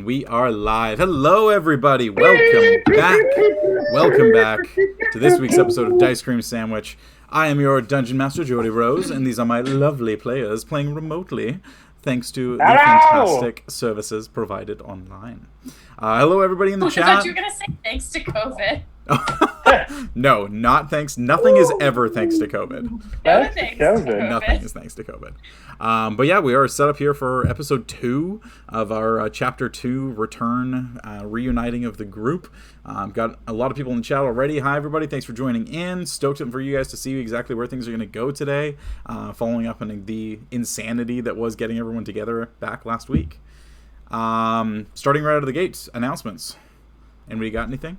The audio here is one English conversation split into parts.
And we are live. Hello, everybody. Welcome back. Welcome back to this week's episode of Dicecream Sandwich. I am your Dungeon Master, Jody Rose, and these are my lovely players playing remotely, thanks to the fantastic services provided online. Hello, everybody in the chat. I thought you were going to say thanks to COVID. No, not thanks. Nothing is ever thanks to COVID. Nothing is thanks to COVID. But yeah, we are set up here for episode 2 of our chapter 2 return, reuniting of the group. Got a lot of people in the chat already. Hi, everybody. Thanks for joining in. Stoked for you guys to see exactly where things are going to go today, following up on the insanity that was getting everyone together back last week. Starting right out of the gates, announcements. Anybody got anything?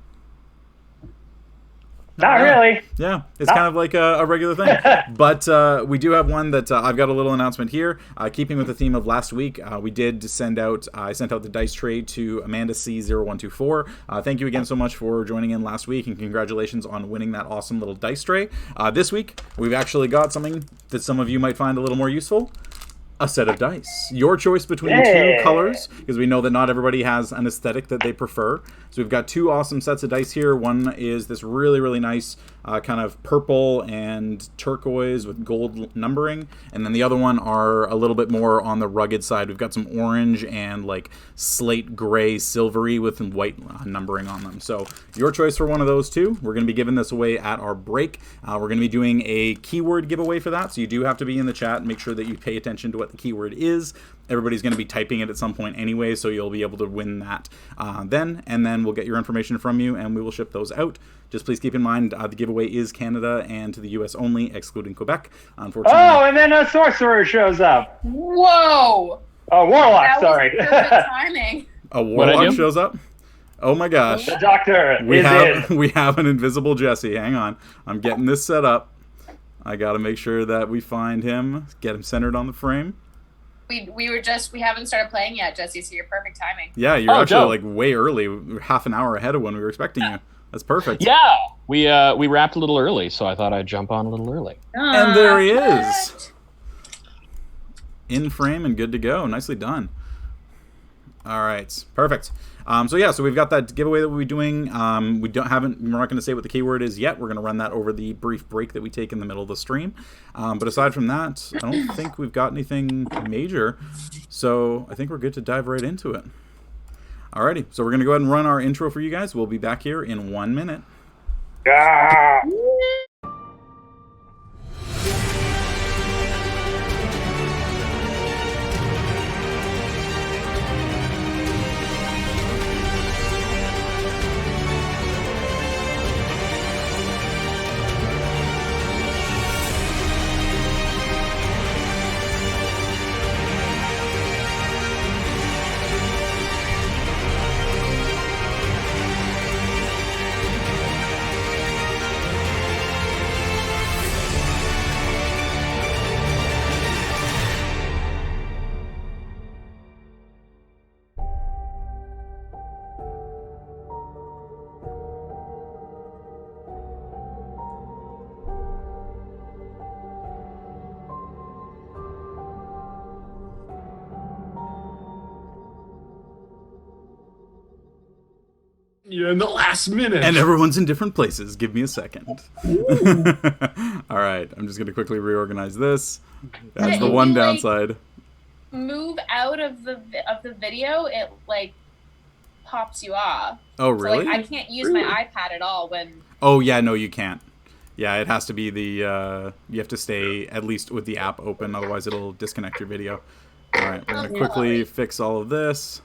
Not really. Yeah, it's kind of like a regular thing. But we do have one that I've got a little announcement here. Keeping with the theme of last week, we did send out, I sent out the dice tray to Amanda C0124. Thank you again so much for joining in last week, and congratulations on winning that awesome little dice tray. This week, we've actually got something that some of you might find a little more useful. A set of dice. Your choice between two colors, because we know that not everybody has an aesthetic that they prefer. So we've got two awesome sets of dice here. One is this really, really nice kind of purple and turquoise with gold numbering. And then the other one are a little bit more on the rugged side. We've got some orange and like slate gray silvery with white numbering on them. So your choice for one of those two. We're going to be giving this away at our break. We're going to be doing a keyword giveaway for that. So you do have to be in the chat and make sure that you pay attention to what the keyword is. Everybody's going to be typing it at some point anyway, so you'll be able to win that then, and then we'll get your information from you and we will ship those out. Just please keep in mind the giveaway is Canada and to the US only, excluding Quebec, unfortunately. Oh, and then a sorcerer shows up. Whoa! Oh, warlock, that sorry. Was perfect timing. A warlock shows up? Oh my gosh. The doctor we have an invisible Jesse. Hang on. I'm getting this set up. I got to make sure that we find him, get him centered on the frame. We haven't started playing yet, Jesse, so you're perfect timing. Yeah, you're actually like way early. We're half an hour ahead of when we were expecting you. That's perfect. Yeah, we wrapped a little early, so I thought I'd jump on a little early. And there he is. In frame and good to go. Nicely done. All right, perfect. So we've got that giveaway that we'll be doing. We're not going to say what the keyword is yet. We're going to run that over the brief break that we take in the middle of the stream. But aside from that, I don't think we've got anything major. So I think we're good to dive right into it. Alrighty, so we're going to go ahead and run our intro for you guys. We'll be back here in 1 minute. Ah. You're in the last minute. And everyone's in different places. Give me a second. All right, I'm just going to quickly reorganize this. That's the one downside. Move out of the video, it like pops you off. Oh, really? So, I can't use my iPad at all when... Oh, yeah, no, you can't. Yeah, it has to be the... you have to stay at least with the app open, otherwise it'll disconnect your video. All right, we're going to quickly fix all of this.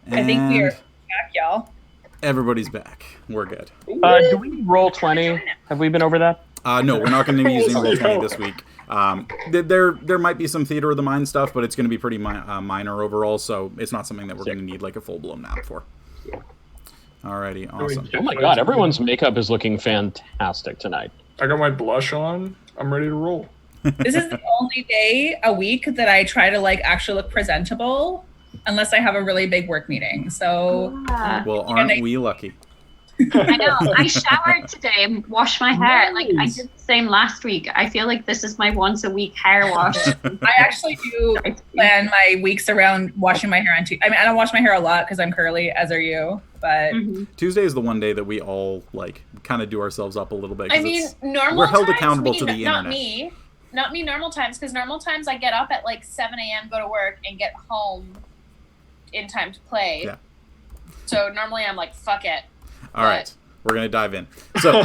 And I think we're back, y'all. Everybody's back. We're good. Do we need Roll20? Have we been over that? No, we're not going to be using Roll20 this week. There might be some Theater of the Mind stuff, but it's going to be pretty minor overall, so it's not something that we're going to need like a full-blown app for. Alrighty, awesome. Oh my god, everyone's makeup is looking fantastic tonight. I got my blush on. I'm ready to roll. This is the only day a week that I try to like actually look presentable, unless I have a really big work meeting. So, well, aren't we lucky? I know. I showered today and washed my hair. Like I did the same last week. I feel like this is my once a week hair wash. I actually do plan my weeks around washing my hair on Tuesday. I mean, I don't wash my hair a lot because I'm curly, as are you. But Tuesday is the one day that we all like kind of do ourselves up a little bit. I mean, normal we're held times accountable mean, to the not internet. Not me normal times, because normal times I get up at like 7 a.m., go to work, and get home in time to play. Yeah. So normally I'm like, fuck it. All right, we're gonna dive in. So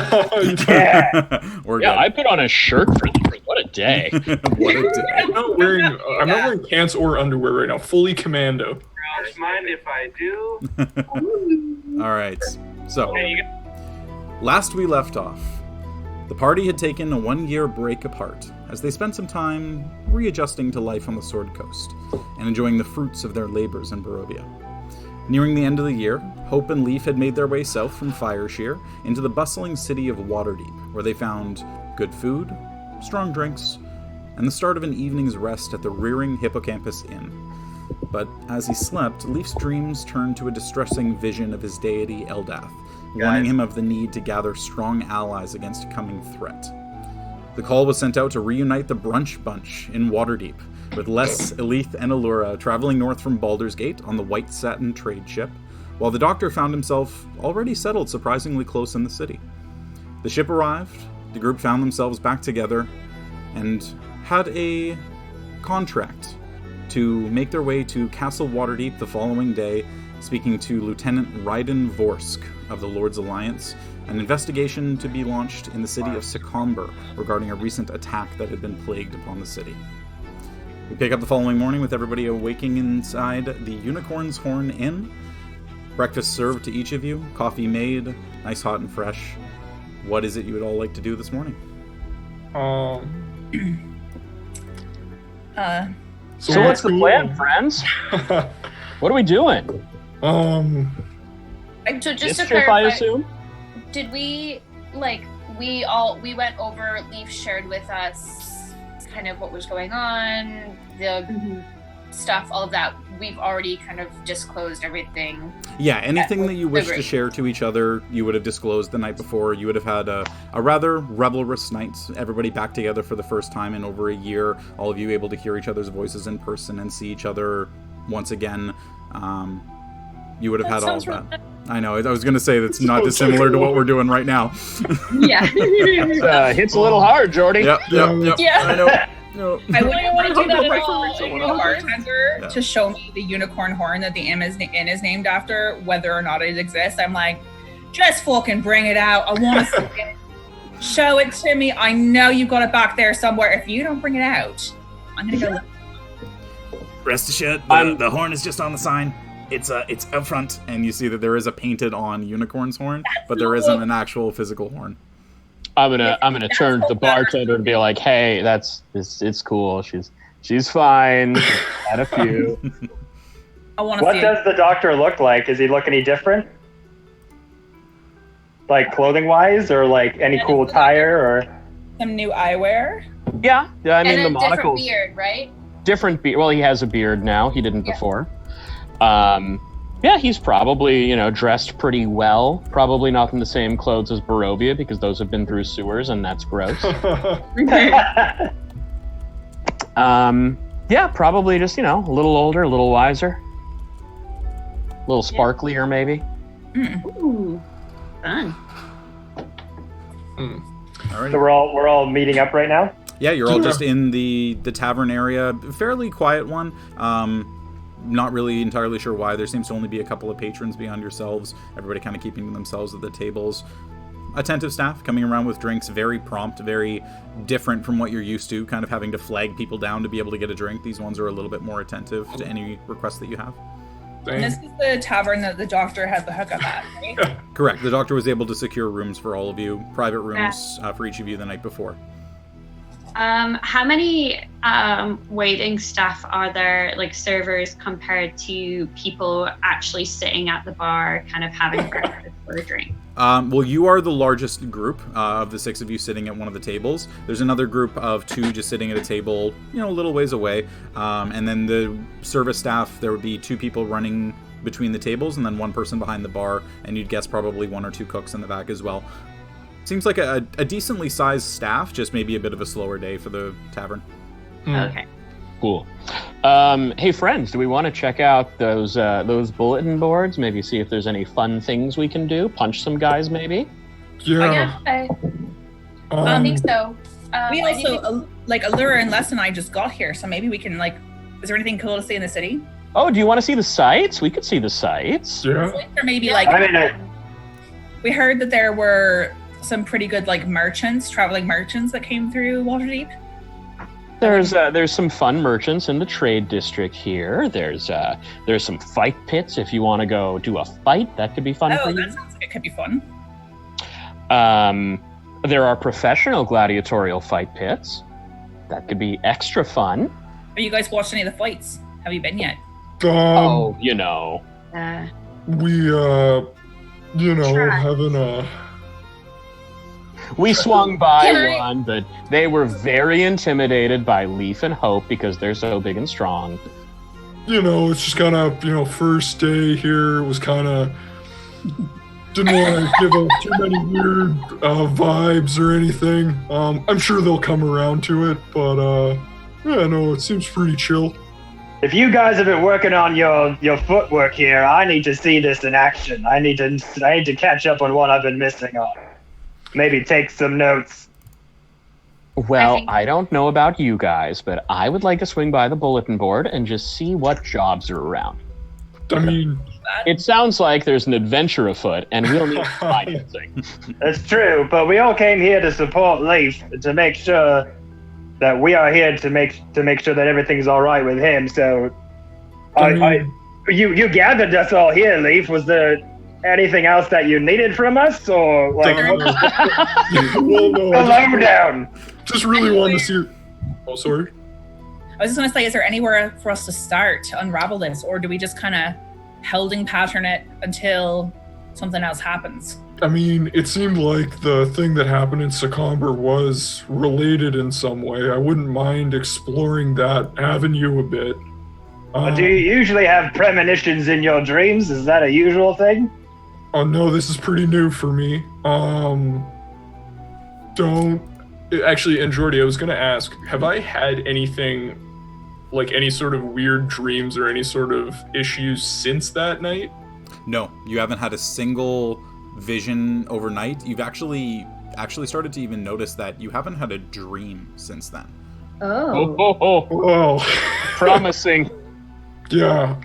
we're Yeah, good. I put on a shirt for this. What a day. What a day. I'm not wearing pants or underwear right now. Fully commando. Don't mind if I do. All right. So, last we left off, the party had taken a 1-year break apart as they spent some time readjusting to life on the Sword Coast and enjoying the fruits of their labors in Barovia. Nearing the end of the year, Hope and Leif had made their way south from Fireshear into the bustling city of Waterdeep, where they found good food, strong drinks, and the start of an evening's rest at the rearing Hippocampus Inn. But as he slept, Leif's dreams turned to a distressing vision of his deity Eldath, warning him of the need to gather strong allies against a coming threat. The call was sent out to reunite the Brunch Bunch in Waterdeep, with Elethe and Aluura traveling north from Baldur's Gate on the White Satin trade ship, while the Doctor found himself already settled surprisingly close in the city. The ship arrived, the group found themselves back together, and had a contract to make their way to Castle Waterdeep the following day, speaking to Lieutenant Ryden Vorsk of the Lord's Alliance, an investigation to be launched in the city of Secomber regarding a recent attack that had been plagued upon the city. We pick up the following morning with everybody awaking inside the Unicorn's Horn Inn. Breakfast served to each of you, coffee made, nice hot and fresh. What is it you would all like to do this morning? So what's the plan, friends? What are we doing? So just to Mischief, I clarify, assume? did we we went over, Leif shared with us kind of what was going on, the stuff, all of that. We've already kind of disclosed everything. Yeah, anything that you wish to Agreed. share to each other, you would have disclosed the night before. You would have had a rather revelrous night. Everybody back together for the first time in over a year. All of you able to hear each other's voices in person and see each other once again. You would have had all of that. I know. I was going to say that's not dissimilar to what we're doing right now. Yeah. Hits a little hard, Jordy. Yep. Yeah. I know. No. I wouldn't want to do that at all. I I want need a to- bartender to show me the unicorn horn that the inn is named after, whether or not it exists. I'm like, just fucking bring it out. I want to see it. Show it to me. I know you've got it back there somewhere. If you don't bring it out, I'm gonna go. Rest assured, the horn is just on the sign. It's up front, and you see that there is a painted on unicorn's horn, but there isn't an actual physical horn. I'm gonna turn to the bartender and be like, "Hey, it's cool. She's fine. Had a few." I want to What see does the Doctor look like? Does he look any different? Like clothing wise, or like any cool attire, or some new eyewear. Yeah. I mean, And the a different monocle's beard, right? different. Well, he has a beard now. He didn't Yeah. before. Yeah, he's probably, dressed pretty well. Probably not in the same clothes as Barovia, because those have been through sewers, and that's gross. Yeah, probably just, a little older, a little wiser. A little sparklier, maybe. Ooh, fun. All right. so we're all meeting up right now? Yeah, you're all just in the tavern area. Fairly quiet one. Not really entirely sure why. There seems to only be a couple of patrons beyond yourselves. Everybody kind of keeping to themselves at the tables. Attentive staff coming around with drinks, very prompt, very different from what you're used to, kind of having to flag people down to be able to get a drink. These ones are a little bit more attentive to any requests that you have. And this is the tavern that the doctor had the hookup at, right? Correct. The doctor was able to secure rooms for all of you, private rooms for each of you the night before. How many waiting staff are there, like servers, compared to people actually sitting at the bar, kind of having breakfast or a drink? Well, you are the largest group of the 6 of you sitting at one of the tables. There's another group of 2 just sitting at a table, a little ways away. And then the service staff, there would be 2 people running between the tables, and then one person behind the bar, and you'd guess probably 1 or 2 cooks in the back as well. Seems like a decently sized staff, just maybe a bit of a slower day for the tavern. Okay. Cool. Hey, friends, do we want to check out those bulletin boards? Maybe see if there's any fun things we can do? Punch some guys, maybe? Yeah. I think so. We also, Aluura and Les and I just got here, so maybe we can, is there anything cool to see in the city? Oh, do you want to see the sights? We could see the sights. Yeah. Or maybe, we heard that there were some pretty good, traveling merchants that came through Waterdeep. There's some fun merchants in the trade district here. There's some fight pits if you want to go do a fight. That could be fun for you. That sounds like it could be fun. There are professional gladiatorial fight pits. That could be extra fun. Have you guys watched any of the fights? Have you been yet? You know. We, having a... We swung by one, but they were very intimidated by Leif and Hope because they're so big and strong. It's just kind of, first day here. It was kind of... Didn't want to give up too many weird vibes or anything. I'm sure they'll come around to it, but it seems pretty chill. If you guys have been working on your footwork here, I need to see this in action. I need to catch up on what I've been missing on. Maybe take some notes. Well, I don't know about you guys, but I would like to swing by the bulletin board and just see what jobs are around. I mean... It sounds like there's an adventure afoot, and we'll need financing. That's true, but we all came here to support Leif, to make sure that we are here to make sure that everything's all right with him. So, you gathered us all here, Leif. Was there anything else that you needed from us, or slow down? Just really wanted to see. Oh, sorry. I was just gonna say, is there anywhere for us to start to unravel this, or do we just kind of holding pattern it until something else happens? I mean, it seemed like the thing that happened in Secomber was related in some way. I wouldn't mind exploring that avenue a bit. Do you usually have premonitions in your dreams? Is that a usual thing? Oh no, this is pretty new for me. Actually, and Jordy, I was gonna ask, have I had anything any sort of weird dreams or any sort of issues since that night? No, you haven't had a single vision overnight. You've actually started to even notice that you haven't had a dream since then. Whoa. Promising. Yeah,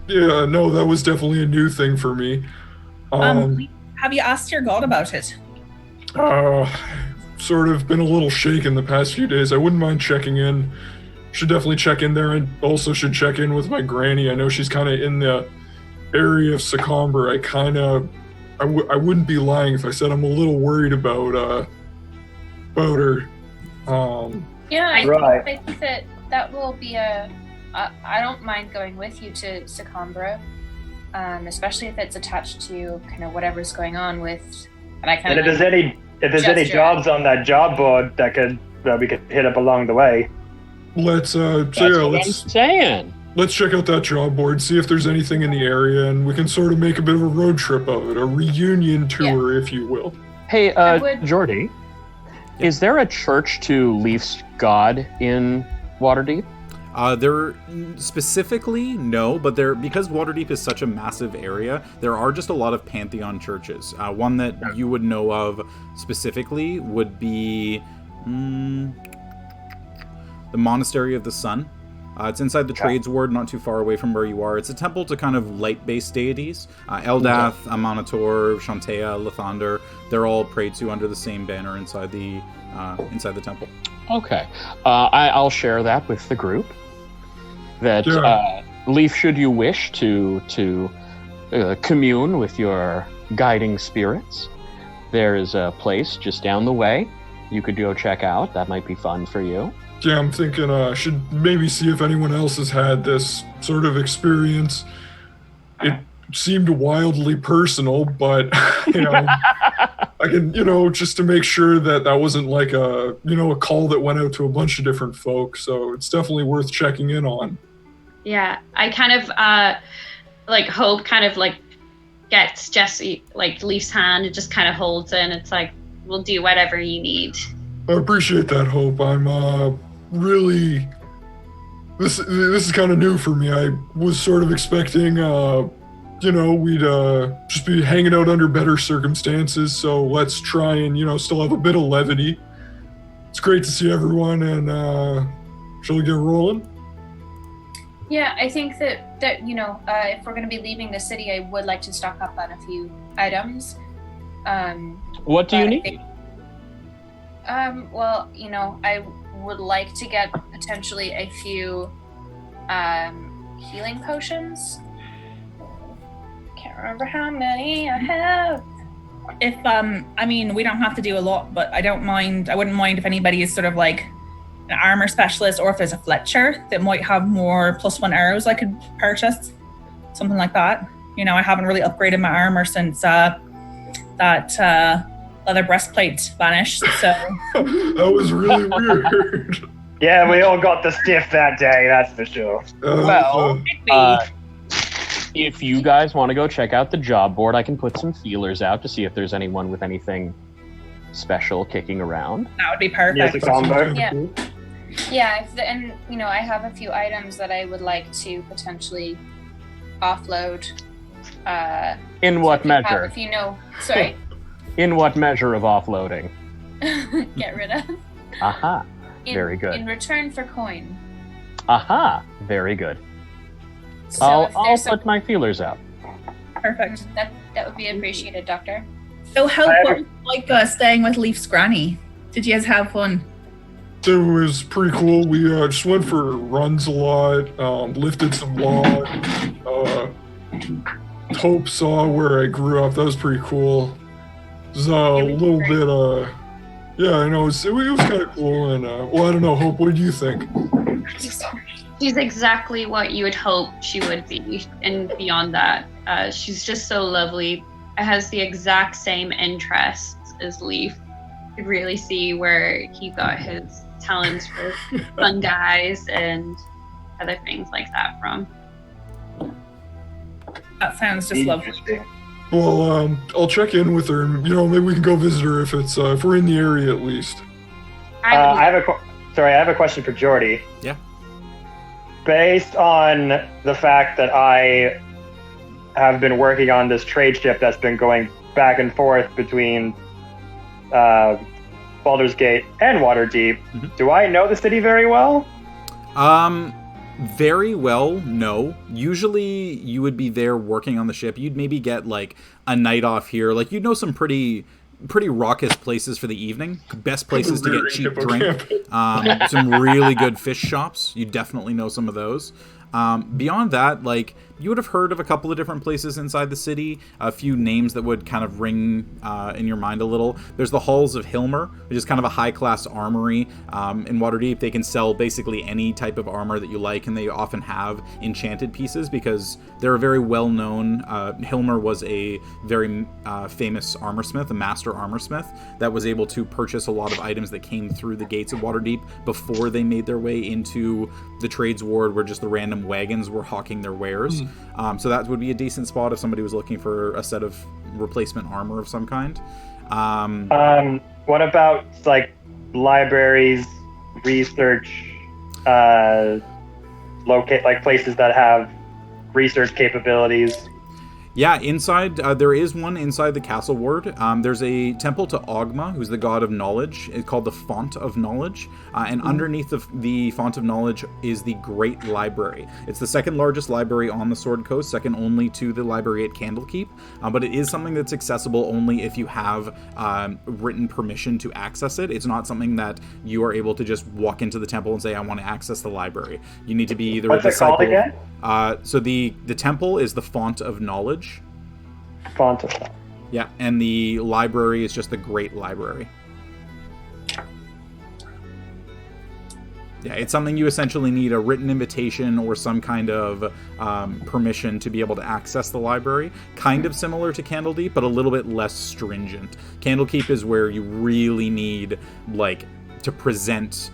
no, that was definitely a new thing for me. Have you asked your god about it? Sort of been a little shaken the past few days. I wouldn't mind checking in. Should definitely check in there, and also should check in with my granny. I know she's kind of in the area of Secomber. I wouldn't be lying if I said I'm a little worried about her. I think that will be I don't mind going with you to Secomber, especially if it's attached to kind of whatever's going on with. And if there's any jobs on that job board that we could hit up along the way. Let's I'm saying. Let's check out that job board, see if there's anything in the area, and we can sort of make a bit of a road trip of it, a reunion tour, if you will. Hey, Jordy, is there a church to Leif's god in Waterdeep? There specifically, no, but because Waterdeep is such a massive area, there are just a lot of pantheon churches. One that you would know of specifically would be the Monastery of the Sun. It's inside the Trades Ward, not too far away from where you are. It's a temple to kind of light-based deities. Eldath, Amanator, Shantea, Lathander, they're all prayed to under the same banner inside the temple. Okay. I'll share that with the group. That Leif, should you wish to commune with your guiding spirits, there is a place just down the way you could go check out. That might be fun for you. Yeah, I'm thinking I should maybe see if anyone else has had this sort of experience. It seemed wildly personal, but, I can, just to make sure that wasn't like a call that went out to a bunch of different folk. So it's definitely worth checking in on. Yeah, I kind of like Hope kind of like gets Jesse like Leaf's hand and just kind of holds it, and it's like, we'll do whatever you need. I appreciate that, Hope. I'm really. This is kind of new for me. I was sort of expecting, we'd just be hanging out under better circumstances. So let's try and still have a bit of levity. It's great to see everyone, and shall we get rolling? Yeah, I think that if we're going to be leaving the city, I would like to stock up on a few items. What do you need? Well, I would like to get potentially a few healing potions. Can't remember how many I have. If we don't have to do a lot, but I wouldn't mind if anybody is sort of like an armor specialist, or if there's a Fletcher that might have more +1 arrows I could purchase, something like that. I haven't really upgraded my armor since that leather breastplate vanished, so that was really weird. Yeah, we all got the stiff that day, that's for sure. If you guys want to go check out the job board, I can put some feelers out to see if there's anyone with anything special kicking around. That would be perfect. Yes, a combo. Yeah, I have a few items that I would like to potentially offload. In what measure? Sorry. In what measure of offloading? Get rid of. Aha. Very good. In return for coin. Aha. Very good. So I'll put my feelers out. Perfect. That would be appreciated, Doctor. So how was like staying with Leaf's granny? Did you guys have fun? It was pretty cool. We just went for runs a lot, lifted some logs. Hope saw where I grew up. That was pretty cool. It was a little bit, it was kind of cool. And, I don't know, Hope, what do you think? She's exactly what you would hope she would be, and beyond that. She's just so lovely. Has the exact same interests as Leif. You could really see where he got his talents for fun guys and other things like that from. That sounds just lovely. Well, I'll check in with her. Maybe we can go visit her if we're in the area at least. I have a question for Jordy. Yeah. Based on the fact that I have been working on this trade ship that's been going back and forth between Baldur's Gate and Waterdeep, do I know the city very well? Very well, no. Usually you would be there working on the ship. You'd maybe get like a night off here. Like you'd know some pretty raucous places for the evening. Best places to get cheap drink. Some really good fish shops. You definitely know some of those. Beyond that, like you would have heard of a couple of different places inside the city, a few names that would kind of ring in your mind a little. There's the Halls of Hilmer, which is kind of a high-class armory. In Waterdeep, they can sell basically any type of armor that you like, and they often have enchanted pieces because they're a very well-known... Hilmer was a very famous armorsmith, a master armorsmith, that was able to purchase a lot of items that came through the gates of Waterdeep before they made their way into the trades ward where just the random wagons were hawking their wares. So that would be a decent spot if somebody was looking for a set of replacement armor of some kind. What about like libraries, research, places that have research capabilities? Yeah, inside, there is one inside the castle ward. There's a temple to Ogma, who's the god of knowledge. It's called the Font of Knowledge. And underneath the Font of Knowledge is the Great Library. It's the second largest library on the Sword Coast, second only to the library at Candlekeep. But it is something that's accessible only if you have written permission to access it. It's not something that you are able to just walk into the temple and say, I want to access the library. You need to be either a disciple... What's it called again? So the temple is the Font of Knowledge. Font of Knowledge. Yeah, and the library is just the Great Library. Yeah, it's something you essentially need a written invitation or some kind of permission to be able to access the library. Kind of similar to Candlekeep, but a little bit less stringent. Candlekeep is where you really need, like, to present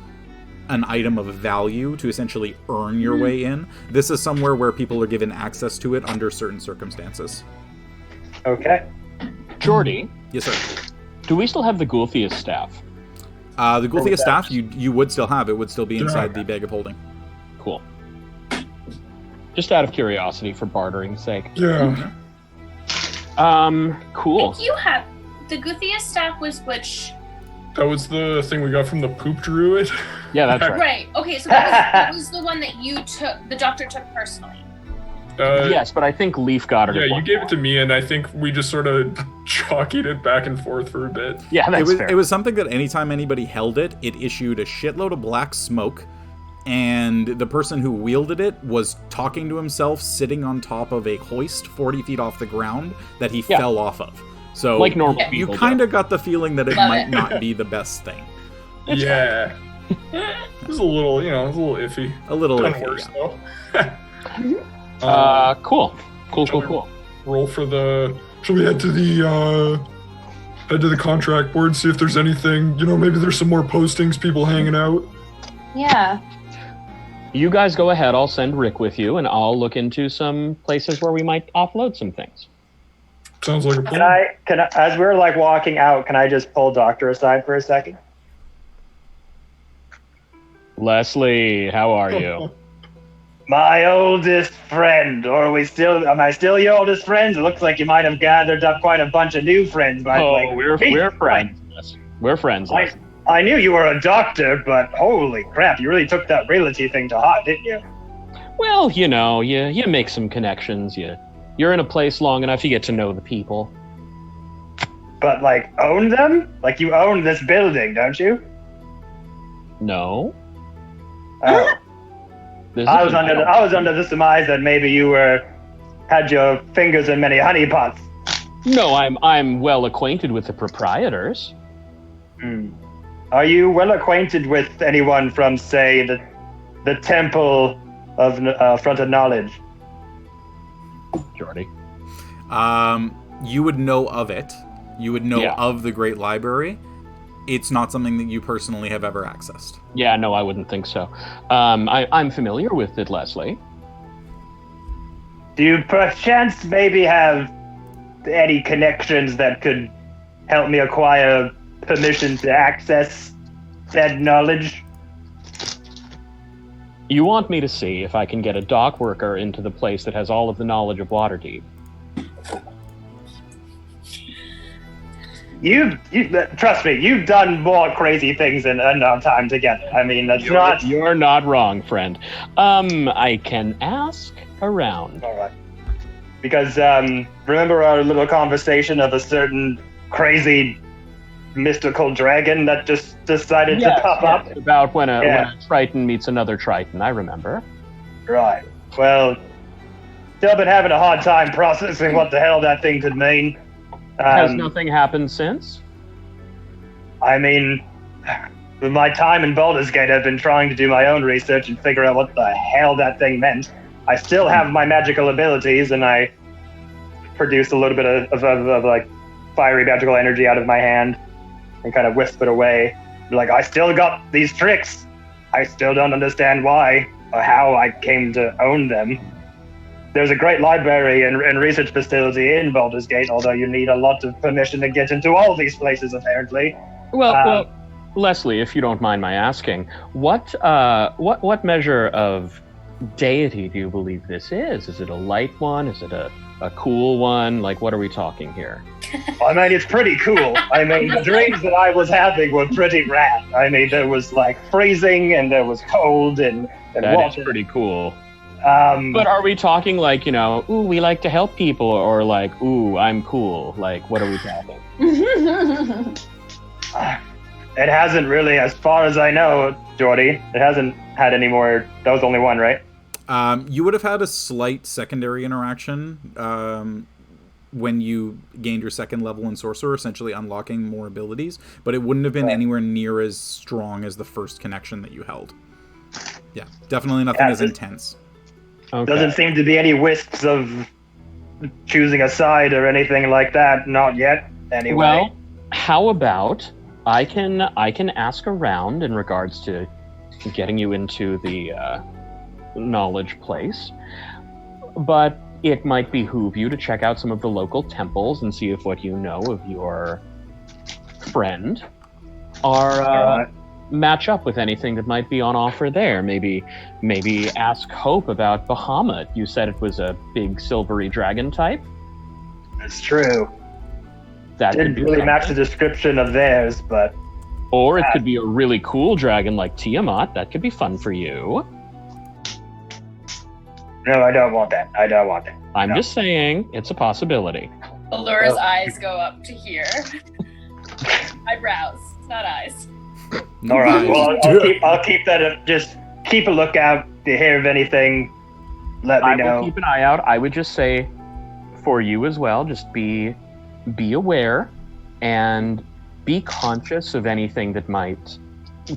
an item of value to essentially earn your way in. This is somewhere where people are given access to it under certain circumstances. Okay. Jordy, Yes, sir. do we still have the Gulthias staff? The Gulthias staff, you would still have. It would still be inside the bag of holding. Cool. Just out of curiosity, for bartering's sake. Yeah. Cool. You have the Guthias staff was which? That was the thing we got from the poop druid. Yeah, that's right. Right. Okay, so that was the one that you took. The doctor took personally. Yes, but I think Leif got it. Yeah, you gave it to me, and I think we just sort of jockeyed it back and forth for a bit. Yeah, that's fair. It was something that anytime anybody held it, it issued a shitload of black smoke, and the person who wielded it was talking to himself sitting on top of a hoist 40 feet off the ground that he fell off of. So like normal you people kind of got the feeling that it Love might it. not be the best thing. Yeah. It was a little, it was a little iffy. A little Done iffy, worse, yeah. though. Cool. Roll for the... Shall we head to the contract board, see if there's anything, maybe there's some more postings, people hanging out. Yeah. You guys go ahead. I'll send Rick with you, and I'll look into some places where we might offload some things. Sounds like a plan. Can I, as we're like walking out, can I just pull Doctor aside for a second? Leslie, how are you? My oldest friend, or am I still your oldest friend? It looks like you might have gathered up quite a bunch of new friends. By We're friends. Yes. We're friends. Leslie. I knew you were a doctor, but holy crap, you really took that realty thing to heart, didn't you? Well, you make some connections. You're in a place long enough, you get to know the people. But like own them? Like you own this building, don't you? No. Oh. I was under under the surmise that maybe you had your fingers in many honeypots. No, I'm well acquainted with the proprietors. Are you well acquainted with anyone from, say, the Temple of Front of Knowledge? Jordy. You would know of it. You would know Yeah. of the Great Library. It's not something that you personally have ever accessed. Yeah, no, I wouldn't think so. I'm familiar with it, Leslie. Do you perchance maybe have any connections that could help me acquire permission to access said knowledge? You want me to see if I can get a dock worker into the place that has all of the knowledge of Waterdeep? You trust me, you've done more crazy things in our time together. I mean, You're not wrong, friend. I can ask around. All right. Because remember our little conversation of a certain crazy mystical dragon that just decided to pop up? About when a Triton meets another Triton, I remember. Right. Well, still been having a hard time processing what the hell that thing could mean. Has nothing happened since? I mean, with my time in Baldur's Gate, I've been trying to do my own research and figure out what the hell that thing meant. I still have my magical abilities, and I produced a little bit of like fiery magical energy out of my hand and kind of whisked it away. Like, I still got these tricks. I still don't understand why or how I came to own them. There's a great library and research facility in Baldur's Gate, although you need a lot of permission to get into all these places, apparently. Well, Leslie, if you don't mind my asking, what measure of deity do you believe this is? Is it a light one? Is it a cool one? Like, what are we talking here? I mean, it's pretty cool. I mean, the dreams that I was having were pretty rad. I mean, there was like freezing and there was cold and That water. is pretty cool. But are we talking like, ooh, we like to help people, or like, ooh, I'm cool? Like, what are we talking? It hasn't really, as far as I know, Jordy, it hasn't had any more. That was only one, right? You would have had a slight secondary interaction when you gained your second level in Sorcerer, essentially unlocking more abilities, but it wouldn't have been anywhere near as strong as the first connection that you held. Yeah, definitely nothing as intense. Okay. Doesn't seem to be any wisps of choosing a side or anything like that. Not yet, anyway. Well, how about I can ask around in regards to getting you into the knowledge place. But it might behoove you to check out some of the local temples and see if what you know of your friend are match up with anything that might be on offer there. Maybe ask Hope about Bahamut. You said it was a big silvery dragon type. That's true. That Didn't really match the description of theirs, but... Or it could be a really cool dragon like Tiamat. That could be fun for you. No, I don't want that. I'm just saying, it's a possibility. Allura's eyes go up to here. Eyebrows, not eyes. All right. Well, I'll keep that. Just keep a lookout. If you hear of anything, let me know. I will keep an eye out. I would just say, for you as well, just be aware and be conscious of anything that might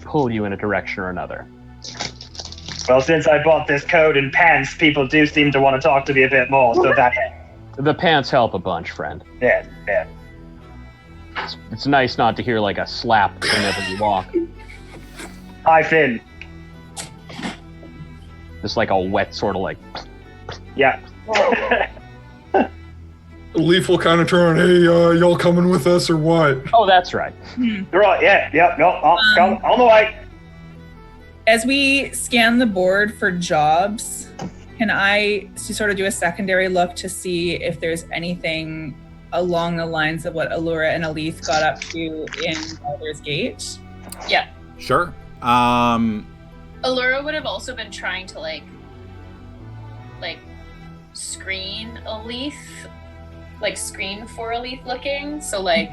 pull you in a direction or another. Well, since I bought this coat and pants, people do seem to want to talk to me a bit more. So that. The pants help a bunch, friend. Yeah. It's nice not to hear like a slap whenever you walk. Hi, Finn. Just like a wet sort of like... Yeah. Leif will kind of turn, hey, y'all coming with us or what? Oh, that's right. Right, yeah, no, on the way. As we scan the board for jobs, can I sort of do a secondary look to see if there's anything along the lines of what Aluura and Elethe got up to in Baldur's Gate? Yeah. Sure. Aluura would have also been trying to like screen Elethe, like screen for Elethe looking. So like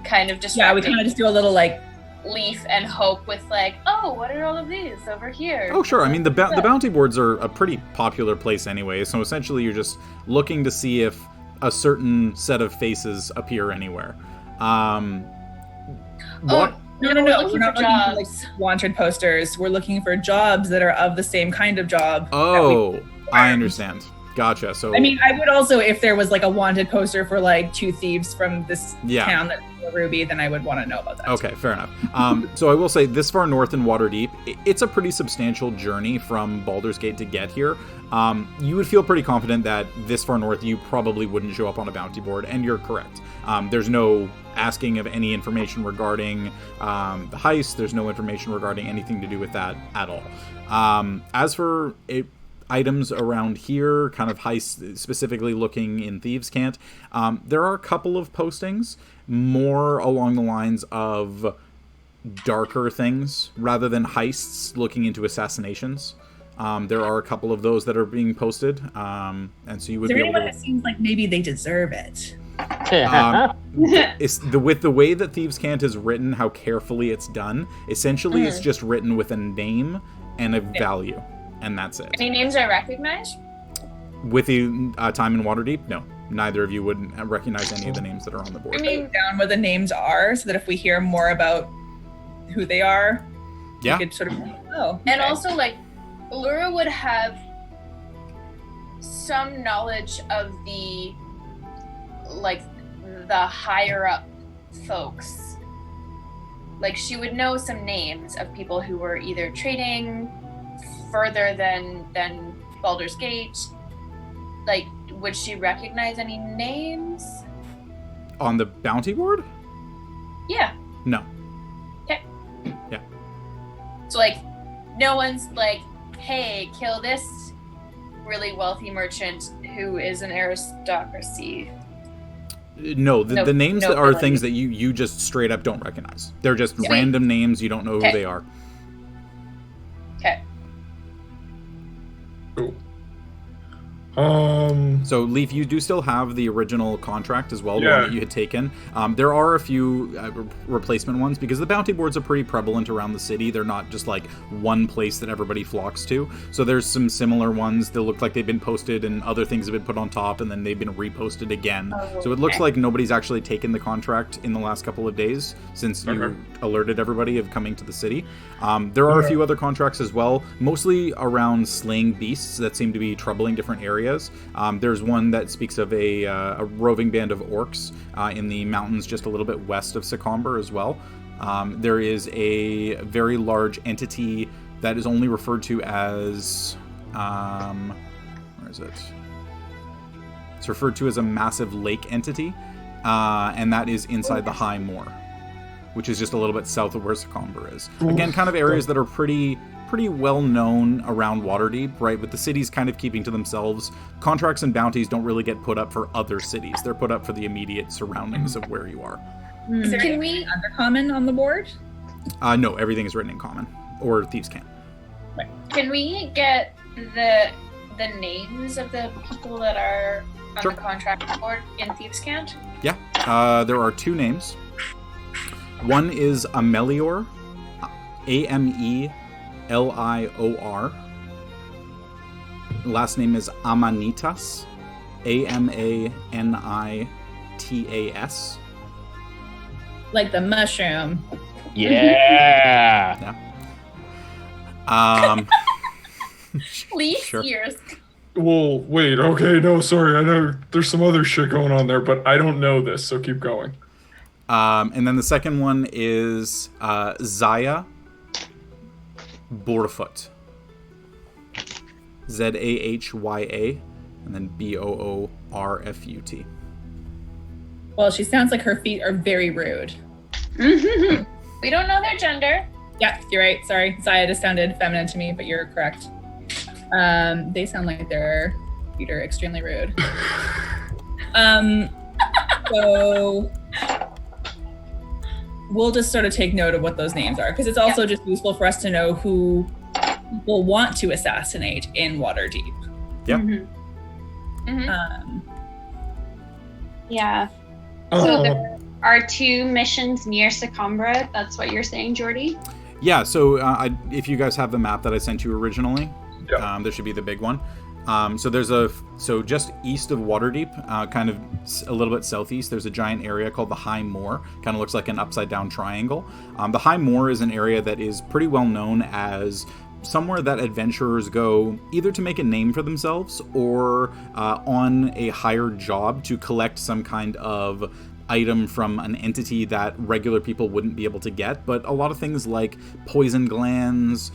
kind of distracting. Yeah, we kind of just do a little like Leif and Hope with like, oh, what are all of these over here? Oh, sure. I mean, the bounty boards are a pretty popular place anyway. So essentially, you're just looking to see if a certain set of faces appear anywhere. No. We're We're not looking for wanted posters. We're looking for jobs that are of the same kind of job. Oh, I understand. Gotcha. So I mean, I would also, if there was like a wanted poster for like 2 thieves from this town that's Ruby, then I would want to know about that. Okay, fair enough. So I will say, this far north in Waterdeep, it's a pretty substantial journey from Baldur's Gate to get here. You would feel pretty confident that this far north, you probably wouldn't show up on a bounty board, and you're correct. There's no asking of any information regarding the heist. There's no information regarding anything to do with that at all. As for items around here, kind of heist, specifically looking in Thieves' Cant, there are a couple of postings more along the lines of darker things rather than heists looking into assassinations. There are a couple of those that are being posted, and so you would be able to... It seems like maybe they deserve it. With the way that Thieves' Cant is written, how carefully it's done, essentially it's just written with a name and a value, and that's it. Any names I recognize? With the time in Waterdeep, no. Neither of you would recognize any of the names that are on the board. I mean, down where the names are, so that if we hear more about who they are, we could sort of And also, like, Aluura would have some knowledge of the higher up folks. Like, she would know some names of people who were either trading further than Baldur's Gate. Like, would she recognize any names? On the bounty board? Yeah. No. Okay. Yeah. So, like, no one's like, hey, kill this really wealthy merchant who is an aristocracy. No, the names that are things that you just straight up don't recognize. They're just random names. You don't know who they are. Okay. Cool. So, Leif, you do still have the original contract as well, the Yeah. one that you had taken. There are a few replacement ones because the bounty boards are pretty prevalent around the city. They're not just like one place that everybody flocks to. So there's some similar ones that look like they've been posted and other things have been put on top and then they've been reposted again. So it looks like nobody's actually taken the contract in the last couple of days since you alerted everybody of coming to the city. There are a few other contracts as well, mostly around slaying beasts that seem to be troubling different areas. There's one that speaks of a roving band of orcs in the mountains just a little bit west of Secomber as well. There is a very large entity that is only referred to as... where is it? It's referred to as a massive lake entity, and that is inside the High Moor, which is just a little bit south of where Secomber is. Again, kind of areas that are pretty well known around Waterdeep, right? With the cities kind of keeping to themselves. Contracts and bounties don't really get put up for other cities. They're put up for the immediate surroundings of where you are. Is there any undercommon on the board? No, everything is written in common, or Thieves' Cant. Can we get the names of the people that are on Sure. the contract board in Thieves' Cant? Yeah, there are 2 names. One is Amelior, Amelior. Last name is Amanitas, Amanitas. Like the mushroom. Yeah. Leaf Sure. ears. Well, wait, okay, no, sorry, I know there's some other shit going on there, but I don't know this, so keep going. And then the second one is Zaya Boorfoot. Zahya, and then Boorfut. Well, she sounds like her feet are very rude. We don't know their gender. Yeah, you're right. Sorry. Zaya just sounded feminine to me, but you're correct. They sound like their feet are extremely rude. So we'll just sort of take note of what those names are, because it's also just useful for us to know who people want to assassinate in Waterdeep. Yep. Yeah. So there are 2 missions near Secomber. That's what you're saying, Jordy? Yeah, so if you guys have the map that I sent you originally, Yeah. there should be the big one. So just east of Waterdeep, kind of a little bit southeast, there's a giant area called the High Moor. Kind of looks like an upside down triangle. The High Moor is an area that is pretty well known as somewhere that adventurers go either to make a name for themselves or on a hired job to collect some kind of item from an entity that regular people wouldn't be able to get, but a lot of things like poison glands,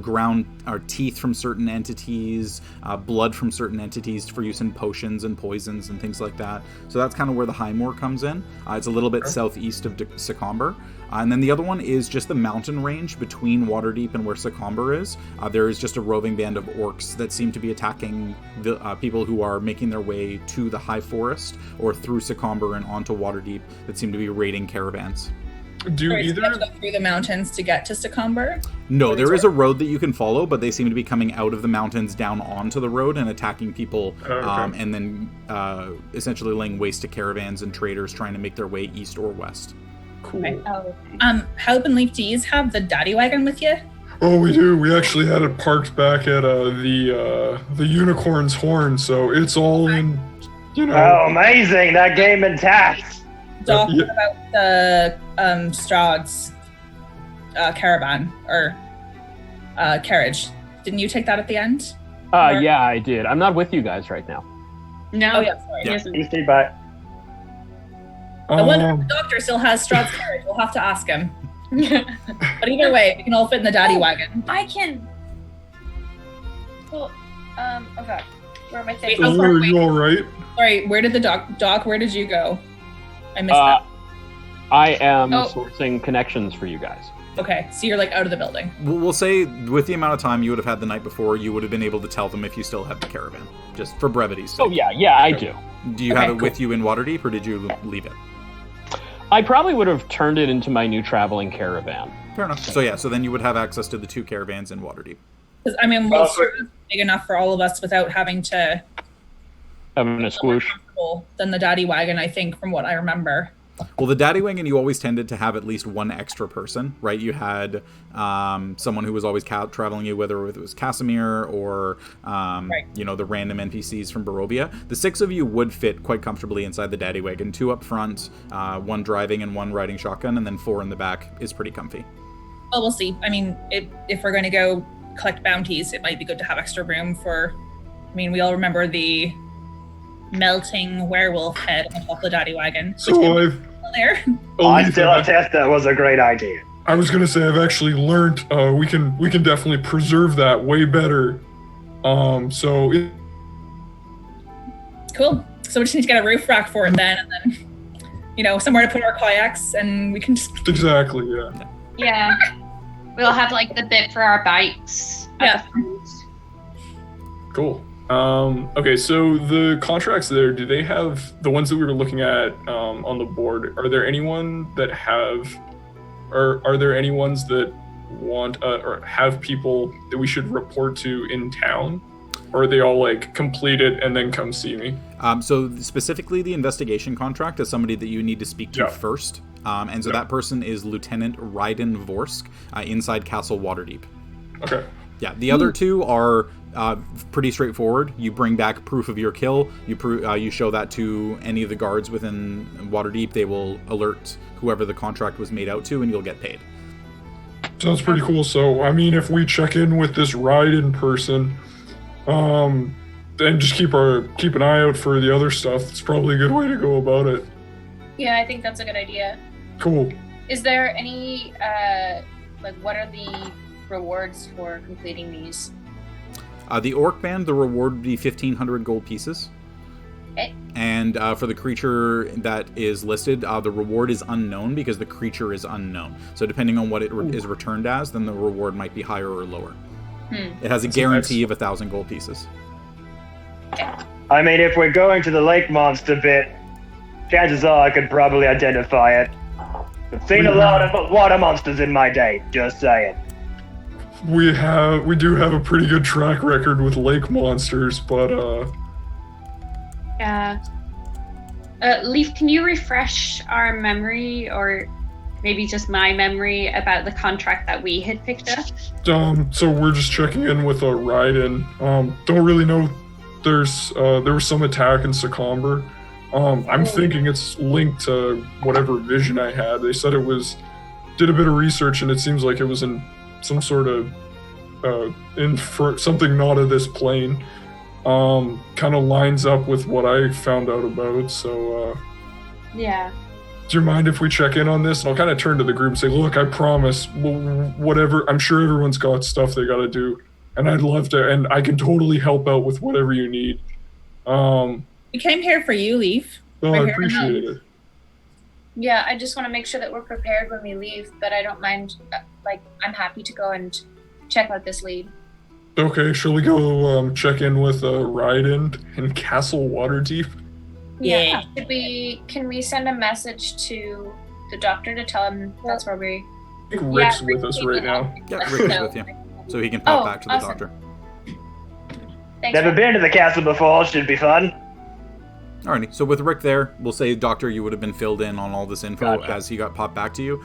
ground or teeth from certain entities, blood from certain entities for use in potions and poisons and things like that. So that's kind of where the High Moor comes in. It's a little bit southeast of Secomber. And then the other one is just the mountain range between Waterdeep and where Secomber is. There is just a roving band of orcs that seem to be attacking the people who are making their way to the High Forest or through Secomber and onto Waterdeep that seem to be raiding caravans. Do Sorry, so either you have to go through the mountains to get to Secomber? No, there is a road that you can follow, but they seem to be coming out of the mountains down onto the road and attacking people, okay. and then essentially laying waste to caravans and traders trying to make their way east or west. Cool. Right. Oh, okay. Halp and Leif, do you have the daddy wagon with you? Oh, we do. We actually had it parked back at the Unicorn's Horn, so it's all in, you know. Oh, amazing! That game intact. Doc, yeah. what about the Strahd's caravan or carriage? Didn't you take that at the end? Yeah, I did. I'm not with you guys right now. No. Oh yeah, sorry. He isn't. Easy feedback. I wonder if the doctor still has Strahd's carriage. We'll have to ask him. But either way, we can all fit in the daddy wagon. I can. Well, okay. Where am I Wait, thinking? oh, Are wait. you all right? Sorry, where did the Doc, where did you go? I missed that. I am Oh. sourcing connections for you guys. Okay, so you're like out of the building. We'll say with the amount of time you would have had the night before, you would have been able to tell them if you still had the caravan, just for brevity's sake. Oh yeah, I do. Do you Okay, have it cool. with you in Waterdeep, or did you leave it? I probably would have turned it into my new traveling caravan. Fair enough. So yeah, so then you would have access to the 2 caravans in Waterdeep. Because I mean, well, Strahd's big enough for all of us without having to Having a squoosh. comfortable than the daddy wagon, I think, from what I remember. Well, the daddy wagon, you always tended to have at least one extra person, right? You had someone who was always traveling you, whether it was Casimir or, you know, the random NPCs from Barovia. The 6 of you would fit quite comfortably inside the daddy wagon. 2 up front, 1 driving and 1 riding shotgun, and then 4 in the back is pretty comfy. Well, we'll see. I mean, if we're going to go collect bounties, it might be good to have extra room for... I mean, we all remember the melting werewolf head on top of the daddy wagon. So there. I still attest that was a great idea. I was gonna say I've actually learned we can definitely preserve that way better. Cool. So we just need to get a roof rack for it then, and then somewhere to put our kayaks, and we can just exactly, yeah. Yeah. We'll have like the bit for our bikes. Yeah. Cool. Okay, so the contracts there, do they have the ones that we were looking at on the board? Are there anyone that have, or are there any ones that want or have people that we should report to in town? Or are they all like complete it and then come see me? So specifically, the investigation contract is somebody that you need to speak to first, and so that person is Lieutenant Ryden Vorsk inside Castle Waterdeep. Okay. Yeah, the other two are pretty straightforward. You bring back proof of your kill. You show that to any of the guards within Waterdeep. They will alert whoever the contract was made out to, and you'll get paid. Sounds pretty cool. So, I mean, if we check in with this Ryden person, then just keep an eye out for the other stuff. It's probably a good way to go about it. Yeah, I think that's a good idea. Cool. Is there any, what are the rewards for completing these? The Orc Band, the reward would be 1,500 gold pieces. Okay. And for the creature that is listed, the reward is unknown because the creature is unknown. So depending on what it is returned as, then the reward might be higher or lower. It has a guarantee of 1,000 gold pieces. I mean, if we're going to the lake monster bit, chances are I could probably identify it. I've seen a lot of water monsters in my day, just saying. We do have a pretty good track record with lake monsters, but Yeah. Leif, can you refresh our memory, or maybe just my memory, about the contract that we had picked up? So we're just checking in with a Ryden. Don't really know. There was some attack in Secomber. I'm thinking it's linked to whatever vision I had. They said did a bit of research, and it seems like it was in some sort of something not of this plane. Kind of lines up with what I found out about. So Yeah. do you mind if we check in on this? And I'll kind of turn to the group and say, look, I promise, whatever, I'm sure everyone's got stuff they got to do, and I'd love to, and I can totally help out with whatever you need. We came here for you, Leif. Oh, I appreciate it. Yeah, I just want to make sure that we're prepared when we leave, but I don't mind, I'm happy to go and check out this lead. Okay, shall we go check in with Ryden in Castle Waterdeep? Yeah. Can we send a message to the doctor to tell him that's where we... I think Rick's with us right now. Yeah, Rick is with you, so he can pop back to the doctor. Thanks, Never been to the castle before, should be fun. Alrighty, so with Rick there, we'll say, Doctor, you would have been filled in on all this info as he got popped back to you.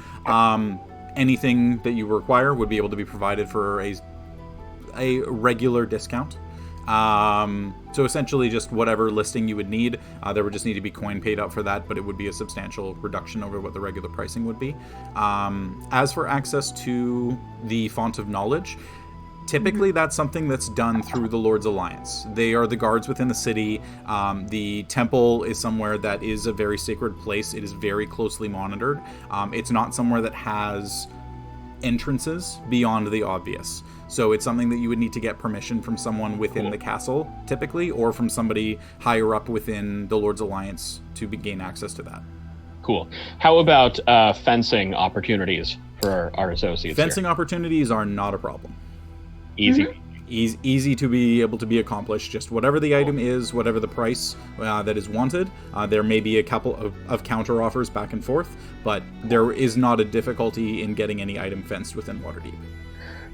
Anything that you require would be able to be provided for a regular discount. So essentially just whatever listing you would need, there would just need to be coin paid up for that, but it would be a substantial reduction over what the regular pricing would be. As for access to the Font of Knowledge, typically that's something that's done through the Lord's Alliance. They are the guards within the city. The temple is somewhere that is a very sacred place. It is very closely monitored. It's not somewhere that has entrances beyond the obvious. So it's something that you would need to get permission from someone within the castle, typically, or from somebody higher up within the Lord's Alliance to gain access to that. Cool. How about fencing opportunities for our associates? Fencing opportunities are not a problem. Easy. Easy to be able to be accomplished. Just whatever the item is, whatever the price that is wanted. There may be a couple of counter offers back and forth, but there is not a difficulty in getting any item fenced within Waterdeep.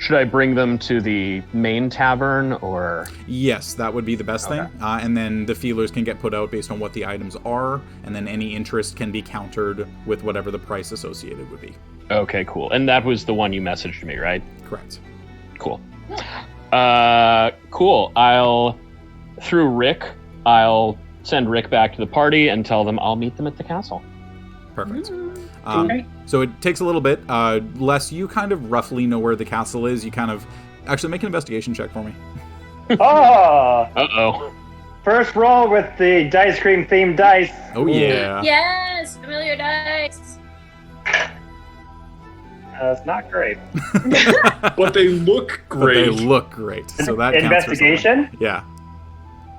Should I bring them to the main tavern, or...? Yes, that would be the best thing. And then the feelers can get put out based on what the items are, and then any interest can be countered with whatever the price associated would be. Okay, cool. And that was the one you messaged me, right? Correct. Cool. Cool. Through Rick, I'll send Rick back to the party and tell them I'll meet them at the castle. Perfect. So it takes a little bit. Les, you kind of roughly know where the castle is. You kind of... Actually, make an investigation check for me. Oh! Uh-oh. First roll with the Dicecream themed dice. Oh, yeah. Yes! Familiar dice! It's not great. But they look But great. they look great. So that counts for Investigation? something. Yeah.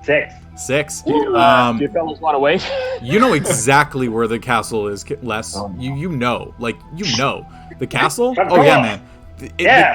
6. 6. Do you fellas want to wait? You know exactly where the castle is, Les. You know. Like, you know. The castle? Of Oh, yeah, course. man. The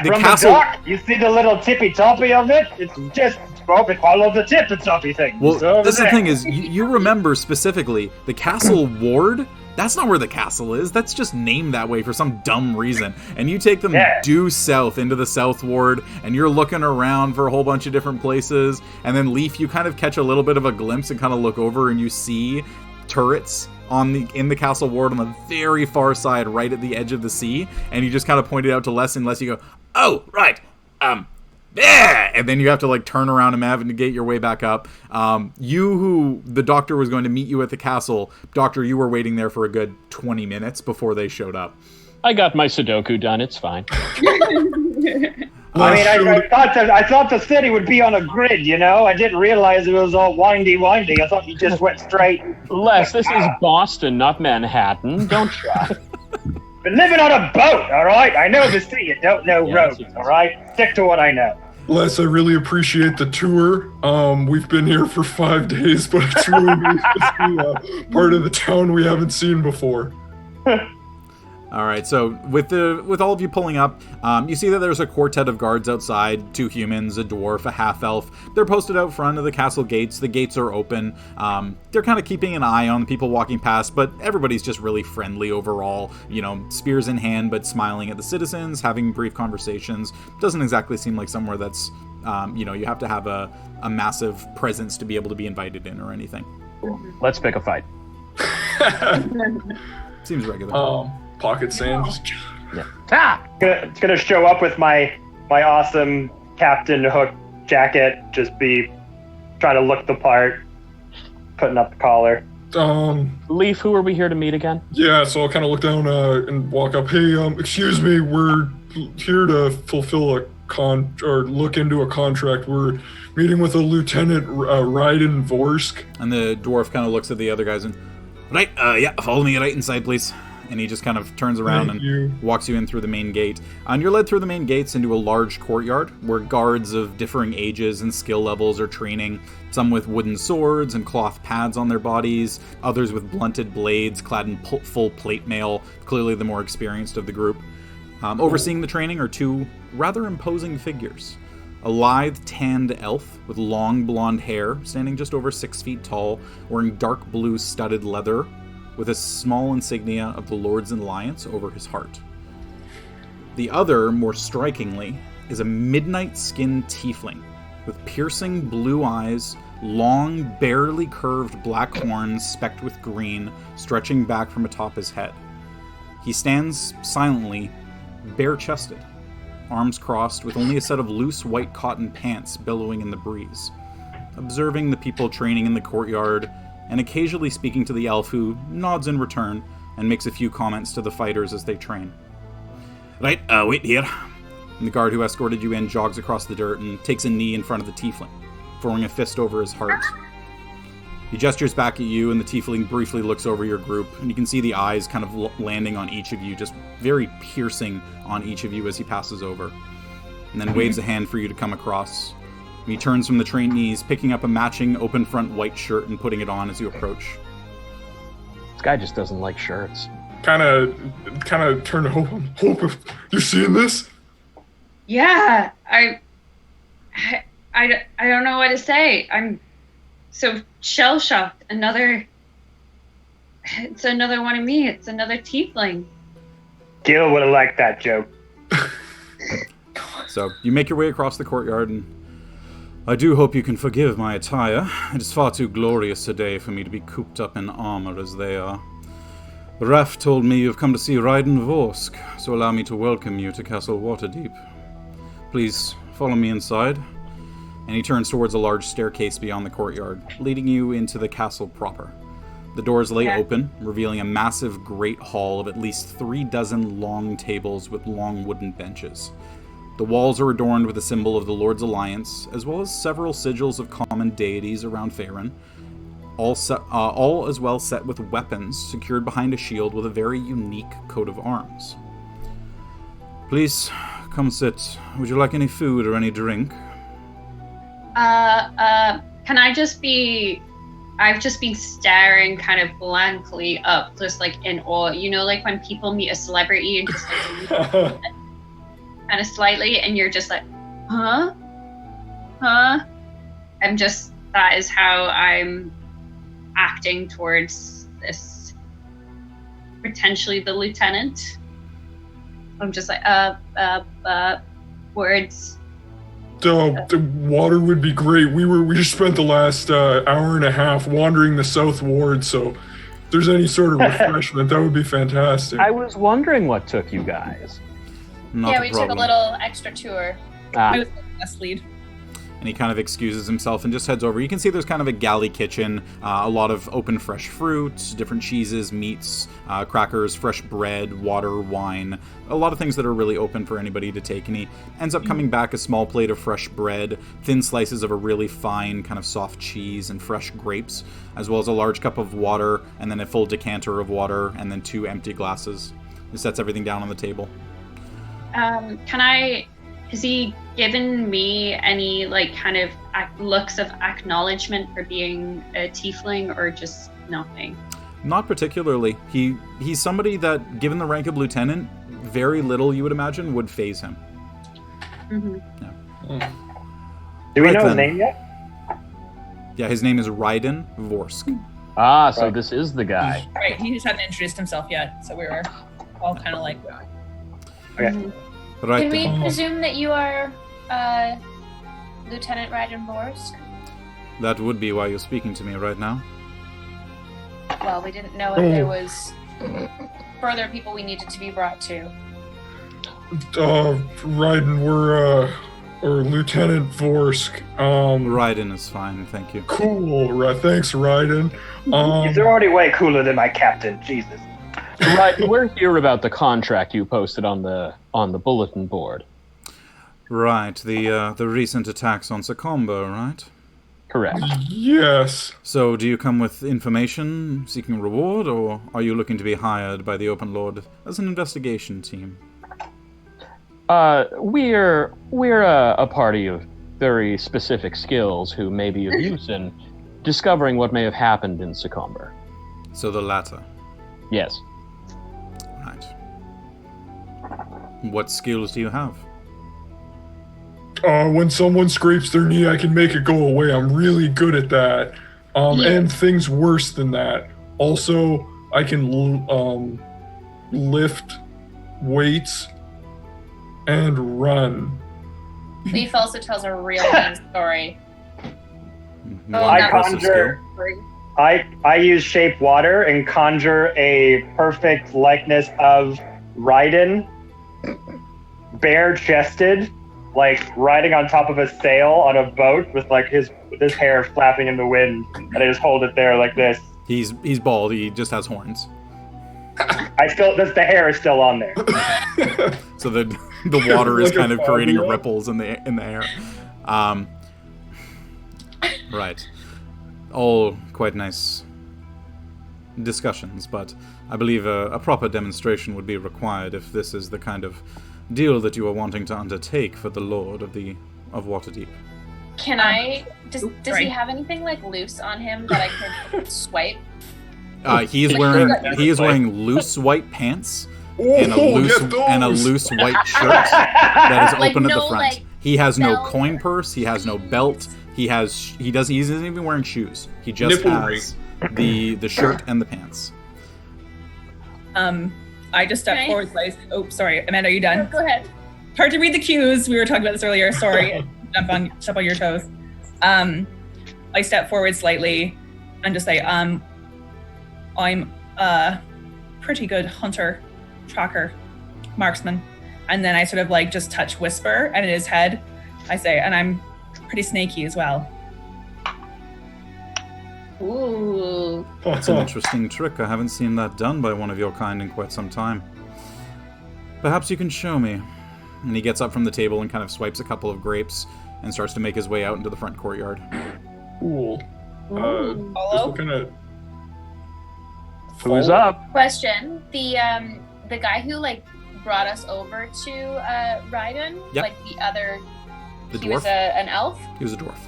From castle. the dock, you see the little tippy-toppy of it? It's just follow the tippy-toppy thing. Well, It's over that's the there. thing is, you remember specifically, the castle ward, that's not where the castle is. That's just named that way for some dumb reason. And you take them due south into the south ward, and you're looking around for a whole bunch of different places. And then Leif, you kind of catch a little bit of a glimpse and kind of look over, and you see turrets in the castle ward on the very far side, right at the edge of the sea. And you just kind of point it out to Les, and Les, you go, "Oh, right, there!" And then you have to like turn around and navigate your way back up. The doctor was going to meet you at the castle. Doctor, you were waiting there for a good 20 minutes before they showed up. I got my Sudoku done. It's fine. I thought the city would be on a grid, you know? I didn't realize it was all windy. I thought you just went straight. Les, this is Boston, not Manhattan. Don't try. Been living on a boat, all right? I know the sea. You don't know roads, all right? Stick to what I know. Les, I really appreciate the tour. We've been here for 5 days, but it's really nice to see part of the town we haven't seen before. All right, so with all of you pulling up, you see that there's a quartet of guards outside, 2 humans, a dwarf, a half-elf. They're posted out front of the castle gates. The gates are open. They're kind of keeping an eye on people walking past, but everybody's just really friendly overall. You know, spears in hand, but smiling at the citizens, having brief conversations. Doesn't exactly seem like somewhere that's, you have to have a massive presence to be able to be invited in or anything. Let's pick a fight. Seems regular. Pocket sandwich. It's gonna show up with my awesome Captain Hook jacket. Just be trying to look the part, putting up the collar. Leif, who are we here to meet again? Yeah, so I'll kind of look down and walk up. Hey, excuse me, we're here to fulfill look into a contract. We're meeting with a Lieutenant Ryden Vorsk. And the dwarf kind of looks at the other guys and, right, follow me right inside, please. And he just kind of turns around and walks you in through the main gate. And you're led through the main gates into a large courtyard where guards of differing ages and skill levels are training. Some with wooden swords and cloth pads on their bodies, others with blunted blades clad in full plate mail, clearly the more experienced of the group. Overseeing the training are 2 rather imposing figures. A lithe, tanned elf with long blonde hair, standing just over 6 feet tall, wearing dark blue studded leather, with a small insignia of the Lord's Alliance over his heart. The other, more strikingly, is a midnight-skinned tiefling with piercing blue eyes, long, barely curved black horns specked with green stretching back from atop his head. He stands silently, bare-chested, arms crossed, with only a set of loose white cotton pants billowing in the breeze, observing the people training in the courtyard and occasionally speaking to the elf, who nods in return and makes a few comments to the fighters as they train. Right, wait here. And the guard who escorted you in jogs across the dirt and takes a knee in front of the tiefling, throwing a fist over his heart. He gestures back at you, and the tiefling briefly looks over your group, and you can see the eyes kind of landing on each of you, just very piercing on each of you as he passes over. And then waves a hand for you to come across. He turns from the trainees, picking up a matching open front white shirt and putting it on as you approach. This guy just doesn't like shirts. Kind of turn to Hope. You seeing this? Yeah, I don't know what to say. I'm so shell shocked. It's another one of me. It's another tiefling. Gil would have liked that joke. So you make your way across the courtyard, and I do hope you can forgive my attire. It is far too glorious a day for me to be cooped up in armor as they are. Raf told me you have come to see Ryden Vorsk, so allow me to welcome you to Castle Waterdeep. Please follow me inside. And he turns towards a large staircase beyond the courtyard, leading you into the castle proper. The doors lay open, revealing a massive great hall of at least 36 long tables with long wooden benches. The walls are adorned with a symbol of the Lord's Alliance, as well as several sigils of common deities around Faerun, all as well set with weapons secured behind a shield with a very unique coat of arms. Please, come sit. Would you like any food or any drink? Can I just be... I've just been staring kind of blankly up, just like in awe. You know, like when people meet a celebrity and just like kind of slightly, and you're just like, huh? I'm just, that is how I'm acting towards this, potentially the lieutenant. I'm just like, words. The water would be great. We just spent the last hour and a half wandering the south ward, so if there's any sort of refreshment, that would be fantastic. I was wondering what took you guys. Not we a took a problem. little extra tour. I was the best lead. And he kind of excuses himself and just heads over. You can see there's kind of a galley kitchen, a lot of open fresh fruit, different cheeses, meats, crackers, fresh bread, water, wine, a lot of things that are really open for anybody to take. And he ends up coming back a small plate of fresh bread, thin slices of a really fine kind of soft cheese, and fresh grapes, as well as a large cup of water, and then a full decanter of water, and then 2 empty glasses. He sets everything down on the table. Has he given me any like kind of looks of acknowledgement for being a tiefling, or just nothing? Not particularly. He's somebody that, given the rank of lieutenant, very little, you would imagine, would faze him. Mm-hmm. Yeah. Do we Right know his then. name yet? Yeah, his name is Ryden Vorsk. Ah, so this is the guy. Right, he just hadn't introduced himself yet, so we were all kind of like, Okay. Can Right we then. presume that you are Lieutenant Raiden Borsk? That would be why you're speaking to me right now. Well, we didn't know if there was further people we needed to be brought to. Raiden, we're or Lieutenant Vorsk. Ryden is fine, thank you. Cool, right? Thanks, Raiden. You're already way cooler than my captain. Jesus. Right, we're here about the contract you posted on the bulletin board. Right, the recent attacks on Sacomba, right? Correct. Yes. So, do you come with information, seeking reward, or are you looking to be hired by the Open Lord as an investigation team? We're a party of very specific skills who may be of use in discovering what may have happened in Sacomba. So the latter. Yes. Right. What skills do you have? When someone scrapes their knee, I can make it go away. I'm really good at that. And things worse than that. Also, I can lift weights and run. Leif also tells a real mean story. One I impressive conjure. skill. I use shape water and conjure a perfect likeness of Raiden, bare-chested, like riding on top of a sail on a boat with like his hair flapping in the wind, and I just hold it there like this. He's bald. He just has horns. The hair is still on there. So the water is Like a kind of creating fabula. ripples in the air. Right. All quite nice discussions, but I believe a proper demonstration would be required if this is the kind of deal that you are wanting to undertake for the Lord of Waterdeep. Can I? Does sorry. he have anything like loose on him that I could swipe? He is wearing loose white pants and a loose white shirt that is Like open at no, the front. like, He has no belt. coin purse. He has no belt. He isn't even wearing shoes. He just Nipple has the shirt and the pants. I just stepped Okay. forward. Oh, sorry, Amanda, are you done? Go ahead. Hard to read the cues. We were talking about this earlier. Sorry, step on your toes. I step forward slightly and just say, I'm a pretty good hunter, tracker, marksman. And then I sort of like just touch whisper, and in his head, I say, and I'm pretty snaky as well. Ooh. It's an interesting trick. I haven't seen that done by one of your kind in quite some time. Perhaps you can show me. And he gets up from the table and kind of swipes a couple of grapes and starts to make his way out into the front courtyard. Cool. Just Follow? looking at. Who's up? Question: the guy who like brought us over to Raiden? Yep. Like the other. The he dwarf? was an elf? He was a dwarf.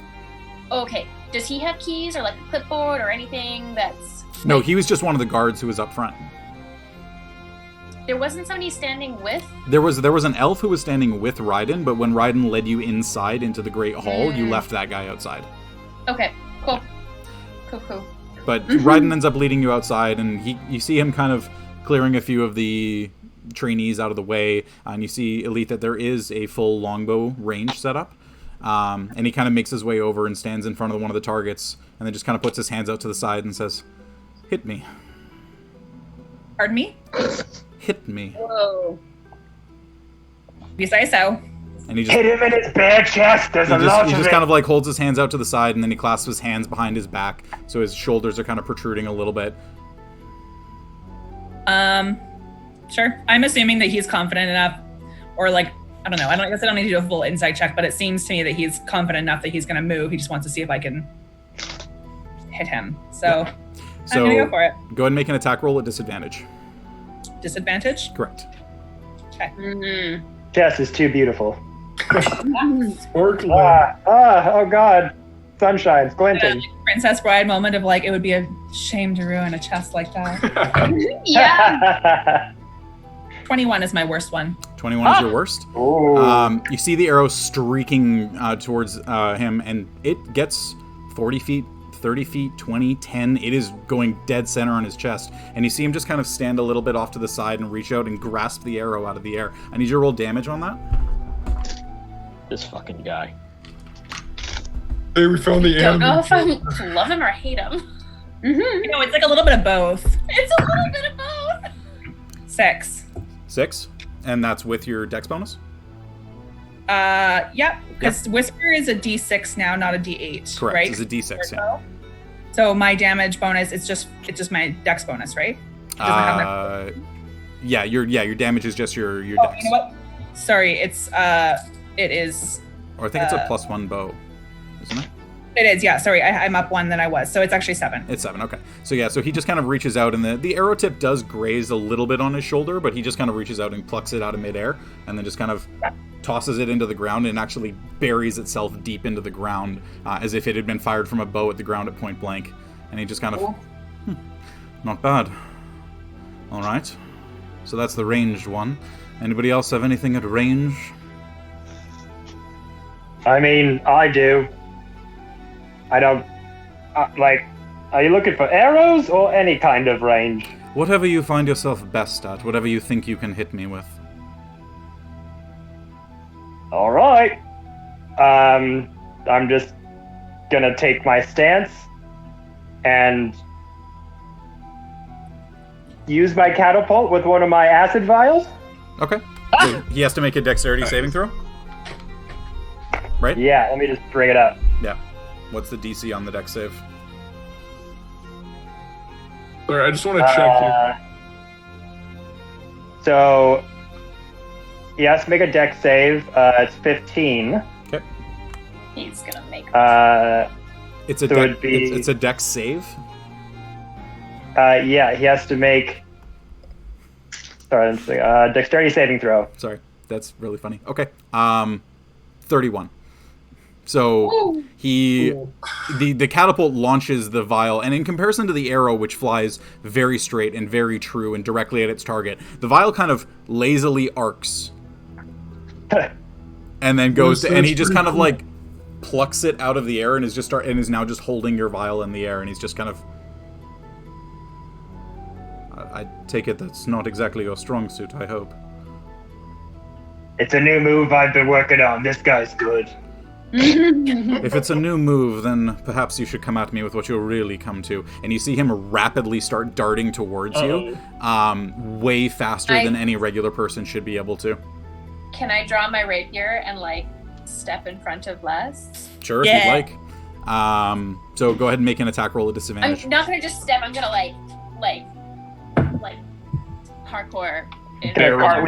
Okay. Does he have keys or like a clipboard or anything that's. No, he was just one of the guards who was up front. There wasn't somebody standing with? There was an elf who was standing with Raiden, but when Raiden led you inside into the Great Hall, you left that guy outside. Okay, cool. But Raiden ends up leading you outside, and you see him kind of clearing a few of the trainees out of the way, and you see, Elethe, that there is a full longbow range set up. And he kind of makes his way over and stands in front of one of the targets, and then just kind of puts his hands out to the side and says, "Hit me." Pardon me? Hit me. Whoa. You say so. And he just hit him in his bare chest. There's a lot of he just it. kind of like holds his hands out to the side, and then he clasps his hands behind his back, so his shoulders are kind of protruding a little bit. Sure. I'm assuming that he's confident enough, or like, I don't know. I guess I don't need to do a full insight check, but it seems to me that he's confident enough that he's going to move. He just wants to see if I can hit him. So, So I'm going to go for it. Go ahead and make an attack roll at disadvantage. Disadvantage? Correct. Okay. Chest is too beautiful. Sparkling. Oh God. Sunshine's glinting. Princess Bride moment of like, it would be a shame to ruin a chest like that. Yeah. 21 is my worst one. 21 is your worst. Ooh. You see the arrow streaking towards him, and it gets 40 feet, 30 feet, 20, 10. It is going dead center on his chest. And you see him just kind of stand a little bit off to the side and reach out and grasp the arrow out of the air. I need you to roll damage on that. This fucking guy. Hey, we found the Don't know animal. if I love him or hate him. You know, it's like a little bit of both. It's a little bit of both. 6. 6, and that's with your dex bonus? Yep. Because Whisper is a D6 now, not a D8. Correct. Right? It's a D6, yeah. So my damage bonus, it's just my dex bonus, right? It doesn't have Yeah, your damage is just your You dex. know what? Sorry, it is. Or I think it's a +1 bow, isn't it? It is, yeah. Sorry, I'm up 1 than I was, so it's actually 7. It's 7, okay. So yeah, so he just kind of reaches out, and the arrow tip does graze a little bit on his shoulder, but he just kind of reaches out and plucks it out of midair, and then just kind of tosses it into the ground and actually buries itself deep into the ground, as if it had been fired from a bow at the ground at point blank. And he just kind of, not bad. All right. So that's the ranged one. Anybody else have anything at range? I mean, I do. I don't are you looking for arrows or any kind of range? Whatever you find yourself best at, whatever you think you can hit me with. All right. I'm just gonna take my stance and use my catapult with one of my acid vials. Okay. So he has to make a dexterity saving throw? Right? Yeah, let me just bring it up. Yeah. What's the DC on the dex save? Sorry, I just want to check here. So, he has to make a dex save. It's 15. He's gonna make. It's a So it'd be- it's a dex save. Yeah, he has to make. Sorry, let's see. Dexterity saving throw. Sorry, that's really funny. Okay. 31. So the catapult launches the vial, and in comparison to the arrow, which flies very straight and very true and directly at its target, the vial kind of lazily arcs, and then goes to, and he just kind of like plucks it out of the air and is now just holding your vial in the air, and he's just kind of. I take it that's not exactly your strong suit, I hope. It's a new move I've been working on. This guy's good. If it's a new move, then perhaps you should come at me with what you'll really come to. And you see him rapidly start darting towards you, way faster than any regular person should be able to. Can I draw my rapier and like step in front of Les? Sure, if you'd like. So go ahead and make an attack roll at disadvantage. I'm not gonna just step. I'm gonna like parkour.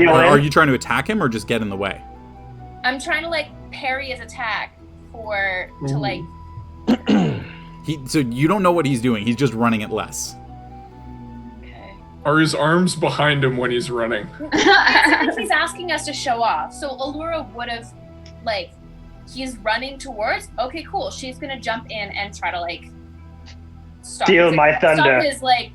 Are you trying to attack him or just get in the way? I'm trying to like parry his attack to like. So you don't know what he's doing. He's just running at less. Okay. Are his arms behind him when he's running? He's asking us to show off. So Aluura would have, like, he's running towards. Okay, cool. She's gonna jump in and try to like steal my thunder. Stop his like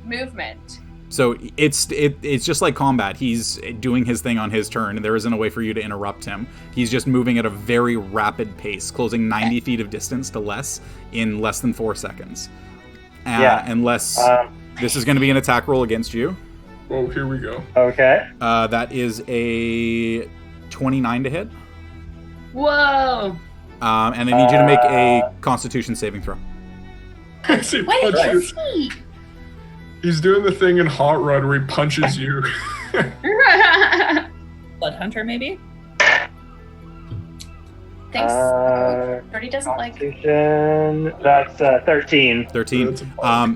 movement. So it's just like combat. He's doing his thing on his turn, and there isn't a way for you to interrupt him. He's just moving at a very rapid pace, closing 90 feet of distance to less in less than 4 seconds. Unless this is going to be an attack roll against you. Oh, here we go. Okay. That is a 29 to hit. Whoa! And I need you to make a Constitution saving throw. He's doing the thing in Hot Rod where he punches you. Blood Hunter, maybe? Thanks. Brody doesn't like. That's 13. 13.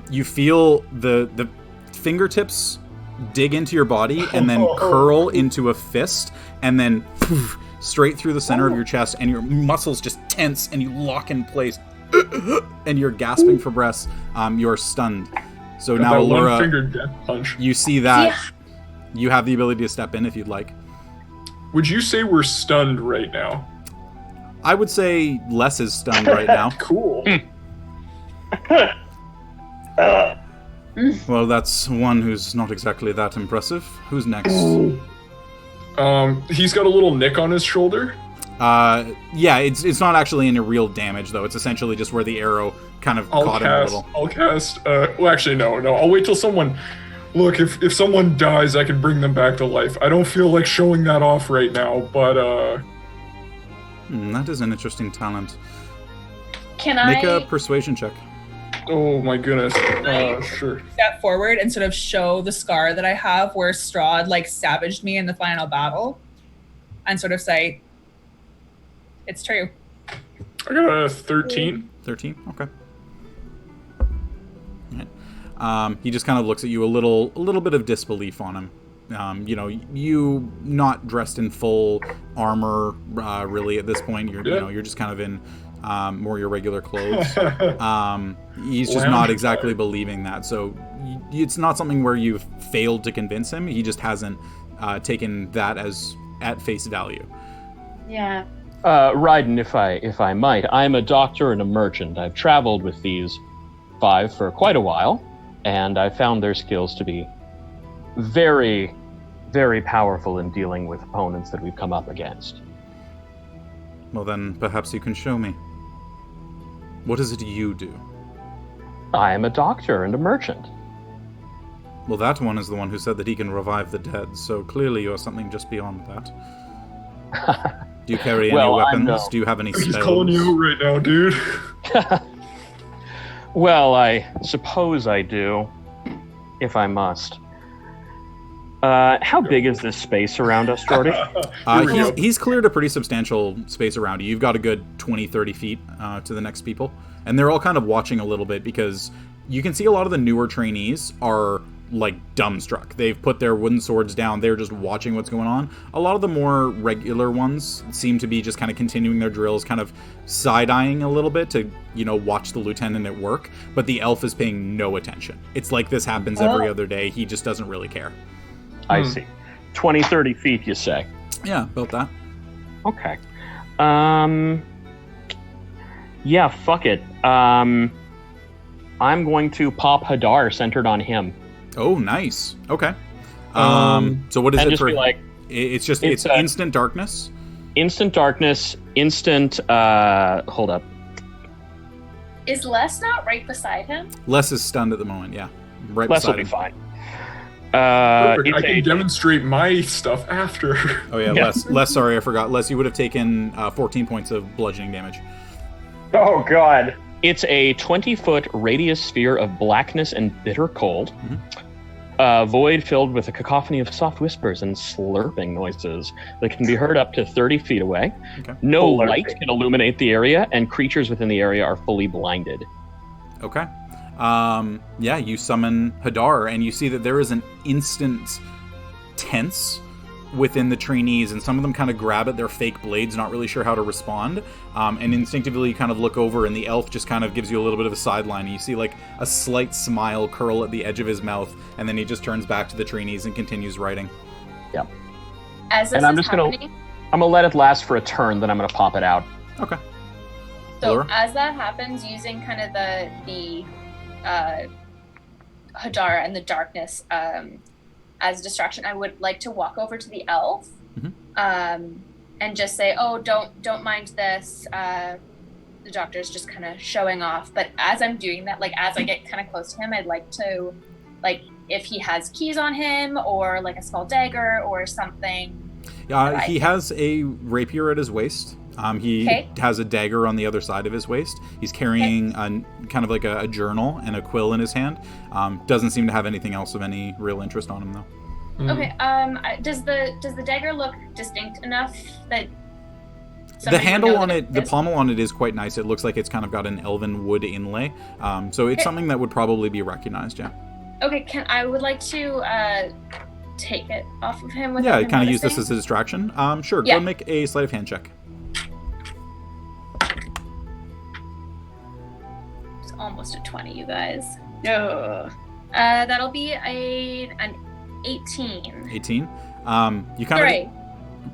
You feel the fingertips dig into your body and then curl into a fist, and then poof, straight through the center of your chest, and your muscles just tense, and you lock in place, and you're gasping for breath. You're stunned. So now, Aluura, one-fingered death punch. You see that you have the ability to step in if you'd like. Would you say we're stunned right now? I would say Les is stunned right now. Cool. Well, that's one who's not exactly that impressive. Who's next? He's got a little nick on his shoulder. Yeah, it's not actually any real damage, though. It's essentially just where the arrow kind of caught him a little. I'll cast, well, actually, no. I'll wait till someone... Look, if someone dies, I can bring them back to life. I don't feel like showing that off right now, but, that is an interesting talent. Can Make a persuasion check. Oh my goodness. Sure. Step forward and sort of show the scar that I have where Strahd, like, savaged me in the final battle. And sort of say, it's true. I got a 13. 13? Okay. Right. He just kind of looks at you, a little bit of disbelief on him. You not dressed in full armor, really at this point. You're just kind of in more your regular clothes. He's just not exactly believing that. So it's not something where you've failed to convince him. He just hasn't taken that as at face value. Yeah. Ryden, if I might, I'm a doctor and a merchant. I've traveled with these 5 for quite a while, and I found their skills to be very, very powerful in dealing with opponents that we've come up against. Well, then perhaps you can show me. What is it you do? I am a doctor and a merchant. Well, that one is the one who said that he can revive the dead, so clearly you're something just beyond that. Do you carry any weapons? Do you have any spells? He's calling you out right now, dude. Well, I suppose I do, if I must. How big is this space around us, Jordy? He's cleared a pretty substantial space around you. You've got a good 20, 30 feet to the next people. And they're all kind of watching a little bit because you can see a lot of the newer trainees are like dumbstruck. They've put their wooden swords down. They're just watching what's going on. A lot of the more regular ones seem to be just kind of continuing their drills, kind of side-eyeing a little bit to, watch the lieutenant at work. But the elf is paying no attention. It's like this happens every other day. He just doesn't really care. I see. 20, 30 feet, you say? Yeah, about that. Okay. Yeah, fuck it. I'm going to pop Hadar centered on him. Oh, nice. Okay. So what is it for? It's instant darkness. Instant darkness. Instant. Hold up. Is Les not right beside him? Les is stunned at the moment. Yeah, right Les beside will him. Be fine. Perfect. I can demonstrate my stuff after. Oh yeah, Les. Sorry, I forgot. Les, you would have taken 14 points of bludgeoning damage. Oh god. It's a 20-foot radius sphere of blackness and bitter cold. Mm-hmm. Void filled with a cacophony of soft whispers and slurping noises that can be heard up to 30 feet away. Okay. No light can illuminate the area, and creatures within the area are fully blinded. Okay. You summon Hadar, and you see that there is an instant tense within the trainees, and some of them kind of grab at their fake blades, not really sure how to respond, and instinctively kind of look over, and the elf just kind of gives you a little bit of a sideline, and you see like a slight smile curl at the edge of his mouth, and then he just turns back to the trainees and continues writing. Yeah. As this And I'm is just happening, I'm gonna let it last for a turn, then I'm gonna pop it out. Okay. so Aluura? as that happens, using kind of the Hadara and the darkness as a distraction, I would like to walk over to the elf and just say, "Oh, don't mind this. The doctor's just kind of showing off." But as I'm doing that, like as I get kind of close to him, I'd like to, like, if he has keys on him or like a small dagger or something. He has a rapier at his waist. He has a dagger on the other side of his waist. He's carrying kind of like a journal and a quill in his hand. Doesn't seem to have anything else of any real interest on him, though. Okay. Does the dagger look distinct enough that the handle on it, the pommel on it is quite nice. It looks like it's kind of got an elven wood inlay. So it's something that would probably be recognized, yeah. Okay, I would like to take it off of him. Yeah, kind of use this as a distraction. Sure, Yeah. go and make a sleight of hand check. It's almost a 20, you guys. No. That'll be an 18. 18. You kind Sorry. of.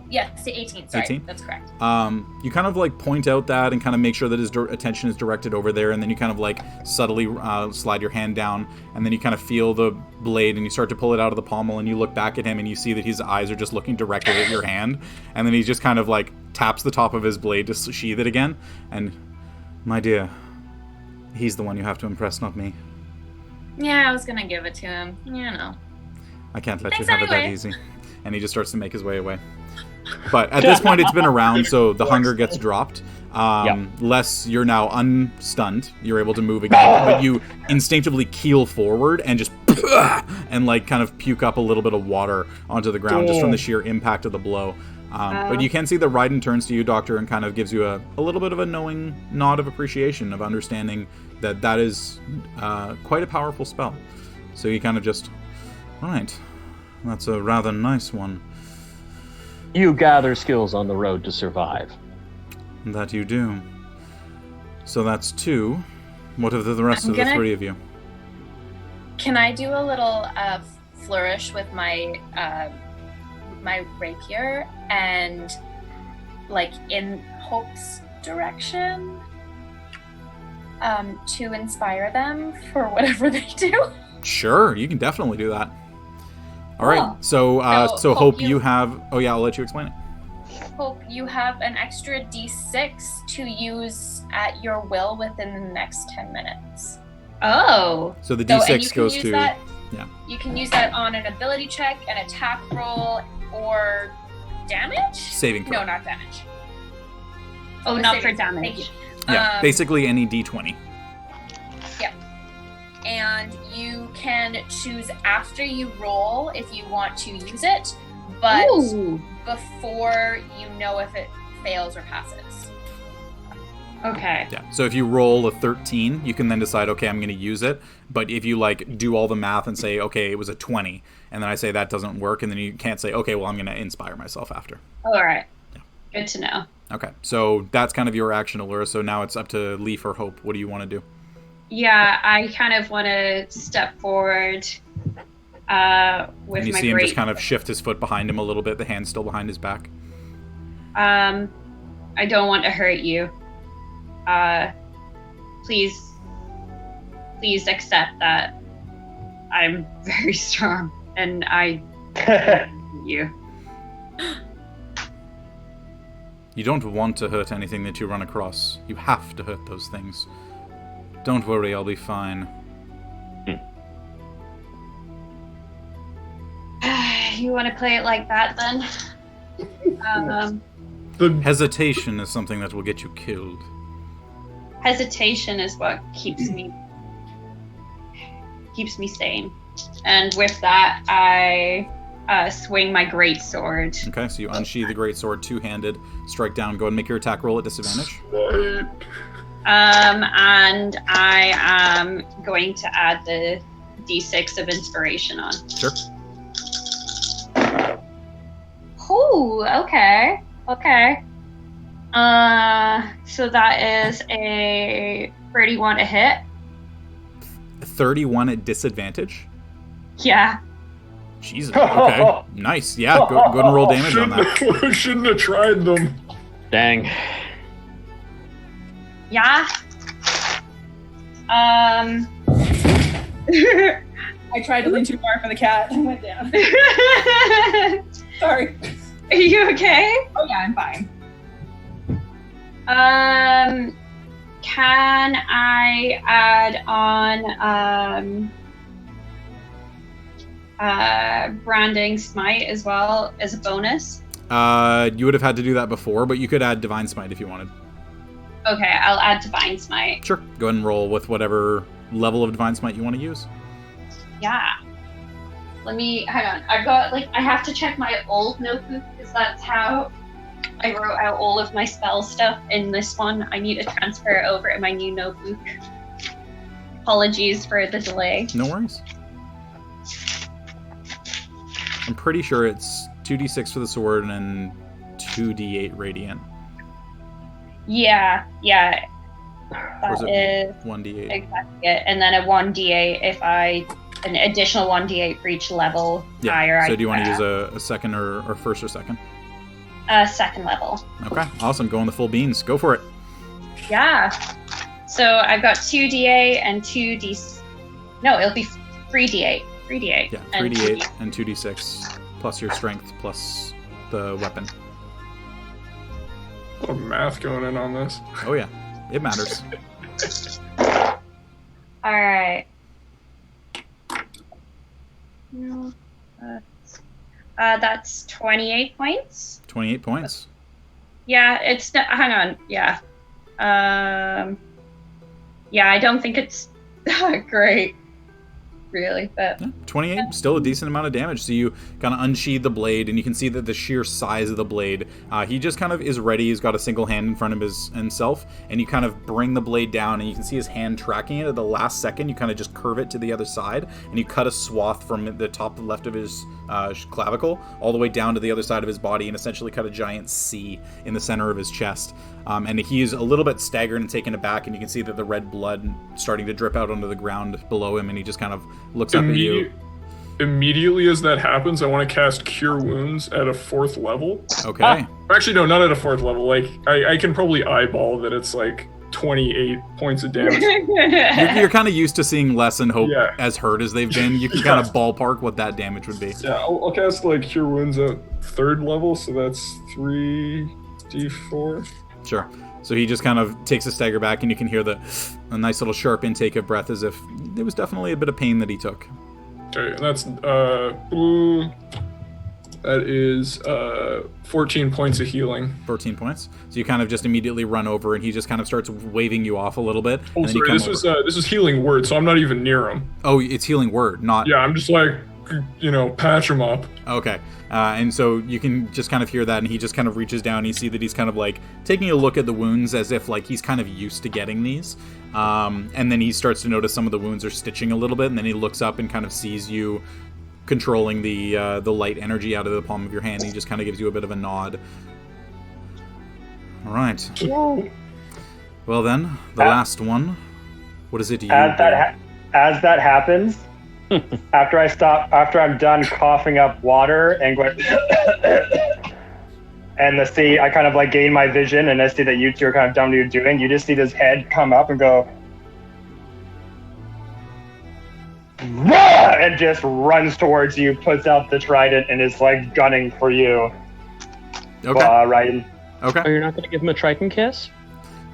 Yeah, say 18. Sorry, 18? that's correct. You kind of like point out that and kind of make sure that his attention is directed over there, and then you kind of like subtly slide your hand down, and then you kind of feel the blade, and you start to pull it out of the pommel, and you look back at him, and you see that his eyes are just looking directly at your hand, and then he just kind of like taps the top of his blade to sheath it again, and, my dear, he's the one you have to impress, not me. Yeah, I was gonna give it to him. You know. I can't let Thanks you have it that anyway. easy. And he just starts to make his way away. But at this point, it's been around, so the hunger gets dropped. Less you're now unstunned. You're able to move again, but you instinctively keel forward and just and like kind of puke up a little bit of water onto the ground just from the sheer impact of the blow. But you can see that Raiden turns to you, Doctor, and kind of gives you a little bit of a knowing nod of appreciation, of understanding that is quite a powerful spell. So you kind of just, right, that's a rather nice one. You gather skills on the road to survive. That you do. So that's 2. What of the rest I'm of the gonna- 3 of you? Can I do a little flourish with my rapier and, like, in Hope's direction, to inspire them for whatever they do? Sure, you can definitely do that. All right. Cool. So Hope, you have. Oh yeah, I'll let you explain it. Hope, you have an extra d6 to use at your will within the next 10 minutes. Oh. So the So, and D6 you can goes use to. that- Yeah. You can use that on an ability check, an attack roll, or damage? Saving throw. No, not damage. Oh, The not saving for throw. Thank damage. you. Yeah. Basically any D20. And you can choose after you roll if you want to use it, but Ooh. before you know if it fails or passes. Okay. Yeah. So if you roll a 13, you can then decide, okay, I'm going to use it. But if you like do all the math and say, okay, it was a 20, and then I say that doesn't work, and then you can't say, okay, well, I'm going to inspire myself after. All right. Good to know. Okay. So that's kind of your action, Aluura. So now it's up to Leif or Hope. What do you want to do? Yeah, I kind of want to step forward with And you my see him great. just kind of shift his foot behind him a little bit, the hand still behind his back. I don't want to hurt you. Please accept that I'm very strong and I you. You don't want to hurt anything that you run across. You have to hurt those things. Don't worry, I'll be fine. You want to play it like that then? Hesitation is something that will get you killed. Hesitation is what keeps me sane. And with that, I swing my great sword. Okay, so you unsheathe the great sword, two-handed, strike down, go and make your attack roll at disadvantage. And I am going to add the D6 of inspiration on. Sure. Ooh, okay. Okay. So that is a 31 to hit. 31 at disadvantage? Yeah. Jesus. Okay. Nice. Yeah, go ahead and roll damage on that. Shouldn't have tried them. Dang. Yeah. I tried to lean too far for the cat and went down. Sorry. Are you okay? Oh yeah, I'm fine. Can I add on branding smite as well as a bonus? You would have had to do that before, but you could add divine smite if you wanted. Okay, I'll add divine smite. Sure. Go ahead and roll with whatever level of divine smite you want to use. Yeah. Let me hang on. I have to check my old notebook because that's how I wrote out all of my spell stuff in this one. I need to transfer it over in my new notebook. Apologies for the delay. No worries. I'm pretty sure it's 2d6 for the sword and then 2d8 radiant. Yeah. Or is That it is 1d8? exactly it. And then a 1d8 an additional 1d8 for each level higher. So do you want to use a second or first or second? Second level. Okay, awesome. Going the full beans. Go for it. Yeah. So I've got 2d8 and 2d... No, it'll be 3d8. 3d8. Yeah, 3d8 and 2d6 plus your strength plus the weapon. A lot of math going in on this. Oh yeah, it matters. All right. That's 28 points. 28 points. Yeah, it's... Hang on. Yeah. Yeah, I don't think it's great, really, but... Yeah, 28, still a decent amount of damage. So you kind of unsheathe the blade, and you can see that the sheer size of the blade, he just kind of is ready. He's got a single hand in front of himself, and you kind of bring the blade down, and you can see his hand tracking it. At the last second, you kind of just curve it to the other side, and you cut a swath from the top left of his clavicle all the way down to the other side of his body, and essentially cut a giant C in the center of his chest. And he is a little bit staggered and taken aback, and you can see that the red blood starting to drip out onto the ground below him, and he just kind of looks up at you. Immediately as that happens, I want to cast Cure Wounds at a 4th level. Okay. Actually, no, not at a 4th level. Like, I can probably eyeball that it's like 28 points of damage. You're kind of used to seeing less and hope Yeah. as hurt as they've been. You can kind of ballpark what that damage would be. Yeah, I'll cast like Cure Wounds at 3rd level, so that's 3d4. Sure. So he just kind of takes a stagger back, and you can hear a nice little sharp intake of breath, as if there was definitely a bit of pain that he took. Okay, and that's that is 14 points of healing. 14 points. So you kind of just immediately run over, and he just kind of starts waving you off a little bit. Oh, and then you sorry, come this over. was healing word, so I'm not even near him. Oh, it's healing word, not... Yeah, I'm just like, patch him up. Okay. And so you can just kind of hear that, and he just kind of reaches down, and you see that he's kind of like taking a look at the wounds as if like he's kind of used to getting these. And then he starts to notice some of the wounds are stitching a little bit, and then he looks up and kind of sees you controlling the light energy out of the palm of your hand, and he just kind of gives you a bit of a nod. All right. Well then, the last one. What is it you As that happens, after I'm done coughing up water and going, and I kind of like gain my vision, and I see that you two are kind of done what you're doing. You just see this head come up and go, and just runs towards you, puts out the trident, and is like gunning for you. Okay. Right. Okay. Oh, you're not going to give him a Triton kiss?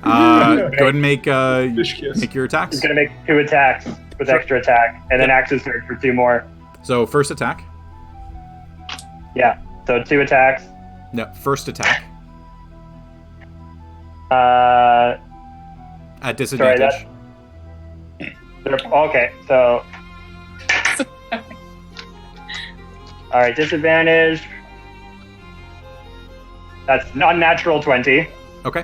Go ahead and make Fish kiss. make your attacks. He's gonna make 2 attacks with extra attack, and then axes search for 2 more. So first attack. Yeah. So 2 attacks. No, first attack Sorry, at disadvantage. Okay, so. Alright, disadvantage. That's unnatural 20. Okay.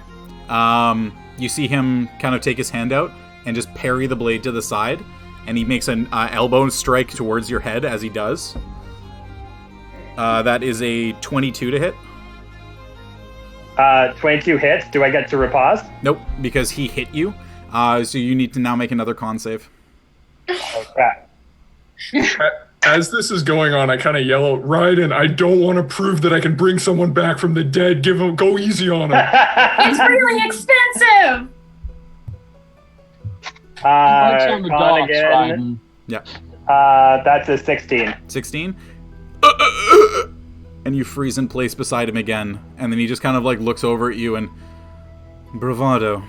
You see him kind of take his hand out and just parry the blade to the side, and he makes an elbow strike towards your head as he does. That is a 22 to hit. 22 hits. Do I get to riposte? Nope, because he hit you. So you need to now make another con save. Oh, crap. As this is going on, I kind of yell out, Raiden, I don't want to prove that I can bring someone back from the dead. Go easy on him. It's really expensive. What's on the con docks, again. Raiden? Yeah. That's a 16. 16? And you freeze in place beside him again. And then he just kind of like looks over at you and... Bravado.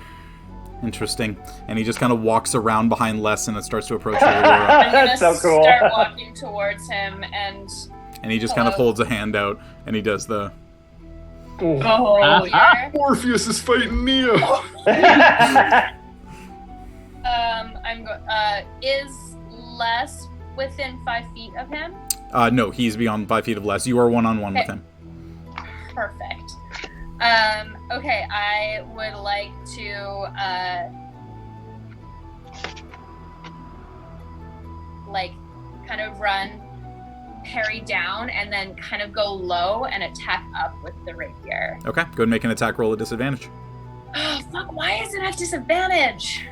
Interesting. And he just kind of walks around behind Les and starts to approach you. I'm gonna so cool. start walking towards him and And he just kind of holds a hand out and he does the... go here. Orpheus is fighting Neo. Is Les within 5 feet of him? No, he's beyond 5 feet of Les. You are one-on-one with him. Perfect. Okay, I would like to, kind of run, parry down, and then kind of go low and attack up with the rapier. Okay, go and make an attack roll at disadvantage. Oh, fuck, why is it at disadvantage?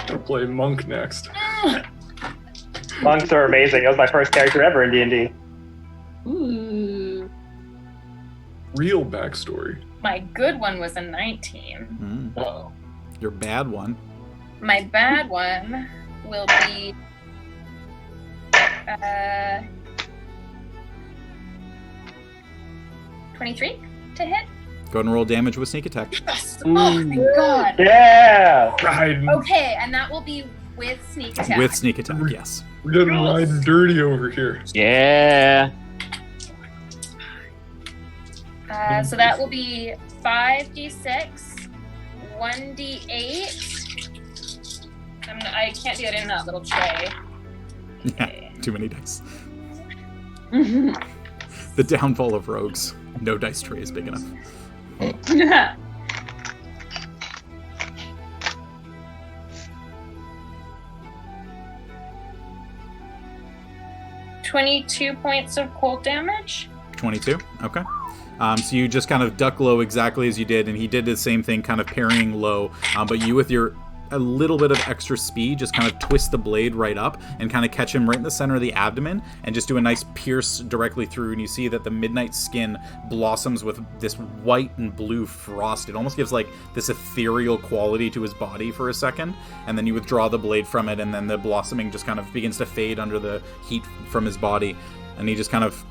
I'll play Monk next. Monks are amazing. It was my first character ever in D&D. Ooh. Real backstory. My good one was a 19. Uh-oh. Your bad one. My bad one will be 23 to hit. Go ahead and roll damage with sneak attack. Yes! Oh, thank God. Yeah! Raiden. Okay, and that will be with sneak attack. With sneak attack, yes. We're getting Raiden dirty over here. Yeah. So that will be 5d6, 1d8. I can't do it in that little tray. Yeah, too many dice. The downfall of rogues. No dice tray is big enough. 22 points of cold damage. 22, okay. So you just kind of duck low exactly as you did, and he did the same thing, kind of parrying low, but you with your a little bit of extra speed just kind of twist the blade right up and kind of catch him right in the center of the abdomen and just do a nice pierce directly through, and you see that the midnight skin blossoms with this white and blue frost. It almost gives like this ethereal quality to his body for a second, and then you withdraw the blade from it, and then the blossoming just kind of begins to fade under the heat from his body, and he just kind of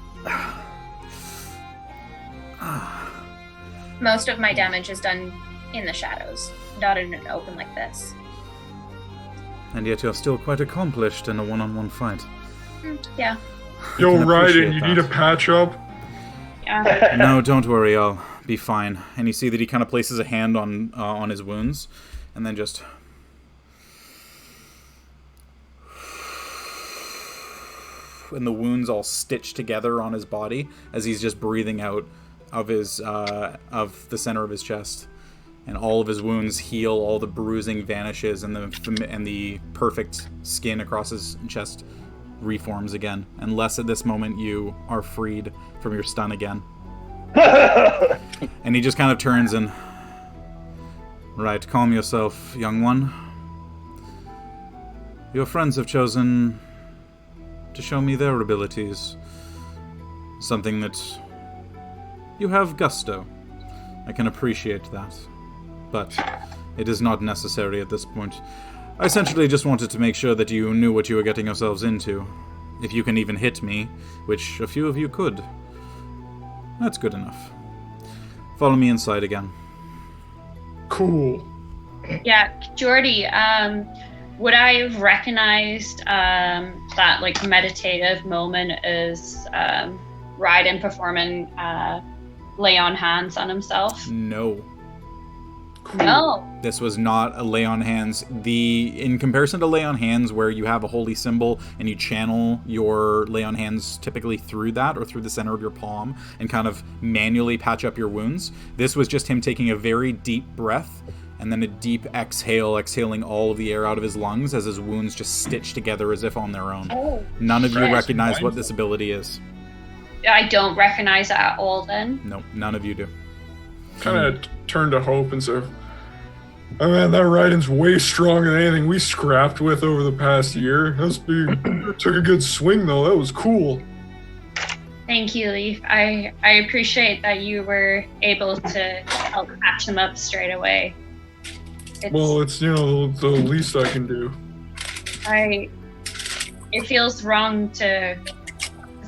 Most of my damage is done in the shadows, not in an open like this. And yet you're still quite accomplished in a one-on-one fight. Yeah. Yo, can Raiden, appreciate you that. need a patch up? Yeah. No, don't worry, I'll be fine. And you see that he kind of places a hand on his wounds, and then just... and the wounds all stitched together on his body as he's just breathing out of his of the center of his chest, and all of his wounds heal, all the bruising vanishes, and the perfect skin across his chest reforms again. And Les, at this moment, you are freed from your stun again. And he just kind of turns and, right, calm yourself, young one. Your friends have chosen to show me their abilities. Something that you have gusto. I can appreciate that. But it is not necessary at this point. I essentially just wanted to make sure that you knew what you were getting yourselves into. If you can even hit me, which a few of you could, that's good enough. Follow me inside again. Cool. Yeah, Jordy, would I have recognized that like meditative moment as Raiden performing lay on hands on himself? No. Cool. No. This was not a lay on hands. In comparison to lay on hands, where you have a holy symbol and you channel your lay on hands typically through that or through the center of your palm and kind of manually patch up your wounds, this was just him taking a very deep breath and then a deep exhale, exhaling all of the air out of his lungs as his wounds just stitch together as if on their own. Oh. None of you Right. recognize what this ability is. I don't recognize it at all then. No, none of you do. Kind of turn to Hope and say, "Oh man, that writing's way stronger than anything we scrapped with over the past year. Took a good swing though. That was cool." Thank you, Leif. I appreciate that you were able to help patch him up straight away. Well, it's the least I can do. It feels wrong to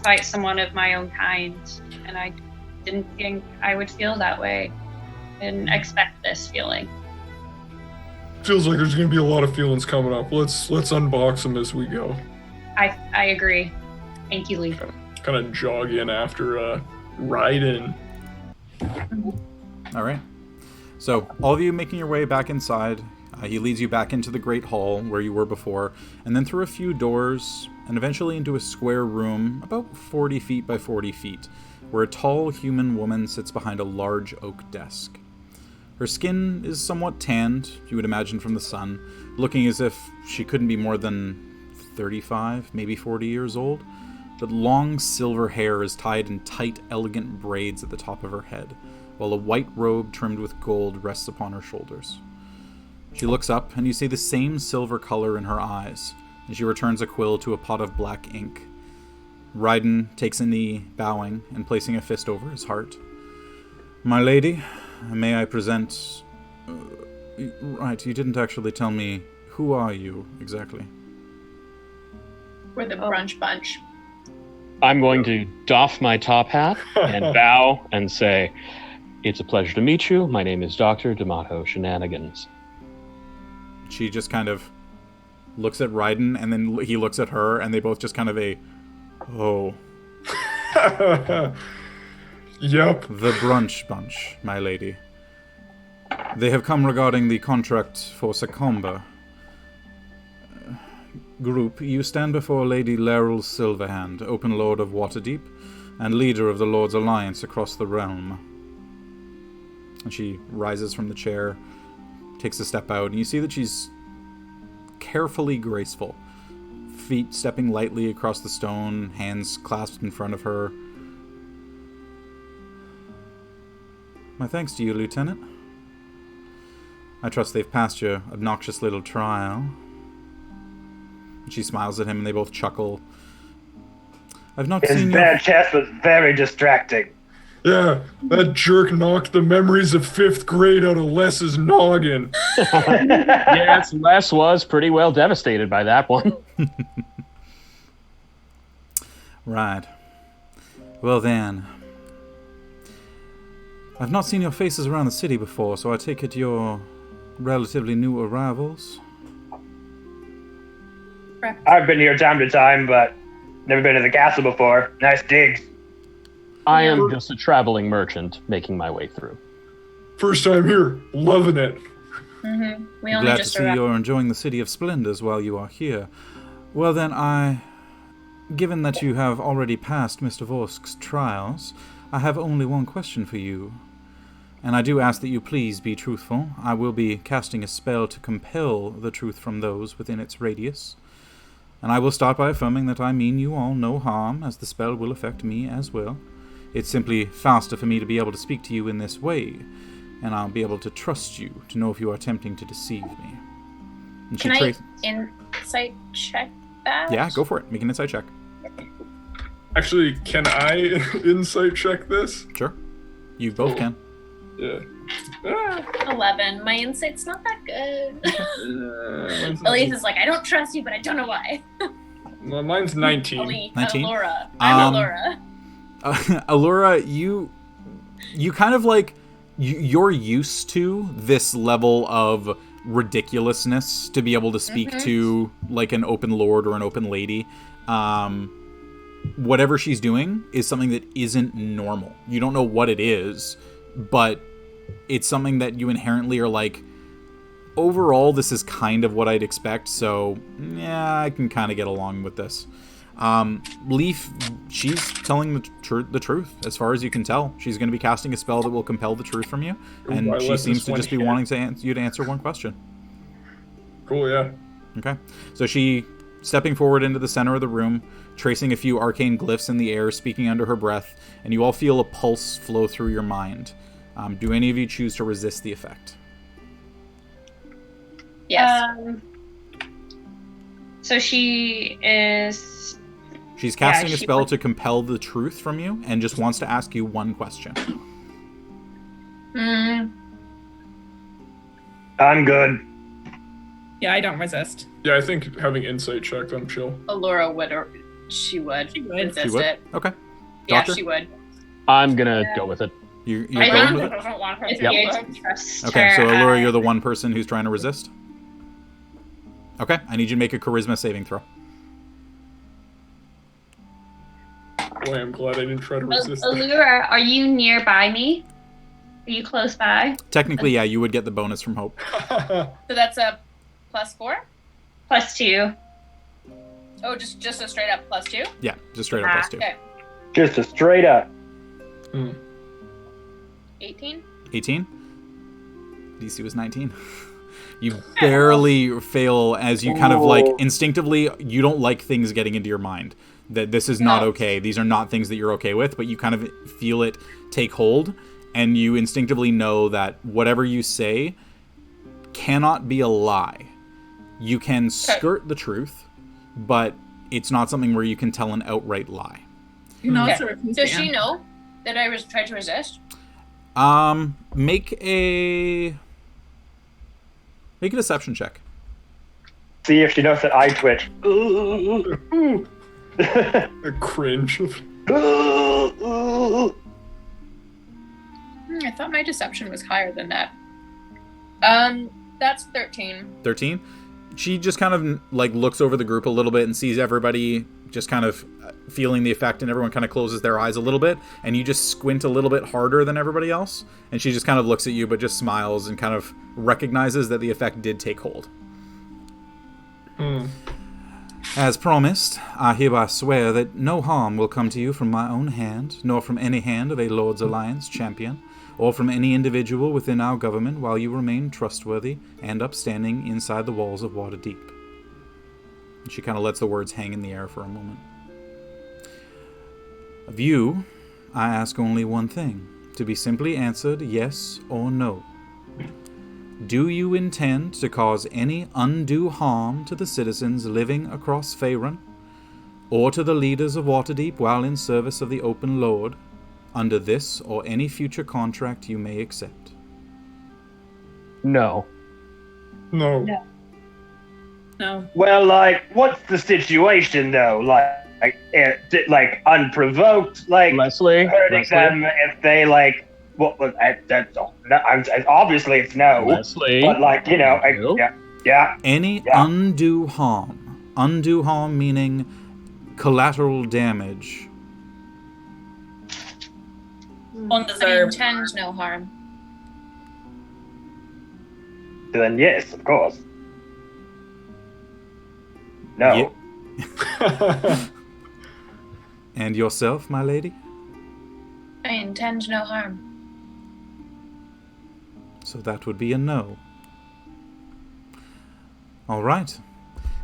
fight someone of my own kind, and I didn't think I would feel that way. I didn't expect this feeling. Feels like there's gonna be a lot of feelings coming up. Let's unbox them as we go. I agree. Thank you, Leif. Kind of jog in after Raiden. All right. So all of you making your way back inside. He leads you back into the Great Hall where you were before, and then through a few doors, and eventually into a square room about 40 feet by 40 feet, where a tall human woman sits behind a large oak desk. Her skin is somewhat tanned, you would imagine from the sun, looking as if she couldn't be more than 35, maybe 40 years old, but long silver hair is tied in tight, elegant braids at the top of her head, while a white robe trimmed with gold rests upon her shoulders. She looks up, and you see the same silver color in her eyes, and she returns a quill to a pot of black ink. Raiden takes a knee, bowing, and placing a fist over his heart. "My lady, may I present..." Right, you didn't actually tell me. Who are you, exactly? We're the brunch bunch. I'm going to doff my top hat and bow and say, "It's a pleasure to meet you. My name is Dr. D'Amato Shenanigans." She just kind of looks at Raiden, and then he looks at her, and they both just kind of oh. Yep. The brunch bunch, my lady. They have come regarding the contract for Succumber. Group, you stand before Lady Laeral Silverhand, Open Lord of Waterdeep, and leader of the Lord's Alliance across the realm. And she rises from the chair, takes a step out, and you see that she's carefully graceful. Feet stepping lightly across the stone, hands clasped in front of her. "My thanks to you, Lieutenant. I trust they've passed your obnoxious little trial." And she smiles at him, and they both chuckle. "I've not His seen bare you..." chest was very distracting. Yeah, that jerk knocked the memories of 5th grade out of Les's noggin. Yes, Les was pretty well devastated by that one. Right. Well then. I've not seen your faces around the city before, so I take it you're relatively new arrivals? I've been here time to time, but never been to the castle before. Nice digs. I am just a traveling merchant making my way through. First time here, loving it. Mm-hmm. We only Glad to just see arrived. you're enjoying the City of Splendors while you are here. Well then, given that you have already passed Mr. Vorsk's trials, I have only one question for you. And I do ask that you please be truthful. I will be casting a spell to compel the truth from those within its radius. And I will start by affirming that I mean you all no harm, as the spell will affect me as well. It's simply faster for me to be able to speak to you in this way, and I'll be able to trust you to know if you are attempting to deceive me. And Can I insight check that? Yeah, go for it. Make an insight check. Actually, can I insight check this? Sure. You both can. Yeah. 11. My insight's not that good. Elethe is like, I don't trust you, but I don't know why. Well, mine's 19. Elethe, 19? Aluura. I'm Aluura. Aluura, you kind of like, you're used to this level of ridiculousness to be able to speak to like an open lord or an open lady. Whatever she's doing is something that isn't normal. You don't know what it is, but it's something that you inherently are like, overall, this is kind of what I'd expect, so yeah, I can kind of get along with this. Leif, she's telling the truth, as far as you can tell. She's going to be casting a spell that will compel the truth from you, and she seems to just be wanting you to answer one question. Cool, yeah. Okay, so she stepping forward into the center of the room, tracing a few arcane glyphs in the air, speaking under her breath, and you all feel a pulse flow through your mind. Do any of you choose to resist the effect? Yes. So she is... She's casting a spell to compel the truth from you and just wants to ask you one question. I'm good. Yeah, I don't resist. Yeah, I think having insight checked, I'm chill. Aluura would, or she would resist She would? it. Okay. Yeah, Doctor? she would. I'm gonna go with it. You're I going with it? don't want her It's to. weird to trust Okay, her. so Aluura, you're the one person who's trying to resist? Okay, I need you to make a charisma saving throw. Boy, I'm glad I didn't try to resist that. Aluura, are you nearby me? Are you close by? Technically, yeah, you would get the bonus from Hope. So that's a +4? +2. Oh, just a straight up +2? Yeah, just straight up +2. Okay. Just a straight up. 18? 18? DC was 19. You barely fail as you kind of like instinctively, you don't like things getting into your mind. That this is not okay. These are not things that you're okay with, but you kind of feel it take hold, and you instinctively know that whatever you say cannot be a lie. You can skirt the truth, but it's not something where you can tell an outright lie. No, Okay. Does she know that I was trying to resist? Make a deception check. See if she knows that I twitch. A cringe. I thought my deception was higher than that. That's 13. 13. She just kind of like looks over the group a little bit and sees everybody just kind of feeling the effect, and everyone kind of closes their eyes a little bit, and you just squint a little bit harder than everybody else, and she just kind of looks at you but just smiles and kind of recognizes that the effect did take hold. As promised, I hereby swear that no harm will come to you from my own hand, nor from any hand of a Lord's Alliance champion, or from any individual within our government while you remain trustworthy and upstanding inside the walls of Waterdeep. She kind of lets the words hang in the air for a moment. Of you, I ask only one thing, to be simply answered yes or no. Do you intend to cause any undue harm to the citizens living across Faerun, or to the leaders of Waterdeep while in service of the Open Lord, under this or any future contract you may accept? No. No. No. Well, like, what's the situation though? Like unprovoked, like Leslie? hurting them if they like. What was that's obviously it's no. Leslie? But like No. yeah. Any undue harm. Undue harm meaning collateral damage. I Undeserved. intend no harm. Then yes, of course. No. And yourself, my lady? I intend no harm. So that would be a no. All right.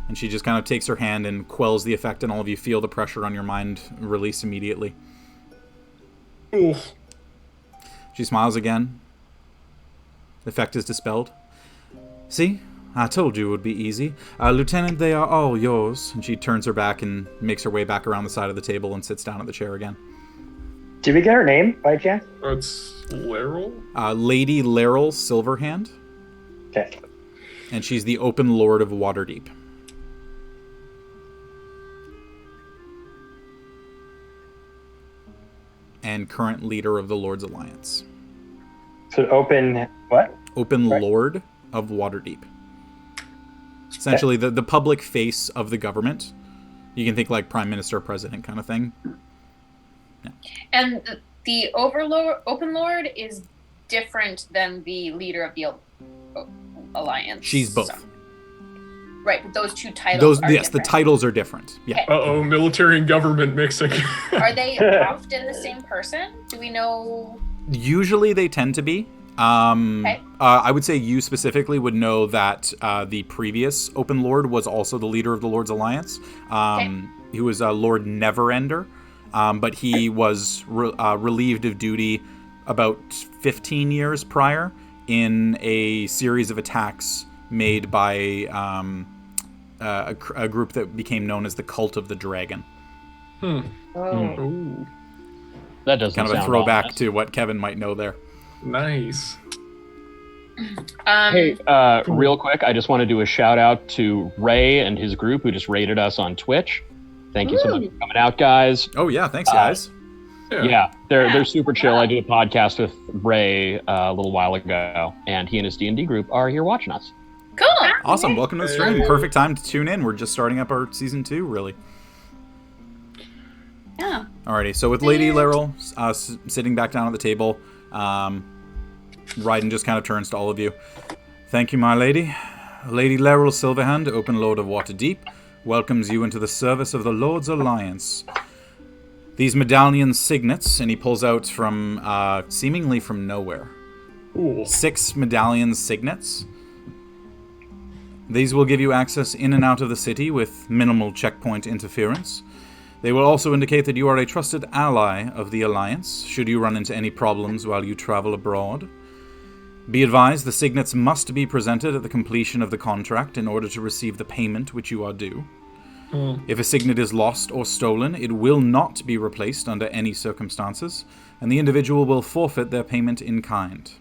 And she just kind of takes her hand and quells the effect, and all of you feel the pressure on your mind release immediately. Oof. She smiles again. The effect is dispelled. See? I told you it would be easy. Lieutenant, they are all yours. And she turns her back and makes her way back around the side of the table and sits down at the chair again. Did we get her name by chance? It's Laryl? Lady Laryl Silverhand. Okay. And she's the Open Lord of Waterdeep. And current leader of the Lord's Alliance. So open what? Open Right. Lord of Waterdeep. Essentially the public face of the government. You can think like Prime Minister, President kind of thing. And the Open Lord is different than the leader of the Alliance. She's both. So- right, but those two titles are Yes, the different. titles are different. Yeah. Okay. Uh-oh, military and government mixing. Are they often the same person? Do we know? Usually they tend to be. Okay. I would say you specifically would know that the previous Open Lord was also the leader of the Lord's Alliance. He was Lord Neverender, but he was relieved of duty about 15 years prior in a series of attacks made by a group that became known as the Cult of the Dragon. Oh. That doesn't kind of a sound throwback ominous. to what Kevin might know there. Nice. Hey, real quick, I just want to do a shout out to Ray and his group who just rated us on Twitch. Thank you so much for coming out, guys. Oh yeah, thanks guys. Yeah, they're super chill. I did a podcast with Ray a little while ago, and he and his D&D group are here watching us. Cool. Awesome. Welcome to the stream. Perfect time to tune in. We're just starting up our season 2, really. Yeah. Alrighty, so with Lady Laryl sitting back down at the table, Ryden just kind of turns to all of you. Thank you, my lady. Lady Laryl Silverhand, Open Lord of Waterdeep, welcomes you into the service of the Lord's Alliance. These medallion signets, and he pulls out from, seemingly from nowhere, 6 medallion signets. These will give you access in and out of the city with minimal checkpoint interference. They will also indicate that you are a trusted ally of the Alliance, should you run into any problems while you travel abroad. Be advised, the signets must be presented at the completion of the contract in order to receive the payment which you are due. If a signet is lost or stolen, it will not be replaced under any circumstances, and the individual will forfeit their payment in kind.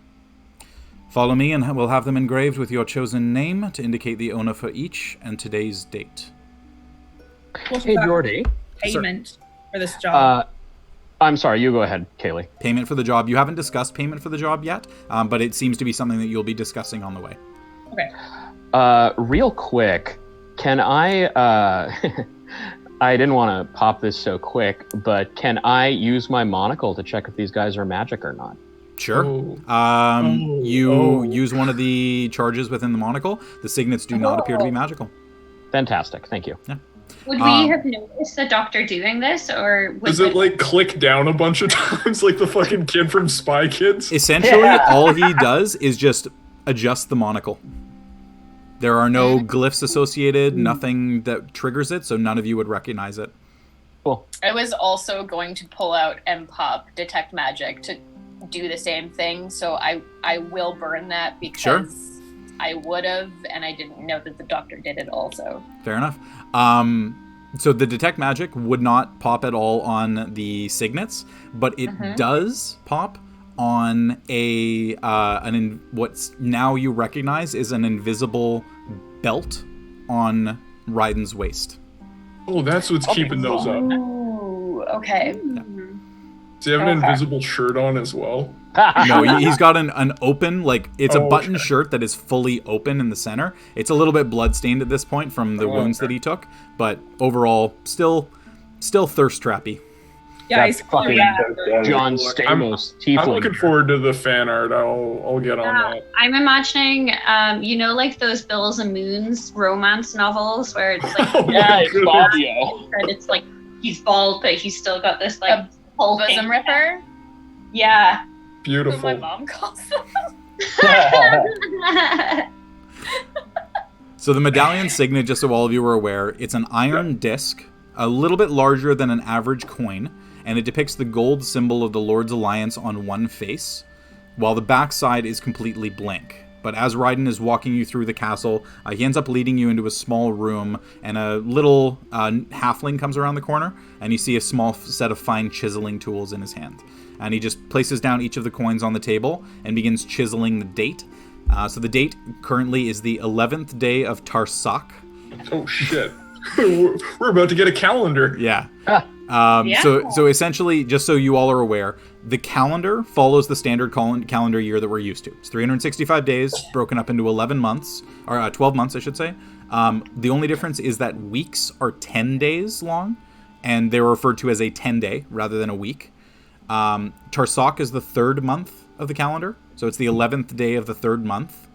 Follow me and we'll have them engraved with your chosen name to indicate the owner for each and today's date. Hey, Jordy. Payment for this job. I'm sorry, you go ahead, Kaylee. Payment for the job. You haven't discussed payment for the job yet, but it seems to be something that you'll be discussing on the way. Okay. Real quick, can I... I didn't want to pop this so quick, but can I use my monocle to check if these guys are magic or not? Sure. You use one of the charges within the monocle. The signets do not appear to be magical. Fantastic, thank you. Yeah. Would we have noticed the doctor doing this, or does it like click down a bunch of times like the fucking kid from Spy Kids? Essentially, all he does is just adjust the monocle. There are no glyphs associated, nothing that triggers it, so none of you would recognize it. Cool. I was also going to pull out Pop Detect Magic to do the same thing, so I will burn that because I would have, and I didn't know that the doctor did it also. Fair enough. So the Detect Magic would not pop at all on the signets, but it does pop on what's now you recognize is an invisible belt on Ryden's waist. Oh, that's what's keeping those up. Ooh, okay. Yeah. Does he have an invisible shirt on as well? No, he's got an open, like, it's a button shirt that is fully open in the center. It's a little bit bloodstained at this point from the wounds that he took, but overall, still thirst trappy. Yeah, That's fucking John Stamos, Tiefling. I'm looking forward to the fan art. I'll get on that. I'm imagining, like those Bills and Moons romance novels where it's like, It's Fabio. and it's like he's bald, but he's still got this like A hulking bosom ripper? Yeah. Beautiful. What my mom calls them. So the medallion signet, just so all of you are aware, it's an iron disc, a little bit larger than an average coin, and it depicts the gold symbol of the Lord's Alliance on one face, while the backside is completely blank. But as Ryden is walking you through the castle, he ends up leading you into a small room, and a little halfling comes around the corner, and you see a small set of fine chiseling tools in his hand. And he just places down each of the coins on the table and begins chiseling the date. So the date currently is the 11th day of Tarsak. Oh, shit. We're about to get a calendar. Yeah. So essentially, just so you all are aware, the calendar follows the standard calendar year that we're used to. It's 365 days broken up into 11 months, or 12 months, I should say. The only difference is that weeks are 10 days long, and they're referred to as a 10-day rather than a week. Tarsak is the third month of the calendar, so it's the 11th day of the third month.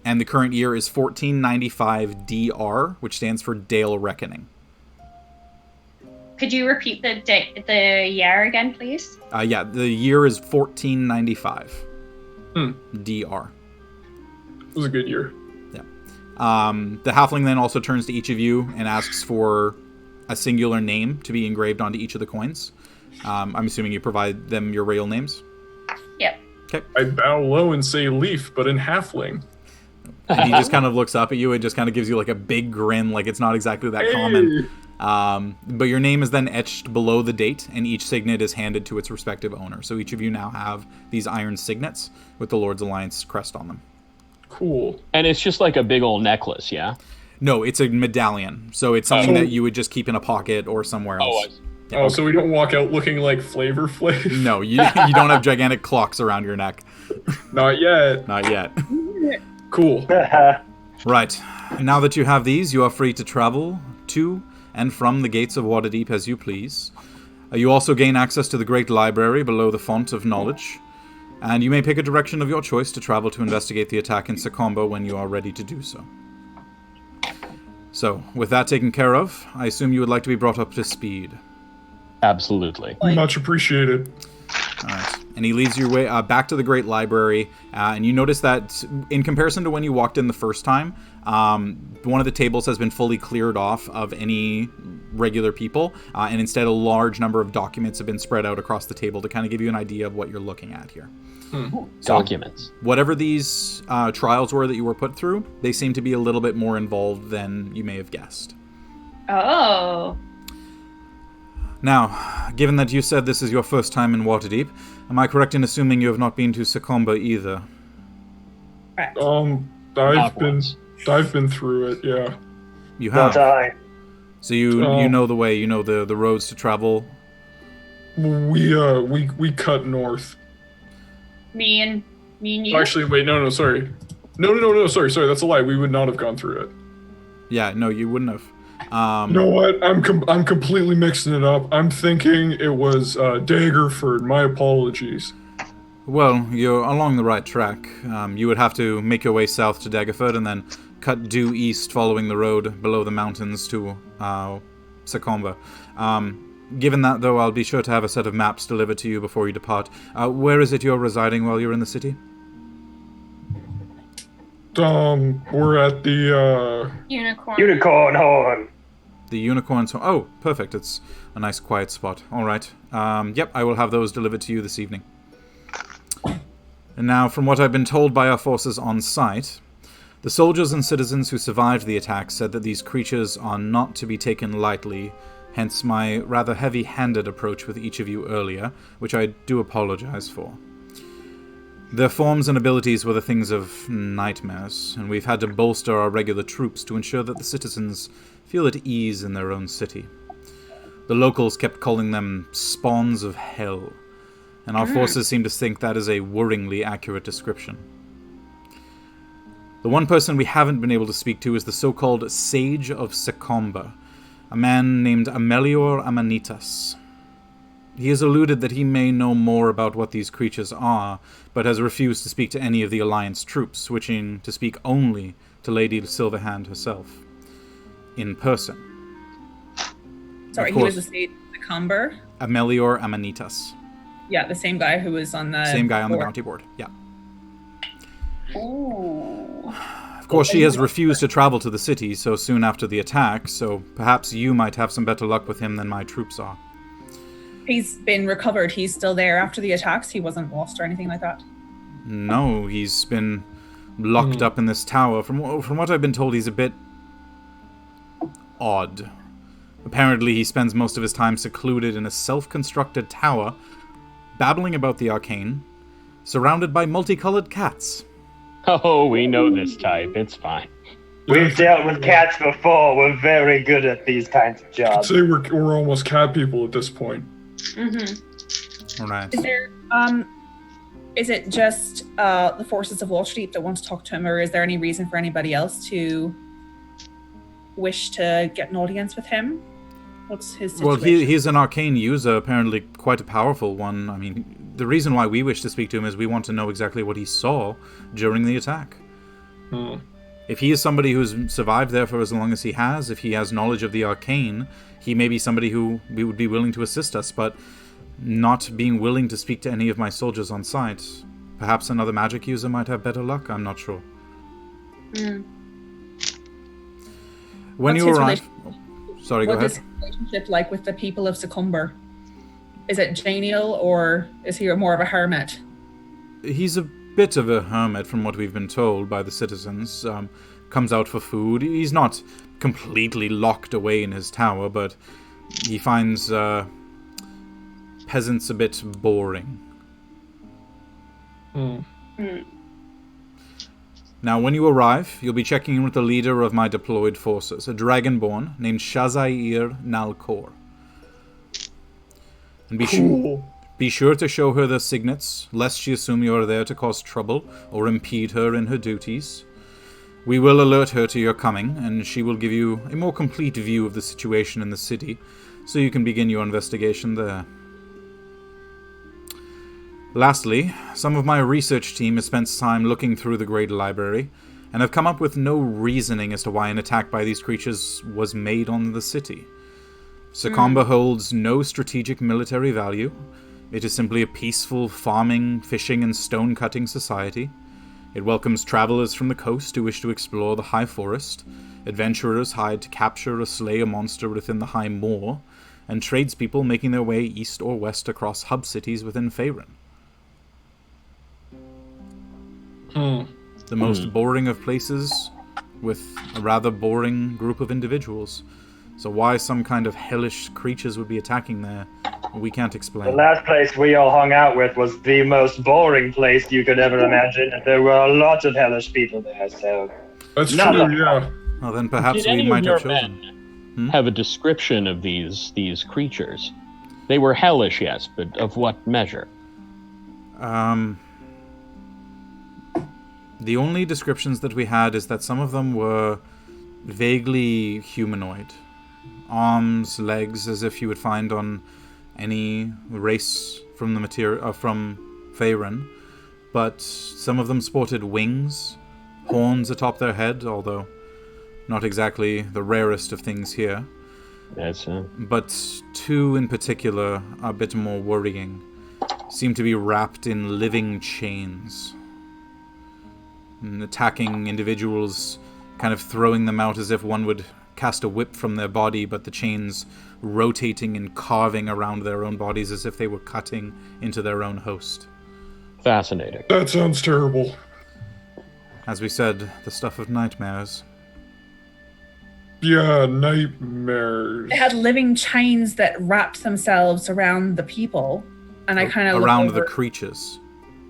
And the current year is 1495 DR, which stands for Dale Reckoning. Could you repeat the year again, please? The year is 1495. DR. It was a good year. The halfling then also turns to each of you and asks for a singular name to be engraved onto each of the coins. I'm assuming you provide them your real names? Yep. Okay. I bow low and say Leif, but in halfling. And he just kind of looks up at you and just kind of gives you like a big grin, like it's not exactly that common. But your name is then etched below the date, and each signet is handed to its respective owner. So each of you now have these iron signets with the Lord's Alliance crest on them. Cool. And it's just like a big old necklace, yeah? No, it's a medallion. So it's something that you would just keep in a pocket or somewhere else. So we don't walk out looking like Flavor Flav? No, you don't have gigantic clocks around your neck. Not yet. Not yet. Cool. Right. Now that you have these, you are free to travel to and from the gates of Waterdeep as you please. You also gain access to the Great Library below the Font of Knowledge. And you may pick a direction of your choice to travel to investigate the attack in Sakomba when you are ready to do so. So, with that taken care of, I assume you would like to be brought up to speed. Absolutely. Much appreciated. All right. And he leads your way back to the Great Library, and you notice that in comparison to when you walked in the first time, one of the tables has been fully cleared off of any regular people, and instead a large number of documents have been spread out across the table to kind of give you an idea of what you're looking at here. So, Documents. whatever these trials were that you were put through, they seem to be a little bit more involved than you may have guessed. Oh. Now, given that you said this is your first time in Waterdeep, am I correct in assuming you have not been to Sakomba either? I've been through it, yeah. You have. Not I. So you know the way, you know the roads to travel. We cut north. Me and you. Actually, wait, no, sorry. No, sorry, that's a lie. We would not have gone through it. Yeah, no, you wouldn't have. You know what? I'm completely mixing it up. I'm thinking it was Daggerford. My apologies. Well, you're along the right track. You would have to make your way south to Daggerford and then cut due east following the road below the mountains to Sakomba. Given that, though, I'll be sure to have a set of maps delivered to you before you depart. Where is it you're residing while you're in the city? We're at the Unicorn Horn. The Unicorn's... Oh, perfect. It's a nice quiet spot. All right. Yep, I will have those delivered to you this evening. And now, from what I've been told by our forces on site, the soldiers and citizens who survived the attack said that these creatures are not to be taken lightly, hence my rather heavy-handed approach with each of you earlier, which I do apologize for. Their forms and abilities were the things of nightmares, and we've had to bolster our regular troops to ensure that the citizens feel at ease in their own city. The locals kept calling them spawns of hell, and our forces seem to think that is a worryingly accurate description. The one person we haven't been able to speak to is the so-called Sage of Sakomba, a man named Amelior Amanitas. He has alluded that he may know more about what these creatures are, but has refused to speak to any of the Alliance troops, switching to speak only to Lady Silverhand herself. In person. Sorry, he was the state of Sakomba? Amelior Amanitas. Yeah, the same guy who was on the... Same guy on the bounty board, yeah. Ooh. Of course, she has refused to travel to the city so soon after the attack, so perhaps you might have some better luck with him than my troops are. He's been recovered. He's still there after the attacks. He wasn't lost or anything like that. No, he's been locked up in this tower. From what I've been told, he's a bit odd. Apparently, he spends most of his time secluded in a self-constructed tower, babbling about the arcane, surrounded by multicolored cats. Oh, we know this type. It's fine. We've dealt with cats before. We're very good at these kinds of I'd jobs. say we're almost cat people at this point. Mm-hmm. All right. Is there, is it just the forces of Waterdeep that want to talk to him, or is there any reason for anybody else to wish to get an audience with him? What's his situation? Well, he's an arcane user, apparently quite a powerful one. I mean, the reason why we wish to speak to him is we want to know exactly what he saw during the attack. If he is somebody who's survived there for as long as he has, if he has knowledge of the arcane, he may be somebody who would be willing to assist us, but not being willing to speak to any of my soldiers on site. Perhaps another magic user might have better luck. I'm not sure. Mm. When What's you his arrive... Sorry, go What ahead. is his relationship like with the people of Succumber? Is it genial, or is he more of a hermit? He's a bit of a hermit from what we've been told by the citizens. Comes out for food. He's not completely locked away in his tower, but he finds peasants a bit boring. Now, when you arrive, you'll be checking in with the leader of my deployed forces, a dragonborn named Shazair Nalkor. And be sure to show her the signets, lest she assume you are there to cause trouble or impede her in her duties. We will alert her to your coming, and she will give you a more complete view of the situation in the city, so you can begin your investigation there. Lastly, some of my research team has spent time looking through the Great Library, and have come up with no reasoning as to why an attack by these creatures was made on the city. Succumber holds no strategic military value. It is simply a peaceful farming, fishing, and stone-cutting society. It welcomes travelers from the coast who wish to explore the high forest, adventurers hired to capture or slay a monster within the high moor, and tradespeople making their way east or west across hub cities within Faerun. The most boring of places, with a rather boring group of individuals. So why some kind of hellish creatures would be attacking there, we can't explain. The last place we all hung out with was the most boring place you could ever imagine, and there were a lot of hellish people there, so... That's Not true, much yeah. Well, then perhaps Did we any might of have your chosen. men have a description of these creatures? They were hellish, yes, but of what measure? The only descriptions that we had is that some of them were vaguely humanoid. Arms, legs, as if you would find on any race from the from Faerun. But some of them sported wings, horns atop their head, although not exactly the rarest of things here. That's But two in particular are a bit more worrying. Seem to be wrapped in living chains. And attacking individuals, kind of throwing them out as if one would cast a whip from their body, but the chains rotating and carving around their own bodies as if they were cutting into their own host. fascinating. That sounds terrible. As we said, the stuff of nightmares. Yeah, nightmares. They had living chains that wrapped themselves around the people, and I kind of around the creatures.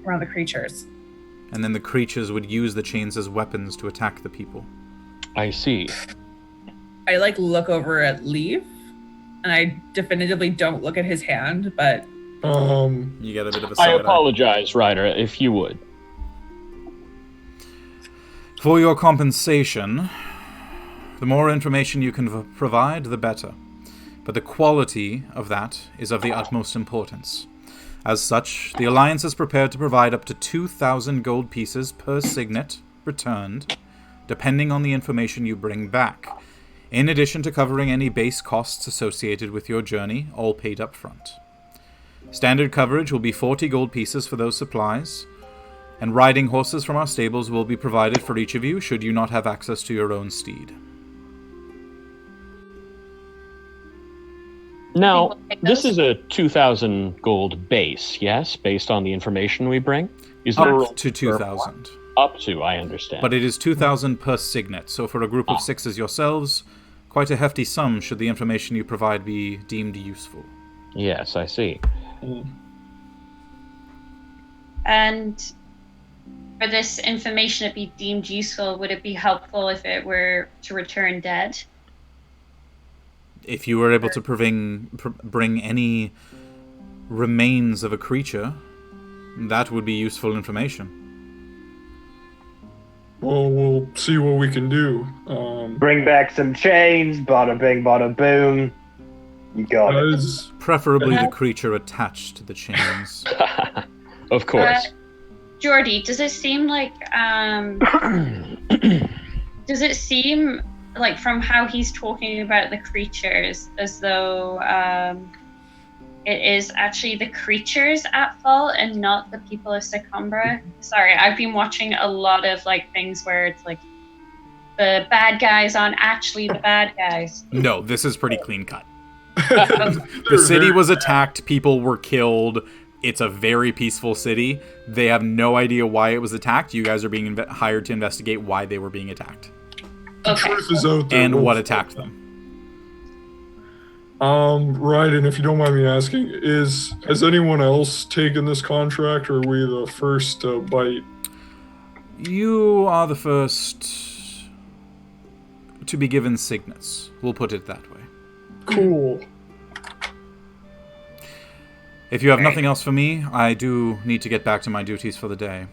Around the creatures. And then the creatures would use the chains as weapons to attack the people. I see. I look over at Leif, and I definitively don't look at his hand, but you get a bit of a I side apologize, Ryder, if you would. For your compensation, the more information you can provide, the better. But the quality of that is of the utmost importance. As such, the Alliance is prepared to provide up to 2,000 gold pieces per signet returned, depending on the information you bring back, in addition to covering any base costs associated with your journey, all paid up front. Standard coverage will be 40 gold pieces for those supplies, and riding horses from our stables will be provided for each of you should you not have access to your own steed. Now, this is a 2,000 gold base, yes? Based on the information we bring? Is there Up to 2,000. Up to, I understand. But it is 2,000 per signet, so for a group of 6 yourselves, quite a hefty sum should the information you provide be deemed useful. Yes, I see. And for this information to be deemed useful, would it be helpful if it were to return dead? If you were able to bring any remains of a creature, that would be useful information. Well, we'll see what we can do. Bring back some chains, bada bing, bada boom. You got it. Preferably the creature attached to the chains. Of course. Jordy, does it seem like from how he's talking about the creatures as though it is actually the creatures at fault and not the people of Sakumbra. Sorry, I've been watching a lot of like things where it's like the bad guys aren't actually the bad guys. No, this is pretty clean cut. The city was attacked, people were killed. It's a very peaceful city. They have no idea why it was attacked. You guys are being hired to investigate why they were being attacked. The truth is out there. And what attacked them. Right, and if you don't mind me asking, has anyone else taken this contract, or are we the first to bite? You are the first to be given signets. We'll put it that way. Cool. If you have nothing else for me, I do need to get back to my duties for the day.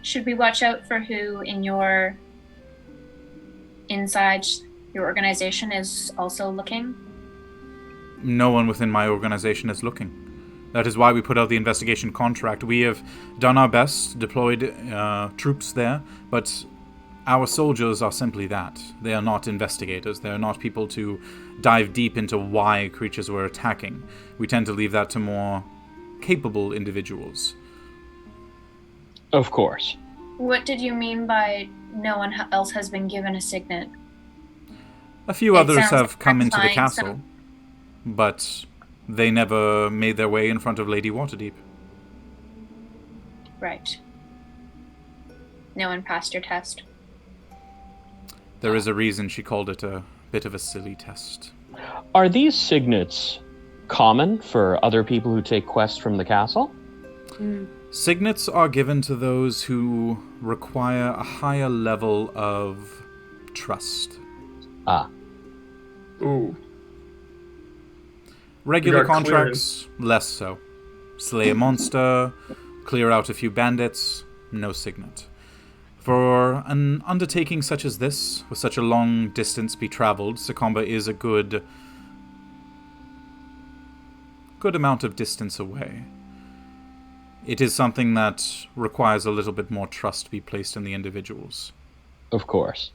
Should we watch out for who in your inside your organization is also looking? No one within my organization is looking. That is why we put out the investigation contract. We have done our best, deployed troops there, but our soldiers are simply that. They are not investigators. They are not people to dive deep into why creatures were attacking. We tend to leave that to more capable individuals. Of course. What did you mean by no one else has been given a signet? A few others have come into the implying castle, but they never made their way in front of Lady Waterdeep. Right. No one passed your test. There is a reason she called it a bit of a silly test. Are these signets common for other people who take quests from the castle? Signets are given to those who require a higher level of trust. Ah. Ooh. Regular We got contracts, less so. Slay a monster, clear out a few bandits, no signet. For an undertaking such as this, with such a long distance be traveled, Sakumbra is a good amount of distance away. It is something that requires a little bit more trust be placed in the individuals. Of course.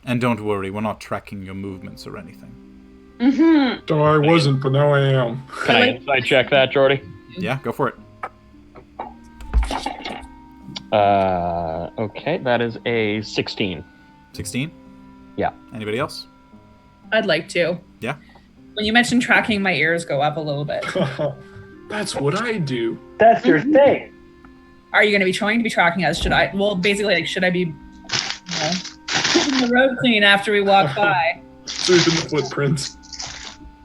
And don't worry, we're not tracking your movements or anything. Mm-hmm. No, I wasn't, but now I am. Can I inside check that, Jordy? Yeah, go for it. Okay, that is a 16. 16? Yeah. Anybody else? I'd like to. Yeah? When you mentioned tracking, my ears go up a little bit. That's what I do. That's your thing. Are you going to be trying to be tracking us? Should I? Well, basically, like, should I be keeping the road clean after we walk by? Sweeping the footprints.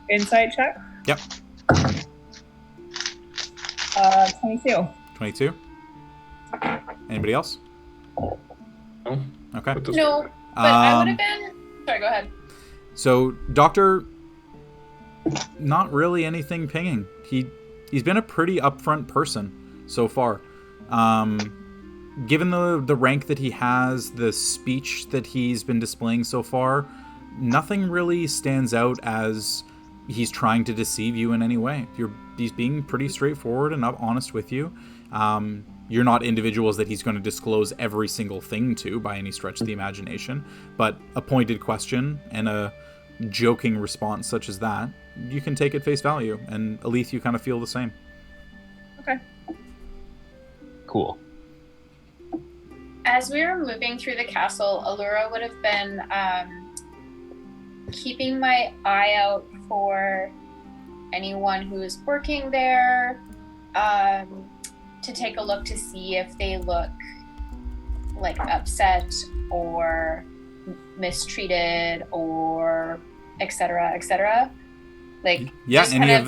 Insight check. Yep. 22. 22? Anybody else? No. Okay. But this- No, but I would have been... Sorry, go ahead. So, Doctor, not really anything pinging. He's been a pretty upfront person so far. Given the rank that he has, the speech that he's been displaying so far, nothing really stands out as he's trying to deceive you in any way. He's being pretty straightforward and honest with you. You're not individuals that he's going to disclose every single thing to by any stretch of the imagination, but a pointed question and a joking response such as that, you can take at face value. And Elethe, you kind of feel the same. Okay. Cool. As we were moving through the castle, Aluura would have been keeping my eye out for anyone who is working there, to take a look to see if they look like upset or mistreated or etc. etc. Like, yeah, just any of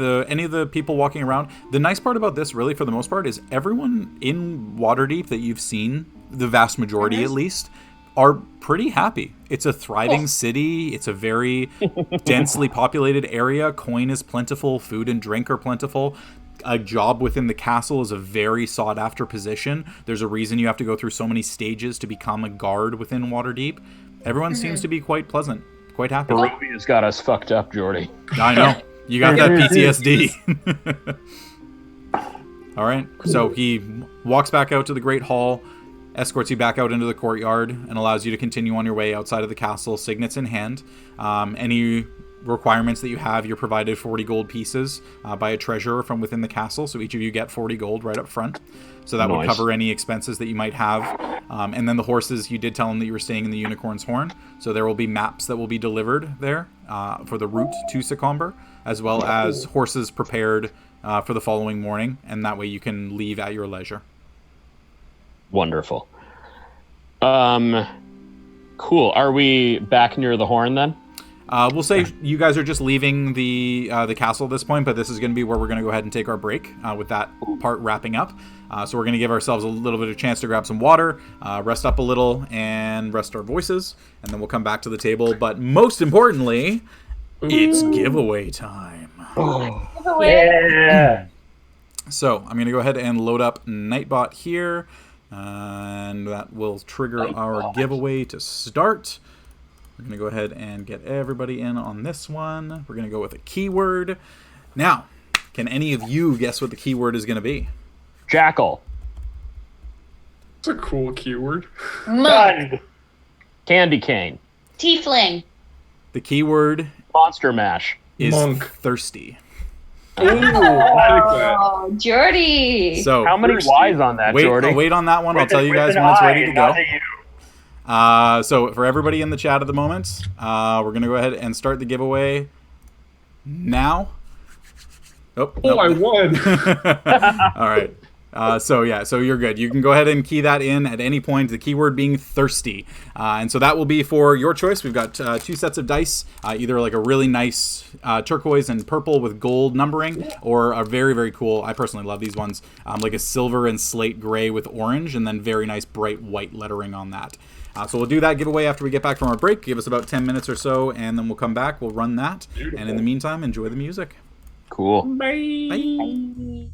the people walking around. The nice part about this, really, for the most part, is everyone in Waterdeep that you've seen, the vast majority at least, are pretty happy. It's a thriving city. It's a very densely populated area. Coin is plentiful. Food and drink are plentiful. A job within the castle is a very sought after position. There's a reason you have to go through so many stages to become a guard within Waterdeep. Everyone seems to be quite pleasant, quite happy. Barovia's got us fucked up, Jordy. I know. You got that PTSD. All right. So he walks back out to the Great Hall, escorts you back out into the courtyard, and allows you to continue on your way outside of the castle, signets in hand. Any requirements that you have, you're provided 40 gold pieces by a treasurer from within the castle. So each of you get 40 gold right up front. So that would cover any expenses that you might have. And then the horses, you did tell them that you were staying in the Unicorn's Horn. So there will be maps that will be delivered there for the route to Secomber, as well as horses prepared for the following morning. And that way you can leave at your leisure. Wonderful. Cool. Are we back near the horn then? We'll say you guys are just leaving the castle at this point, but this is going to be where we're going to go ahead and take our break with that part wrapping up. So we're going to give ourselves a little bit of chance to grab some water, rest up a little, and rest our voices, and then we'll come back to the table. But most importantly, it's giveaway time. Yeah. So I'm going to go ahead and load up Nightbot here, and that will trigger our giveaway to start. We're going to go ahead and get everybody in on this one. We're going to go with a keyword. Now, can any of you guess what the keyword is going to be? Jackal. It's a cool keyword. Monk. Candy cane. Tiefling. The keyword Monster mash. is Monk. thirsty. Ooh, I'll take that. Oh, Jordy. So How many Y's on that, Jordy? I'll wait on that one. I'll tell you guys when it's ready to go. So for everybody in the chat at the moment, we're going to go ahead and start the giveaway now. Oh, nope. I won. All right. So you're good. You can go ahead and key that in at any point, the keyword being thirsty. And so that will be for your choice. We've got 2 sets of dice, either like a really nice turquoise and purple with gold numbering, or a very, very cool, I personally love these ones, like a silver and slate gray with orange, and then very nice bright white lettering on that. So we'll do that giveaway after we get back from our break. Give us about 10 minutes or so, and then we'll come back. We'll run that. Beautiful. And in the meantime, enjoy the music. Cool. Bye. Bye.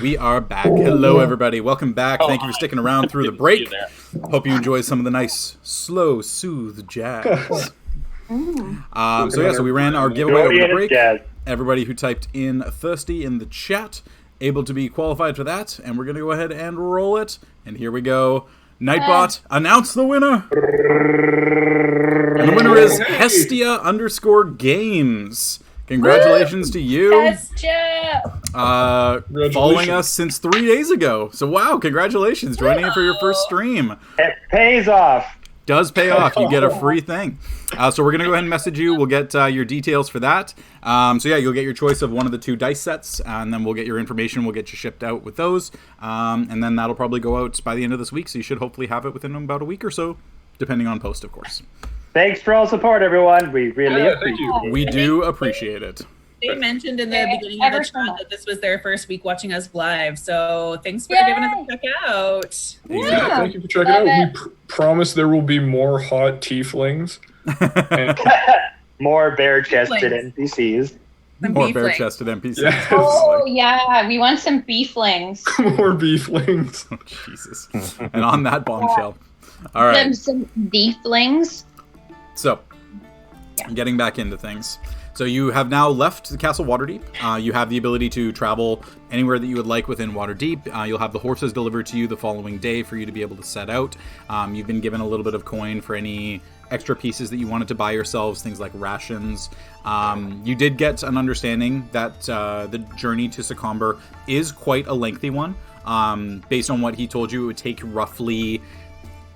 we are back. Hello, everybody. Welcome back. Thank you for sticking around through the break. Hope you enjoy some of the nice, slow, soothed jazz. So we ran our giveaway over the break. Everybody who typed in thirsty in the chat, able to be qualified for that. And we're going to go ahead and roll it. And here we go. Nightbot, announce the winner. And the winner is Hestia_Games. Congratulations to you. Following us since 3 days ago. So wow, congratulations. Joining in for your first stream. It pays off. Does pay off. You get a free thing. So we're going to go ahead and message you. We'll get your details for that. You'll get your choice of one of the 2 dice sets, and then we'll get your information. We'll get you shipped out with those. And then that'll probably go out by the end of this week, so you should hopefully have it within about a week or so, depending on post, of course. Thanks for all support, everyone. We really appreciate it. We do appreciate it. They mentioned in the beginning of the chat that this was their first week watching us live, so thanks for giving us a check out. Yeah, thank you for checking out. We promise there will be more hot tieflings. More bare-chested NPCs. More bare-chested NPCs. Yes. Oh, yeah. We want some beeflings. More beeflings. Oh, Jesus. And on that bombshell. All right. Some beeflings. So, getting back into things. So you have now left the Castle Waterdeep. You have the ability to travel anywhere that you would like within Waterdeep. You'll have the horses delivered to you the following day for you to be able to set out. You've been given a little bit of coin for any extra pieces that you wanted to buy yourselves, things like rations. You did get an understanding that the journey to Secomber is quite a lengthy one. Based on what he told you, it would take roughly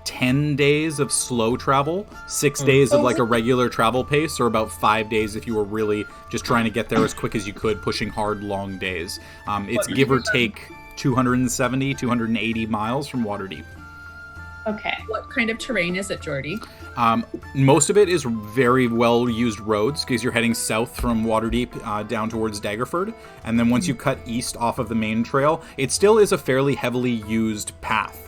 10 days of slow travel, 6 days of like a regular travel pace, or about 5 days if you were really just trying to get there as quick as you could, pushing hard, long days. It's give or take 270, 280 miles from Waterdeep. Okay. What kind of terrain is it, Jordy? Most of it is very well used roads because you're heading south from Waterdeep down towards Daggerford, and then once you cut east off of the main trail, it still is a fairly heavily used path.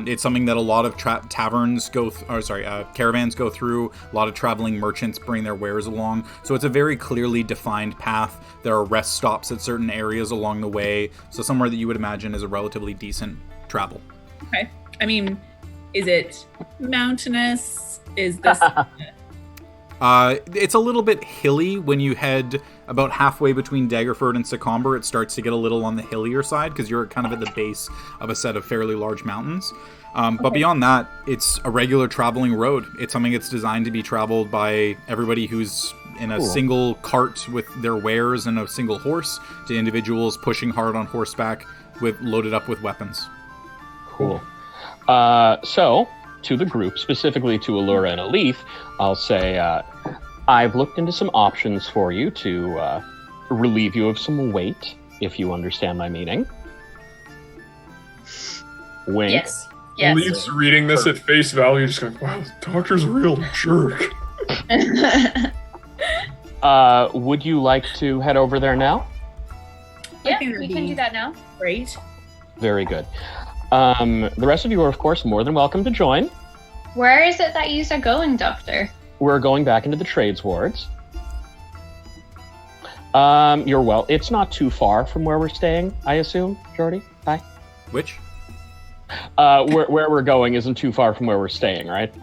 It's something that a lot of caravans go through. A lot of traveling merchants bring their wares along. So it's a very clearly defined path. There are rest stops at certain areas along the way. So somewhere that you would imagine is a relatively decent travel. Okay. I mean, is it mountainous? Is this... It's a little bit hilly when you head about halfway between Daggerford and Secomber. It starts to get a little on the hillier side because you're kind of at the base of a set of fairly large mountains. But beyond that, it's a regular traveling road. It's something that's designed to be traveled by everybody who's in a single cart with their wares and a single horse, to individuals pushing hard on horseback loaded up with weapons. Cool. So, to the group, specifically to Aluura and Elethe, I'll say I've looked into some options for you to relieve you of some weight, if you understand my meaning. Wink. Yes. Leif's reading this at face value, just going, wow, the doctor's a real jerk. Would you like to head over there now? Yeah, we can do that now. Great. Very good. The rest of you are, of course, more than welcome to join. Where is it that you are going, Doctor? We're going back into the trades wards. It's not too far from where we're staying, I assume, Jordy? Hi? Which? Where we're going isn't too far from where we're staying, right?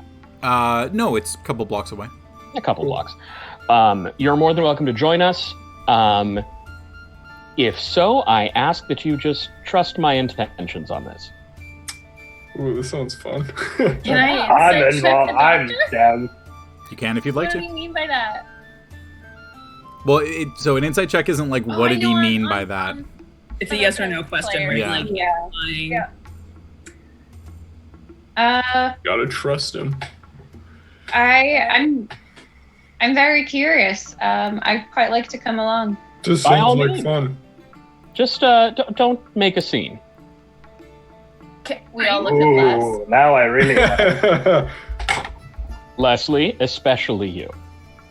No, it's a couple blocks away. A couple blocks. You're more than welcome to join us. If so, I ask that you just trust my intentions on this. Ooh, this sounds fun. Can I I'm insight check involved. the I'm doctor? down. You can if you'd like What do to. you mean by that? Well, so an insight check isn't like, what did he mean by that? It's a yes or no question, right? Yeah. Like, lying. Gotta trust him. I'm very curious. I'd quite like to come along. Just By all sounds like means. fun. Just don't make a scene. Okay, we all look at Les. Ooh, now I really Leslie, especially you.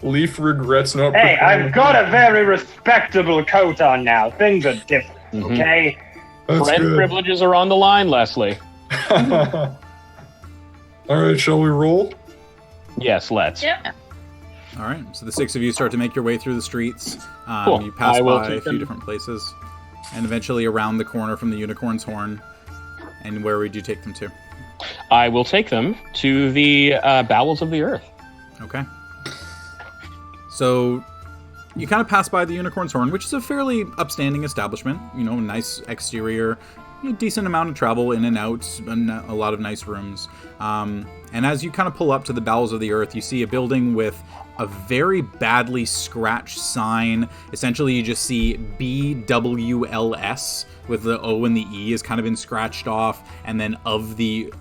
Leif regrets not Hey, preparing. I've got a very respectable coat on now. Things are different, Mhm. okay? That's Friend good. privileges are on the line, Leslie. All right, shall we roll? Yes, let's. Yeah. All right, so the 6 of you start to make your way through the streets. Cool. You pass I will by a take few them. different places. and eventually around the corner from the Unicorn's Horn. And where would you take them to? I will take them to the bowels of the earth. Okay. So you kind of pass by the Unicorn's Horn, which is a fairly upstanding establishment. You know, nice exterior, decent amount of travel in and out, a lot of nice rooms. And as you kind of pull up to the bowels of the earth, you see a building with a very badly scratched sign. Essentially, you just see BWLS with the O and the E has kind of been scratched off, and then of the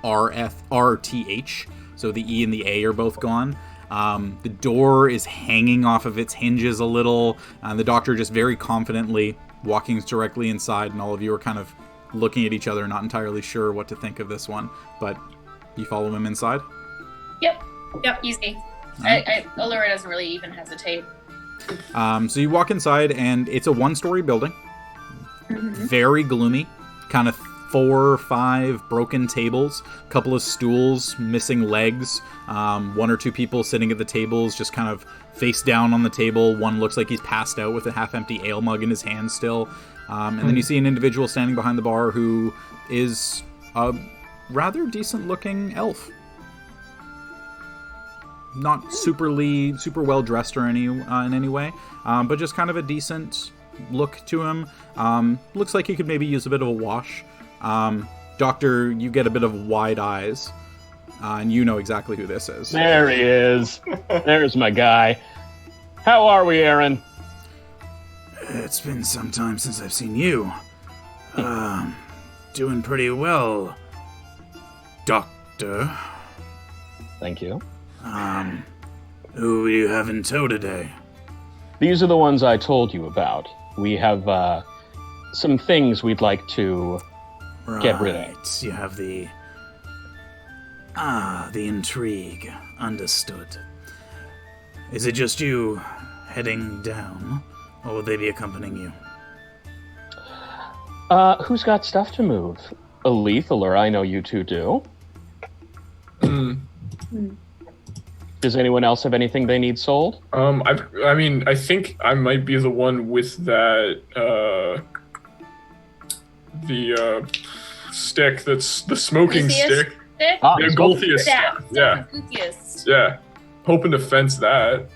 RTH, so the E and the A are both gone. The door is hanging off of its hinges a little, and the doctor just very confidently walking directly inside, and all of you are kind of looking at each other, not entirely sure what to think of this one, but you follow him inside? Yep, easy. Aluura doesn't really even hesitate. So you walk inside, and it's a one-story building. Very gloomy. Kind of 4 or 5 broken tables, a couple of stools, missing legs, 1 or 2 people sitting at the tables, just kind of face down on the table. One looks like he's passed out with a half-empty ale mug in his hand still. And then you see an individual standing behind the bar who is a rather decent-looking elf. Not super well dressed or in any way, but just kind of a decent look to him. Looks like he could maybe use a bit of a wash. Doctor, you get a bit of wide eyes, and you know exactly who this is. There he is. There's my guy. How are we, Aaron? It's been some time since I've seen you. Doing pretty well, Doctor. Thank you. Who do you have in tow today? These are the ones I told you about. We have some things we'd like to get rid of. You have the intrigue. Understood. Is it just you heading down, or will they be accompanying you? Who's got stuff to move? Elethe, Aluura, I know you two do. Does anyone else have anything they need sold? I think I might be the one with that, the stick that's the smoking stick. Stick? Yeah, Golthius staff. Yeah. Yeah. Hoping to fence that.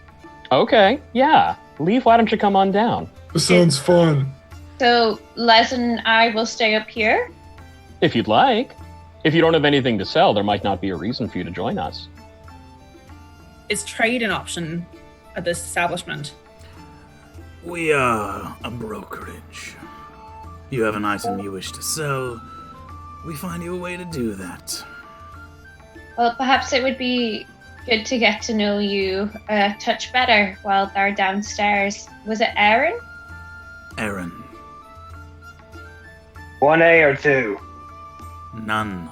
Okay, yeah. Leif, why don't you come on down? This sounds fun. So Les and I will stay up here. If you'd like. If you don't have anything to sell, there might not be a reason for you to join us. Is trade an option at this establishment? We are a brokerage. You have an item you wish to sell, we find you a way to do that. Well, perhaps it would be good to get to know you a touch better while they're downstairs. Was it Aaron? Aaron. 1A or 2? None.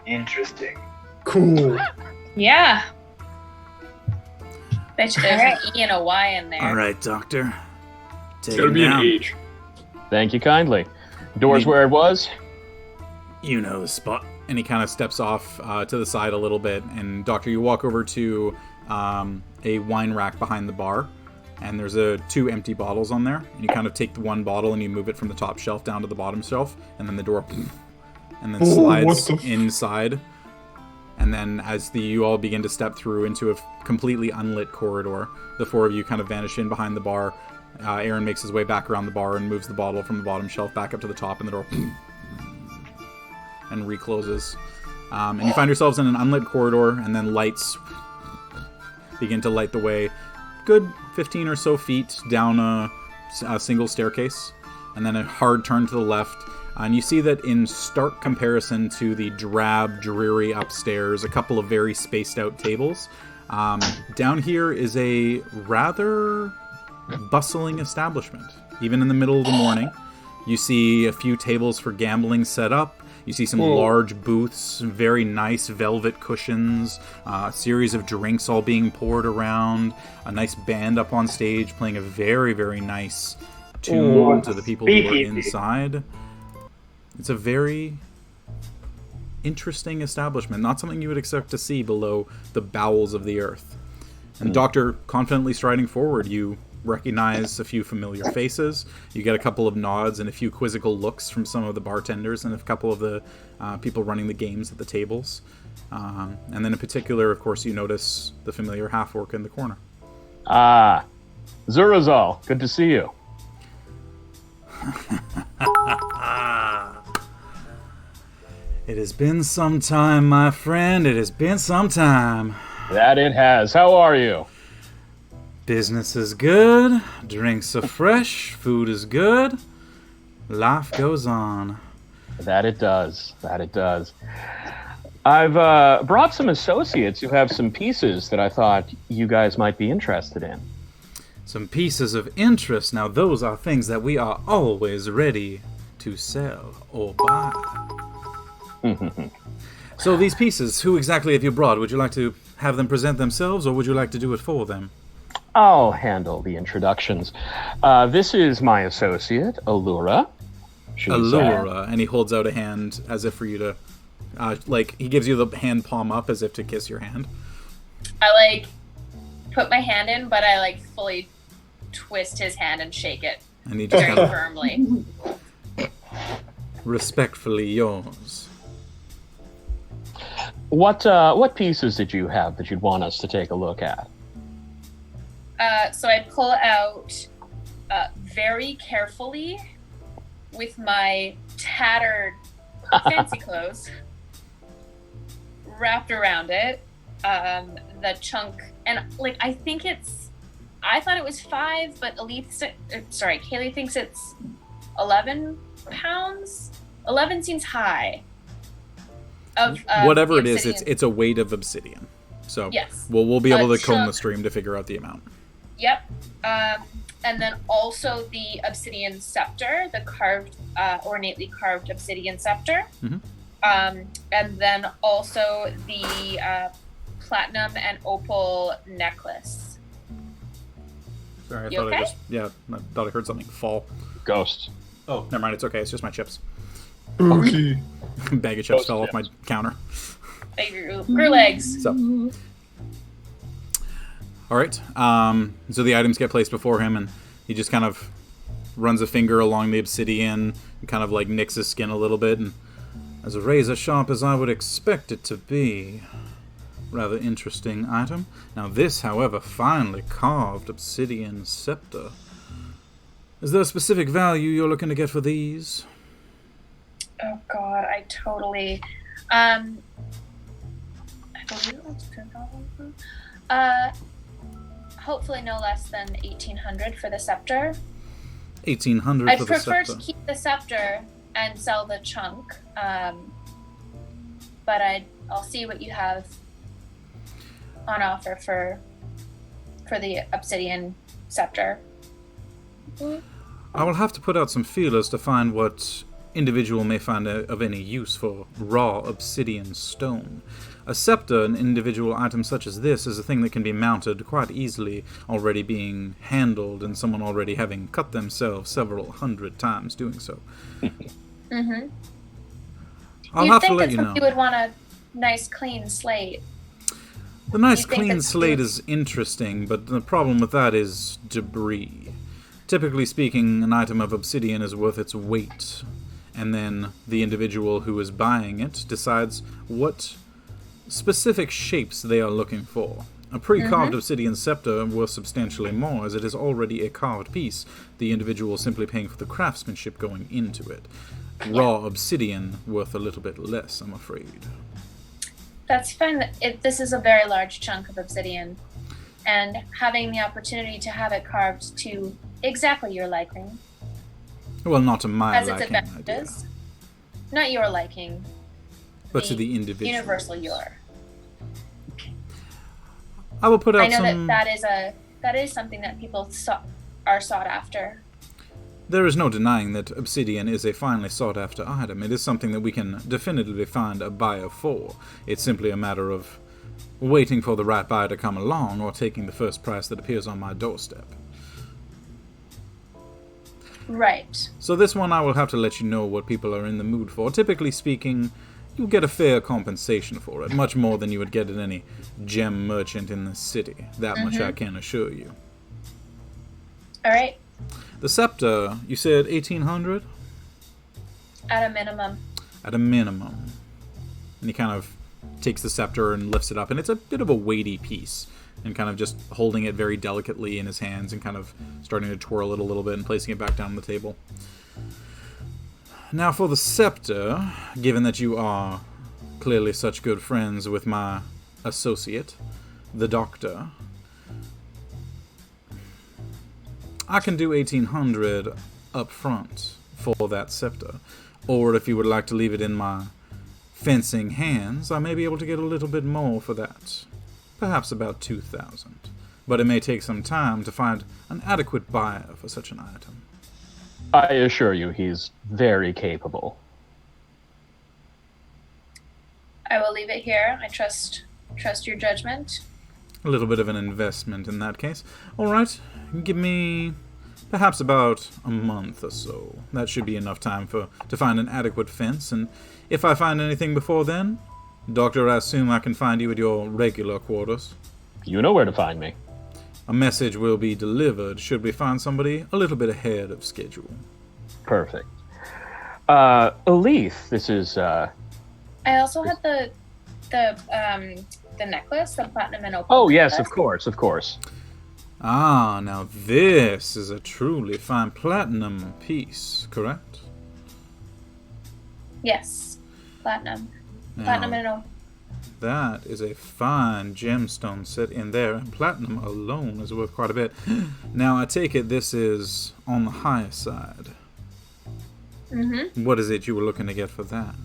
Interesting. Cool. Yeah. Bet you there's an E and a Y in there. All right, Doctor. It's gotta be an H. Thank you kindly. Door's where it was? You know the spot. And he kind of steps off to the side a little bit. And Doctor, you walk over to a wine rack behind the bar. And there's 2 empty bottles on there. And you kind of take the one bottle and you move it from the top shelf down to the bottom shelf. And then the door and then slides inside. And then as you all begin to step through into a completely unlit corridor, the 4 of you kind of vanish in behind the bar. Aaron makes his way back around the bar and moves the bottle from the bottom shelf back up to the top, and the door and recloses. And you find yourselves in an unlit corridor, and then lights begin to light the way. Good 15 or so feet down a single staircase, and then a hard turn to the left. And you see that in stark comparison to the drab, dreary upstairs, a couple of very spaced out tables. Down here is a rather bustling establishment. Even in the middle of the morning, you see a few tables for gambling set up. You see some large booths, very nice velvet cushions, a series of drinks all being poured around, a nice band up on stage playing a very, very nice tune to the people who are inside. It's a very interesting establishment, not something you would expect to see below the bowels of the earth. And Doctor, confidently striding forward, you recognize a few familiar faces. You get a couple of nods and a few quizzical looks from some of the bartenders and a couple of the people running the games at the tables. And then in particular, of course, you notice the familiar half-orc in the corner. Ah, Zurazal, good to see you. It has been some time, my friend. It has been some time. That it has. How are you? Business is good. Drinks are fresh. Food is good. Life goes on. That it does. That it does. I've brought some associates who have some pieces that I thought you guys might be interested in. Some pieces of interest. Now, those are things that we are always ready to sell or buy. So these pieces, who exactly have you brought? Would you like to have them present themselves, or would you like to do it for them? I'll handle the introductions. This is my associate, Aluura. Aluura, and he holds out a hand as if for you to, he gives you the hand palm up as if to kiss your hand. I put my hand in, but I fully twist his hand and shake it and he just very firmly. Respectfully yours. What pieces did you have that you'd want us to take a look at? So I pull out very carefully with my tattered fancy clothes wrapped around it, the chunk, and I thought it was 5, but Kaylee thinks it's 11 pounds. 11 seems high. Of whatever it is, it's a weight of obsidian. So yes, we'll be able to comb the stream to figure out the amount. Yep. And then also the obsidian scepter, the carved, ornately carved obsidian scepter. Mm-hmm. And then also the platinum and opal necklace. Sorry, You okay? I thought I heard something fall. Ghost. Oh, never mind. It's okay. It's just my chips. Okay. Bag of chips fell off my counter. They grew legs. So, all right. So the items get placed before him, and he just kind of runs a finger along the obsidian, and kind of nicks his skin a little bit, and as razor sharp as I would expect it to be. Rather interesting item. Now this, however, finely carved obsidian scepter. Is there a specific value you're looking to get for these? Oh God, I totally. I believe it was $10. Hopefully no less than 1,800 for the scepter. 1,800 I'd for the scepter. prefer to keep the scepter and sell the chunk. But I'll see what you have on offer for the obsidian scepter. I will have to put out some feelers to find what individual may find of any use for raw obsidian stone. A scepter, an individual item such as this, is a thing that can be mounted quite easily, already being handled, and someone already having cut themselves several hundred times doing so. Mm-hmm. I'll have to let you know. You would want a nice clean slate. The nice clean slate is interesting, but the problem with that is debris. Typically speaking, an item of obsidian is worth its weight, and then the individual who is buying it decides what specific shapes they are looking for. A pre-carved obsidian scepter worth substantially more, as it is already a carved piece, the individual simply paying for the craftsmanship going into it. Raw obsidian worth a little bit less, I'm afraid. That's fine. This is a very large chunk of obsidian, and having the opportunity to have it carved to exactly your liking. Well, not to my has its liking, advantages. Not your liking, but to the individual. Universal your. I will put out I know some... that is something that people are sought after. There is no denying that obsidian is a finely sought-after item. It is something that we can definitively find a buyer for. It's simply a matter of waiting for the right buyer to come along, or taking the first price that appears on my doorstep. Right. So this one I will have to let you know what people are in the mood for. Typically speaking, you get a fair compensation for it, much more than you would get at any gem merchant in the city. That much I can assure you. All right. The scepter, you said 1,800? At a minimum. At a minimum. And he kind of takes the scepter and lifts it up, and it's a bit of a weighty piece, and kind of just holding it very delicately in his hands and kind of starting to twirl it a little bit and placing it back down on the table. Now for the scepter, given that you are clearly such good friends with my associate, the doctor, I can do 1,800 up front for that scepter. Or if you would like to leave it in my fencing hands, I may be able to get a little bit more for that. Perhaps about 2,000. But it may take some time to find an adequate buyer for such an item. I assure you, he's very capable. I will leave it here. I trust your judgment. A little bit of an investment in that case. Alright, give me perhaps about a month or so. That should be enough time to find an adequate fence, and if I find anything before then, Doctor, I assume I can find you at your regular quarters. You know where to find me. A message will be delivered should we find somebody a little bit ahead of schedule. Perfect. Elethe, this is, I also had the necklace, the platinum and opal. Oh, yes, necklace. of course. Ah, now this is a truly fine platinum piece, correct? Yes, platinum. Now, Platinum and opal. that is a fine gemstone set in there, and platinum alone is worth quite a bit. Now, I take it this is on the higher side. Mm-hmm. What is it you were looking to get for that?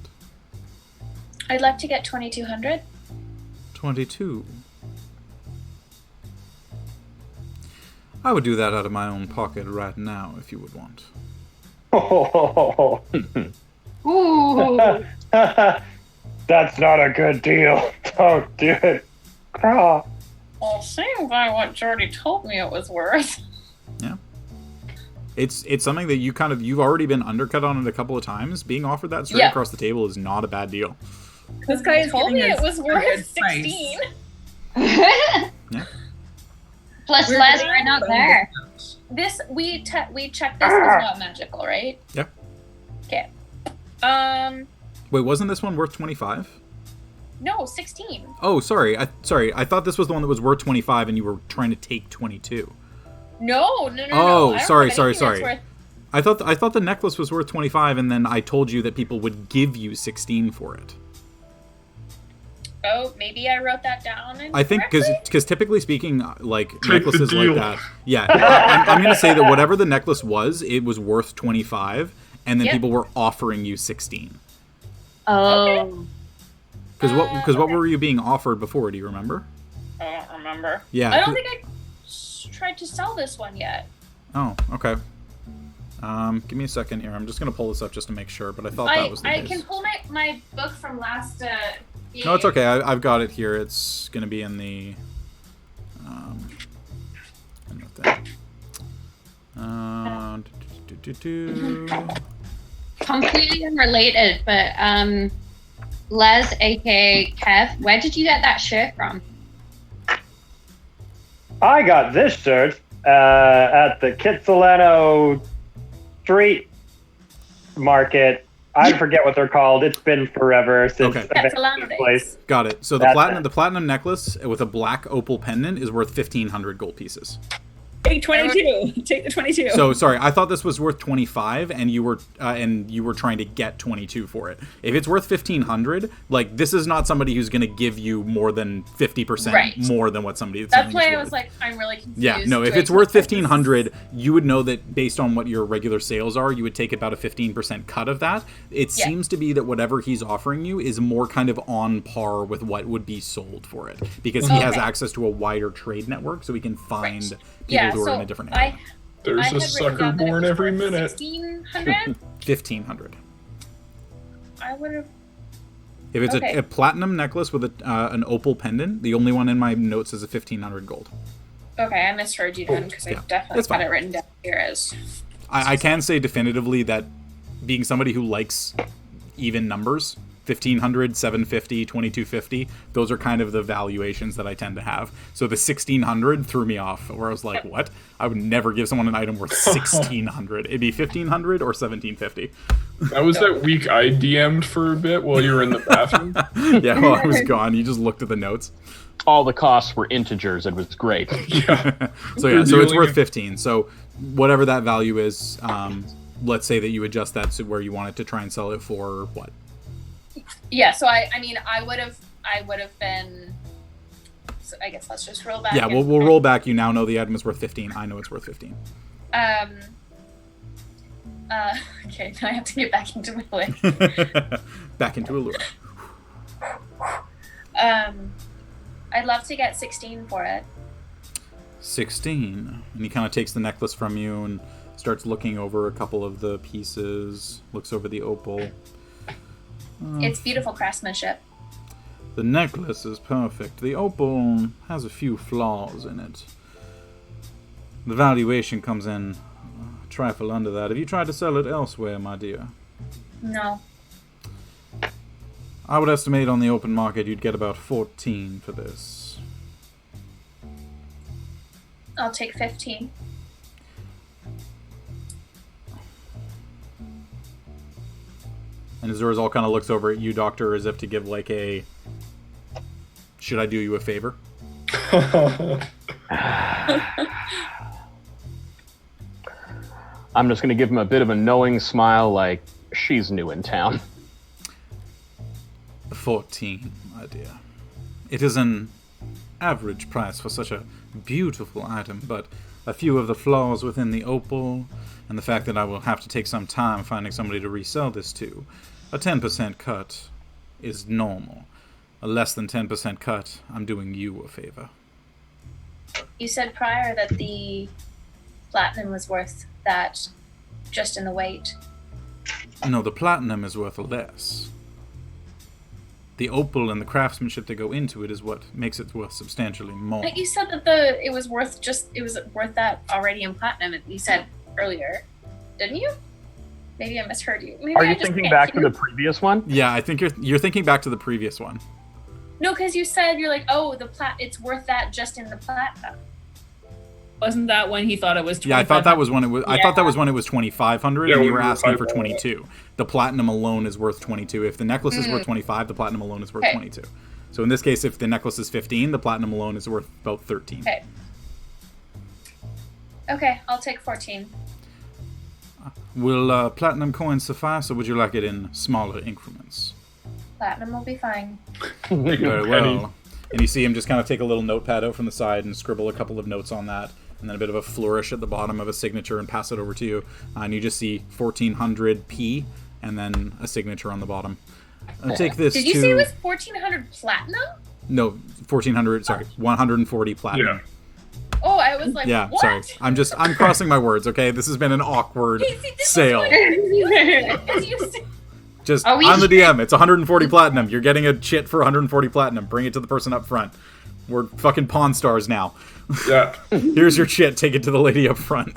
I'd like to get 2,200. 22. I would do that out of my own pocket right now, if you would want. Ooh. That's not a good deal. Don't do it. Ah. Well, seeing by what Jordy told me it was worth. Yeah. It's something that you've already been undercut on it a couple of times. Being offered that straight across the table is not a bad deal. This guy is told me giving it us was a worth good 16. Yeah. Plus, We're Les, doing we're not it. there. This we checked. This was not magical, right? Yeah. Okay. Wait, wasn't this one worth 25? No, 16. Oh, sorry. I thought this was the one that was worth 25 and you were trying to take 22. No. Oh, I don't sorry. have anything that's worth- I thought the necklace was worth 25 and then I told you that people would give you 16 for it. Oh, maybe I wrote that down. I think because typically speaking, like Take necklaces the like deal. that, yeah, I'm going to say that whatever the necklace was, it was worth 25, and then Yep. people were offering you 16. Oh. Because what were you being offered before? Do you remember? I don't remember. Yeah. I don't think I tried to sell this one yet. Oh, okay. Give me a second here. I'm just going to pull this up just to make sure, but I thought that was the I case. can pull my book from last. No, it's okay. I've got it here. It's going to be in the in the thing. Completely unrelated, but Les, aka Kev, where did you get that shirt from? I got this shirt at the Kitsilano Street Market. I forget what they're called. It's been forever since Okay. I've been Kitsilano to this days. place. Got it. So That's the platinum necklace with a black opal pendant is worth 1,500 gold pieces. Take 22. Take the 22. So sorry, I thought this was worth 25, and you were trying to get 22 for it. If it's worth 1,500, like this is not somebody who's going to give you more than 50% Right. more than what somebody. That's something why is I worth. was like, I'm really confused. Yeah, no. If Do I it's worth take this? 1,500, you would know that based on what your regular sales are, you would take about a 15% cut of that. It Yeah. seems to be that whatever he's offering you is more kind of on par with what would be sold for it, because he has Okay. access to a wider trade network, so he can find people Yeah, who are so in a different area. There's I a had written sucker down that it born was every worth minute. 1,600. 1,500. I would have. If it's Okay. a platinum necklace with an opal pendant, the only one in my notes is a 1,500 gold. Okay, I misheard you then because Yeah, I definitely that's had fine. it written down here as. I can say definitively that being somebody who likes even numbers, 1500, 750, 2250. Those are kind of the valuations that I tend to have. So the 1600 threw me off, where I was like, what? I would never give someone an item worth 1600. It'd be 1500 or 1750. That was that week I DM'd for a bit while you were in the bathroom. Yeah, while I was gone, you just looked at the notes. All the costs were integers. It was great. Yeah. So it's worth 15. So whatever that value is, let's say that you adjust that to where you want it to try and sell it for what? Yeah, so I mean, I would have been. So I guess let's just roll back. Yeah, we'll roll back. You now know the item is worth 15. I know it's worth 15. Okay, now I have to get back into my way. Back into Aluura. I'd love to get 16 for it. 16. And he kind of takes the necklace from you and starts looking over a couple of the pieces. Looks over the opal. It's beautiful craftsmanship. The necklace is perfect. The opal has a few flaws in it. The valuation comes in a trifle under that. Have you tried to sell it elsewhere, my dear? No. I would estimate on the open market you'd get about 14 for this. I'll take 15. And Azurazal kind of looks over at you, Doctor, as if to give like a, should I do you a favor? I'm just going to give him a bit of a knowing smile, like, she's new in town. 14, my dear. It is an average price for such a beautiful item, but a few of the flaws within the opal, and the fact that I will have to take some time finding somebody to resell this to, a 10% cut is normal. A less than 10% cut, I'm doing you a favor. You said prior that the platinum was worth that just in the weight. No, the platinum is worth less. The opal and the craftsmanship that go into it is what makes it worth substantially more. But you said that it was worth that already in platinum. You said earlier, didn't you? Maybe I misheard you. Maybe Are you thinking back to the previous one? Yeah, I think you're thinking back to the previous one. No, because you said you're like, oh, it's worth that just in the platinum. Wasn't that when he thought it was? Yeah, I thought that was when it was. I thought that was when it was 2,500, Yeah, and you we were were asking for 500. 22. The platinum alone is worth 22. If the necklace is worth 25, the platinum alone is worth 22. So in this case, if the necklace is 15, the platinum alone is worth about 13. Okay, I'll take 14. Will platinum coins suffice, or would you like it in smaller increments? Platinum will be fine. Very well. And you see him just kind of take a little notepad out from the side and scribble a couple of notes on that, and then a bit of a flourish at the bottom of a signature and pass it over to you. And you just see 1400p and then a signature on the bottom. Take this. Did you say it was 1400 platinum? No, 1400. Sorry, 140 platinum. Yeah. Oh, I was like, Yeah, what? sorry. I'm crossing my words. Okay, this has been an awkward sale. Just I'm the DM. It's 140 platinum. You're getting a chit for 140 platinum. Bring it to the person up front. We're fucking Pawn Stars now. Yeah. Here's your chit. Take it to the lady up front.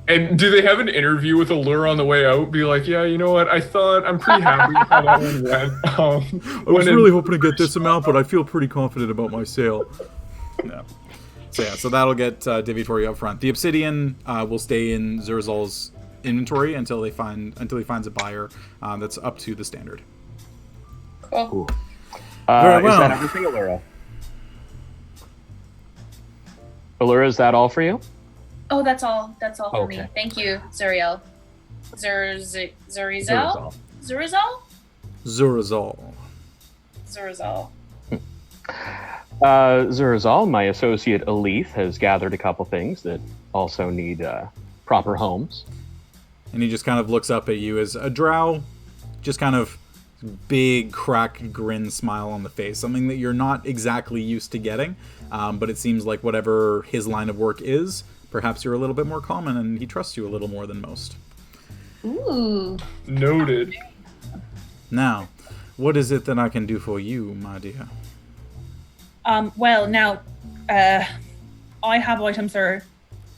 And do they have an interview with Aluura on the way out? Be like, yeah, you know what? I'm pretty happy with how that one went. I was really hoping to get this amount, but I feel pretty confident about my sale. No. So that'll get divvied for you up front. The obsidian will stay in Zurazal's inventory until he finds a buyer that's up to the standard. Cool. Very well. Is that everything, Aluura? Aluura, is that all for you? Oh, that's all. That's all for me. Okay. Thank you, Zuriel. Zurizal? Zurazal. Zurizal? Zurazal. Zurizal. Zurazal, my associate Elethe, has gathered a couple things that also need proper homes. And he just kind of looks up at you as a drow, just kind of big, cracked grin smile on the face. Something that you're not exactly used to getting, but it seems like whatever his line of work is, perhaps you're a little bit more common and he trusts you a little more than most. Ooh. Noted. Now, what is it that I can do for you, my dear? Well, now, I have items that are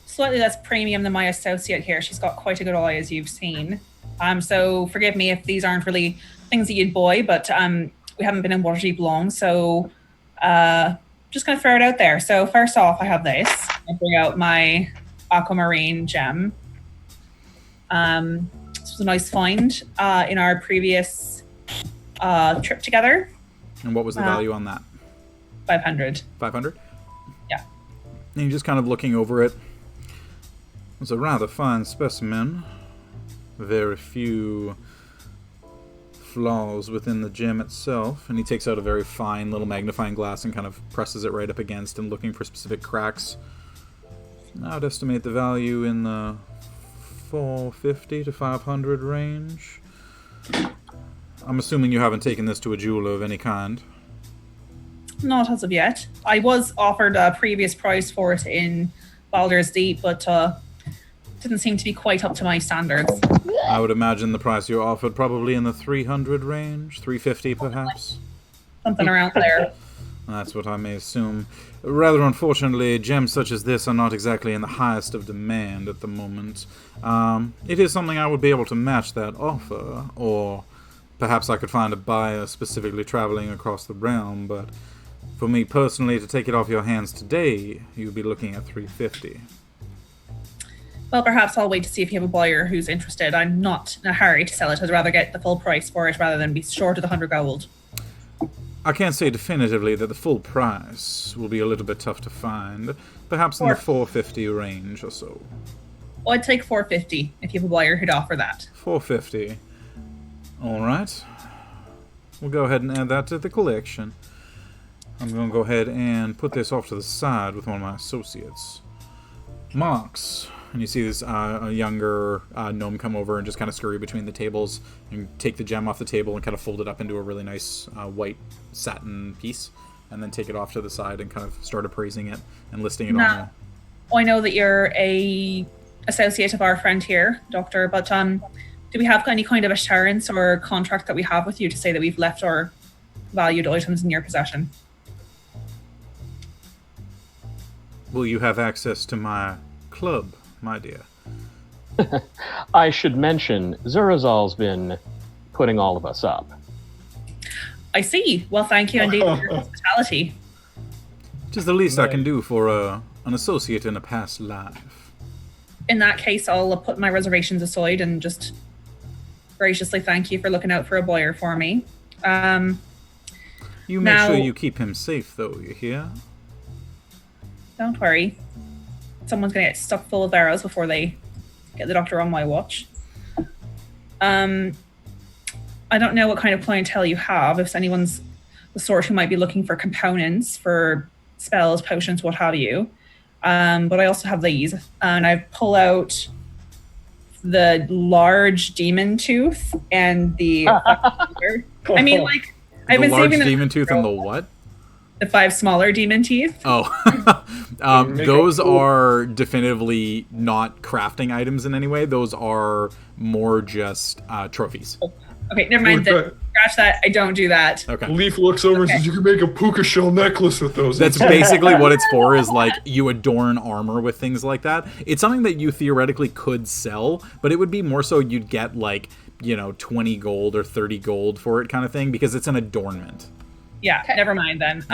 slightly less premium than my associate here. She's got quite a good eye, as you've seen. So forgive me if these aren't really things that you'd buy, but we haven't been in Waterdeep long, so just gonna throw it out there. So first off, I have this. I bring out my aquamarine gem. This was a nice find in our previous trip together. And what was the value on that? 500. 500? Yeah. And you're just kind of looking over it. It's a rather fine specimen. Very few flaws within the gem itself. And he takes out a very fine little magnifying glass and kind of presses it right up against and looking for specific cracks. I would estimate the value in the 450 to 500 range. I'm assuming you haven't taken this to a jeweler of any kind. Not as of yet. I was offered a previous price for it in Baldur's Deep, but didn't seem to be quite up to my standards. I would imagine the price you offered probably in the 300 range, 350 perhaps. Something around there. That's what I may assume. Rather unfortunately, gems such as this are not exactly in the highest of demand at the moment. It is something I would be able to match that offer, or perhaps I could find a buyer specifically traveling across the realm, but for me personally to take it off your hands today, you'd be looking at 350. Well, perhaps I'll wait to see if you have a buyer who's interested. I'm not in a hurry to sell it. I'd rather get the full price for it rather than be short of the 100 gold. I can't say definitively that the full price will be a little bit tough to find. Perhaps in the 450 range or so. Well, I'd take 450 if you have a buyer who'd offer that. 450. Alright. We'll go ahead and add that to the collection. I'm going to go ahead and put this off to the side with one of my associates. Marks. And you see this a younger gnome come over and just kind of scurry between the tables and take the gem off the table and kind of fold it up into a really nice white satin piece, and then take it off to the side and kind of start appraising it and listing it on the... I know that you're a associate of our friend here, Doctor, but do we have any kind of assurance or contract that we have with you to say that we've left our valued items in your possession? Will you have access to my club, my dear? I should mention, Zurazal's been putting all of us up. I see. Well, thank you indeed for your hospitality. It is the least I can do for an associate in a past life. In that case, I'll put my reservations aside and just graciously thank you for looking out for a buyer for me. You make sure you keep him safe, though, you hear? Don't worry. Someone's going to get stuck full of arrows before they get the doctor on my watch. I don't know what kind of clientele you have. If anyone's the sort who might be looking for components for spells, potions, what have you. But I also have these. And I pull out the large demon tooth and the... I mean, like... I've been saving the demon tooth and the what? The 5 smaller demon teeth. Oh. Those are definitively not crafting items in any way. Those are more just trophies. Okay, never mind. Scratch that. I don't do that. Okay. Leif looks over and says, you can make a puka shell necklace with those. That's basically what it's for, is like you adorn armor with things like that. It's something that you theoretically could sell, but it would be more so you'd get like, 20 gold or 30 gold for it kind of thing, because it's an adornment. Yeah, never mind then.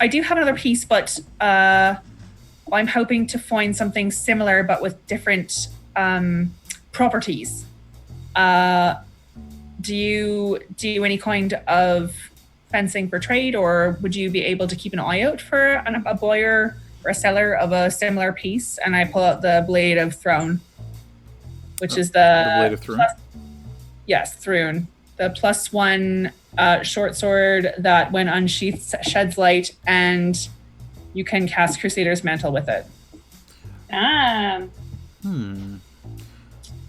I do have another piece, but I'm hoping to find something similar but with different properties. Do you do any kind of fencing for trade, or would you be able to keep an eye out for a buyer or a seller of a similar piece? And I pull out the Blade of Throne, which is the Blade of Throne? Yes, Throne. The +1 short sword that, when unsheathed, sheds light, and you can cast Crusader's Mantle with it.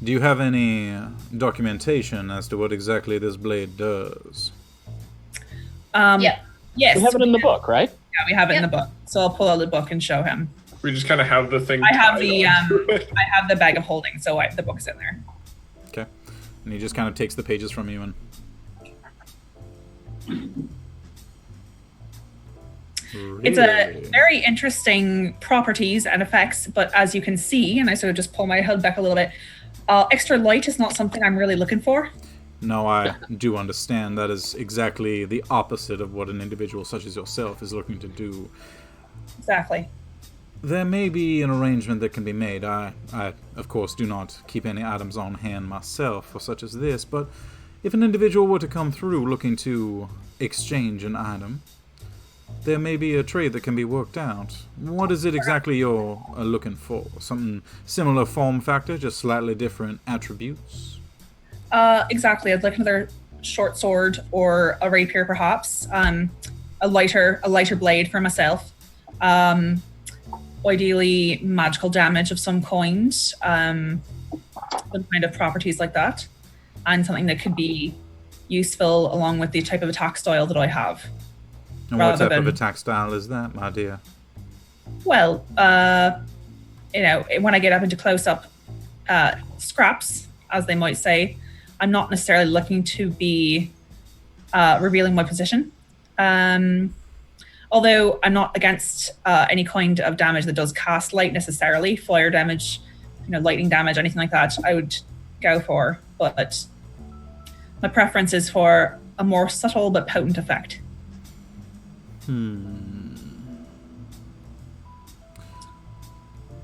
Do you have any documentation as to what exactly this blade does? Yes. We have it in the book, right? Yeah, we have it in the book. So I'll pull out the book and show him. We just kind of have the thing. I have the bag of holding, so the book's in there. Okay. And he just kind of takes the pages from you and... Really? It's a very interesting properties and effects, but as you can see, and I sort of just pull my head back a little bit, extra light is not something I'm really looking for. No, I do understand. That is exactly the opposite of what an individual such as yourself is looking to do. Exactly. There may be an arrangement that can be made. I, of course, do not keep any items on hand myself for such as this, but if an individual were to come through looking to exchange an item, there may be a trade that can be worked out. What is it exactly you're looking for? Something similar form factor, just slightly different attributes? Exactly. I'd like another short sword or a rapier, perhaps. A lighter blade for myself. Ideally, magical damage of some kind. Some kind of properties like that, and something that could be useful along with the type of attack style that I have. And what type of attack style is that, my dear? Well, when I get up into close-up scraps, as they might say, I'm not necessarily looking to be revealing my position. Although I'm not against any kind of damage that does cast light necessarily, fire damage, lightning damage, anything like that, I would go for. But my preference is for a more subtle but potent effect.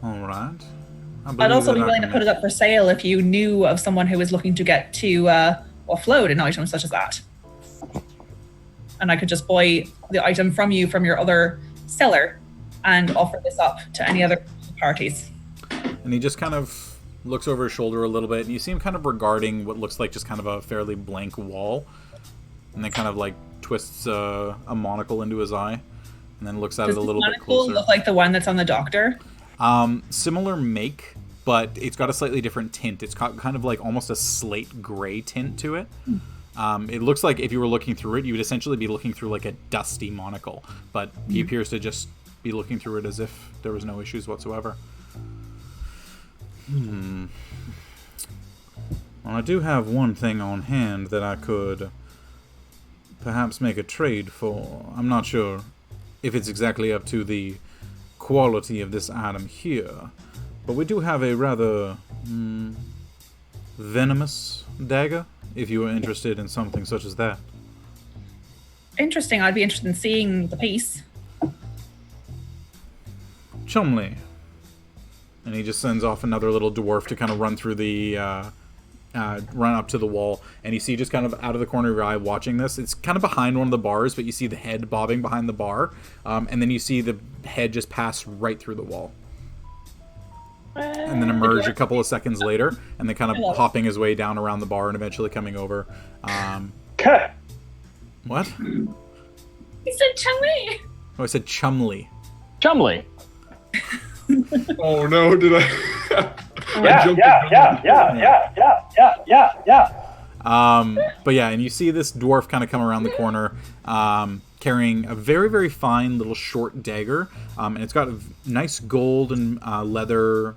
All right. I'd also be willing to put it up for sale if you knew of someone who was looking to get to offload an item such as that. And I could just buy the item from you from your other seller and offer this up to any other parties. And he just kind of looks over his shoulder a little bit, and you see him kind of regarding what looks like just kind of a fairly blank wall, and then kind of like twists a monocle into his eye, and then looks at it a little bit closer. Does the monocle look like the one that's on the doctor? Similar make, but it's got a slightly different tint. It's got kind of like almost a slate gray tint to it. It looks like if you were looking through it, you would essentially be looking through like a dusty monocle, but he appears to just be looking through it as if there was no issues whatsoever. Well, I do have one thing on hand that I could perhaps make a trade for. I'm not sure if it's exactly up to the quality of this item here, but we do have a rather venomous dagger, if you were interested in something such as that. Interesting. I'd be interested in seeing the piece. Chumley. And he just sends off another little dwarf to kind of run through the run up to the wall, and you see just kind of out of the corner of your eye watching this. It's kind of behind one of the bars, but you see the head bobbing behind the bar, and then you see the head just pass right through the wall. And then emerge a couple of seconds later, and then kind of hopping his way down around the bar and eventually coming over. Cut. What? He said Chumley. Oh, I said Chumley. Chumley. Oh no, did I? Yeah. But yeah, and you see this dwarf kind of come around the corner, carrying a very, very fine little short dagger, and it's got a nice gold and leather